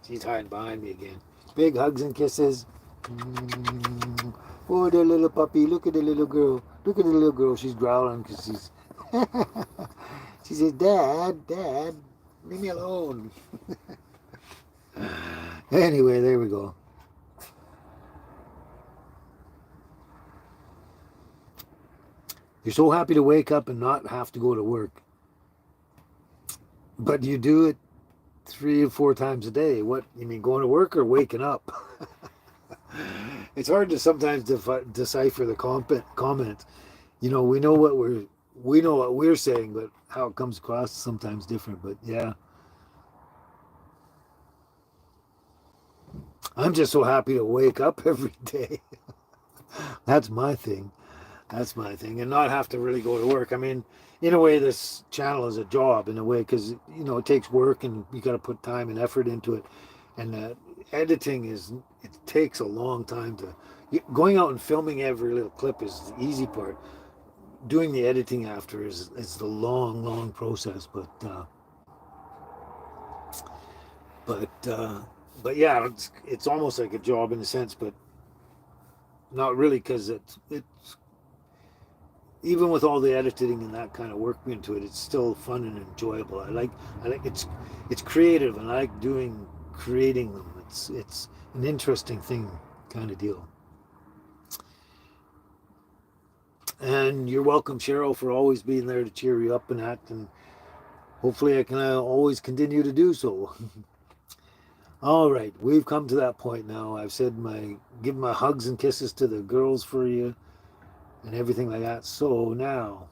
She's hiding behind me again. Big hugs and kisses. Oh, the little puppy. Look at the little girl. Look at the little girl. She's growling because she's... She says, Dad, leave me alone. Anyway, there we go. You're so happy to wake up and not have to go to work. But you do it 3 or 4 times a day. What, you mean going to work or waking up? It's hard to sometimes decipher the comment. You know, we know what we're saying, but how it comes across is sometimes different. But yeah. I'm just so happy to wake up every day. That's my thing. That's my thing. And not have to really go to work. I mean, in a way, this channel is a job in a way because, you know, it takes work and you got to put time and effort into it. And editing it takes a long time to... Going out and filming every little clip is the easy part. Doing the editing after is the long process. But yeah, it's almost like a job in a sense, but not really, because it's even with all the editing and that kind of work into it, it's still fun and enjoyable. I like it's creative, and I like creating them. It's an interesting thing, kind of deal. And you're welcome, Cheryl, for always being there to cheer you up and that, and hopefully I can always continue to do so. All right, we've come to that point now. I've said give my hugs and kisses to the girls for you and everything like that. So now,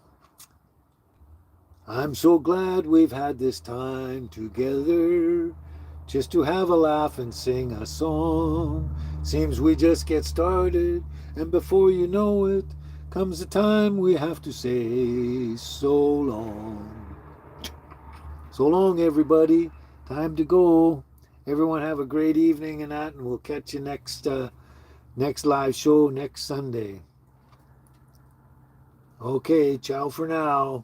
I'm so glad we've had this time together just to have a laugh and sing a song. Seems we just get started, and before you know it, comes the time we have to say so long. So long, everybody. Time to go. Everyone have a great evening and that, and we'll catch you next live show next Sunday. Okay, ciao for now.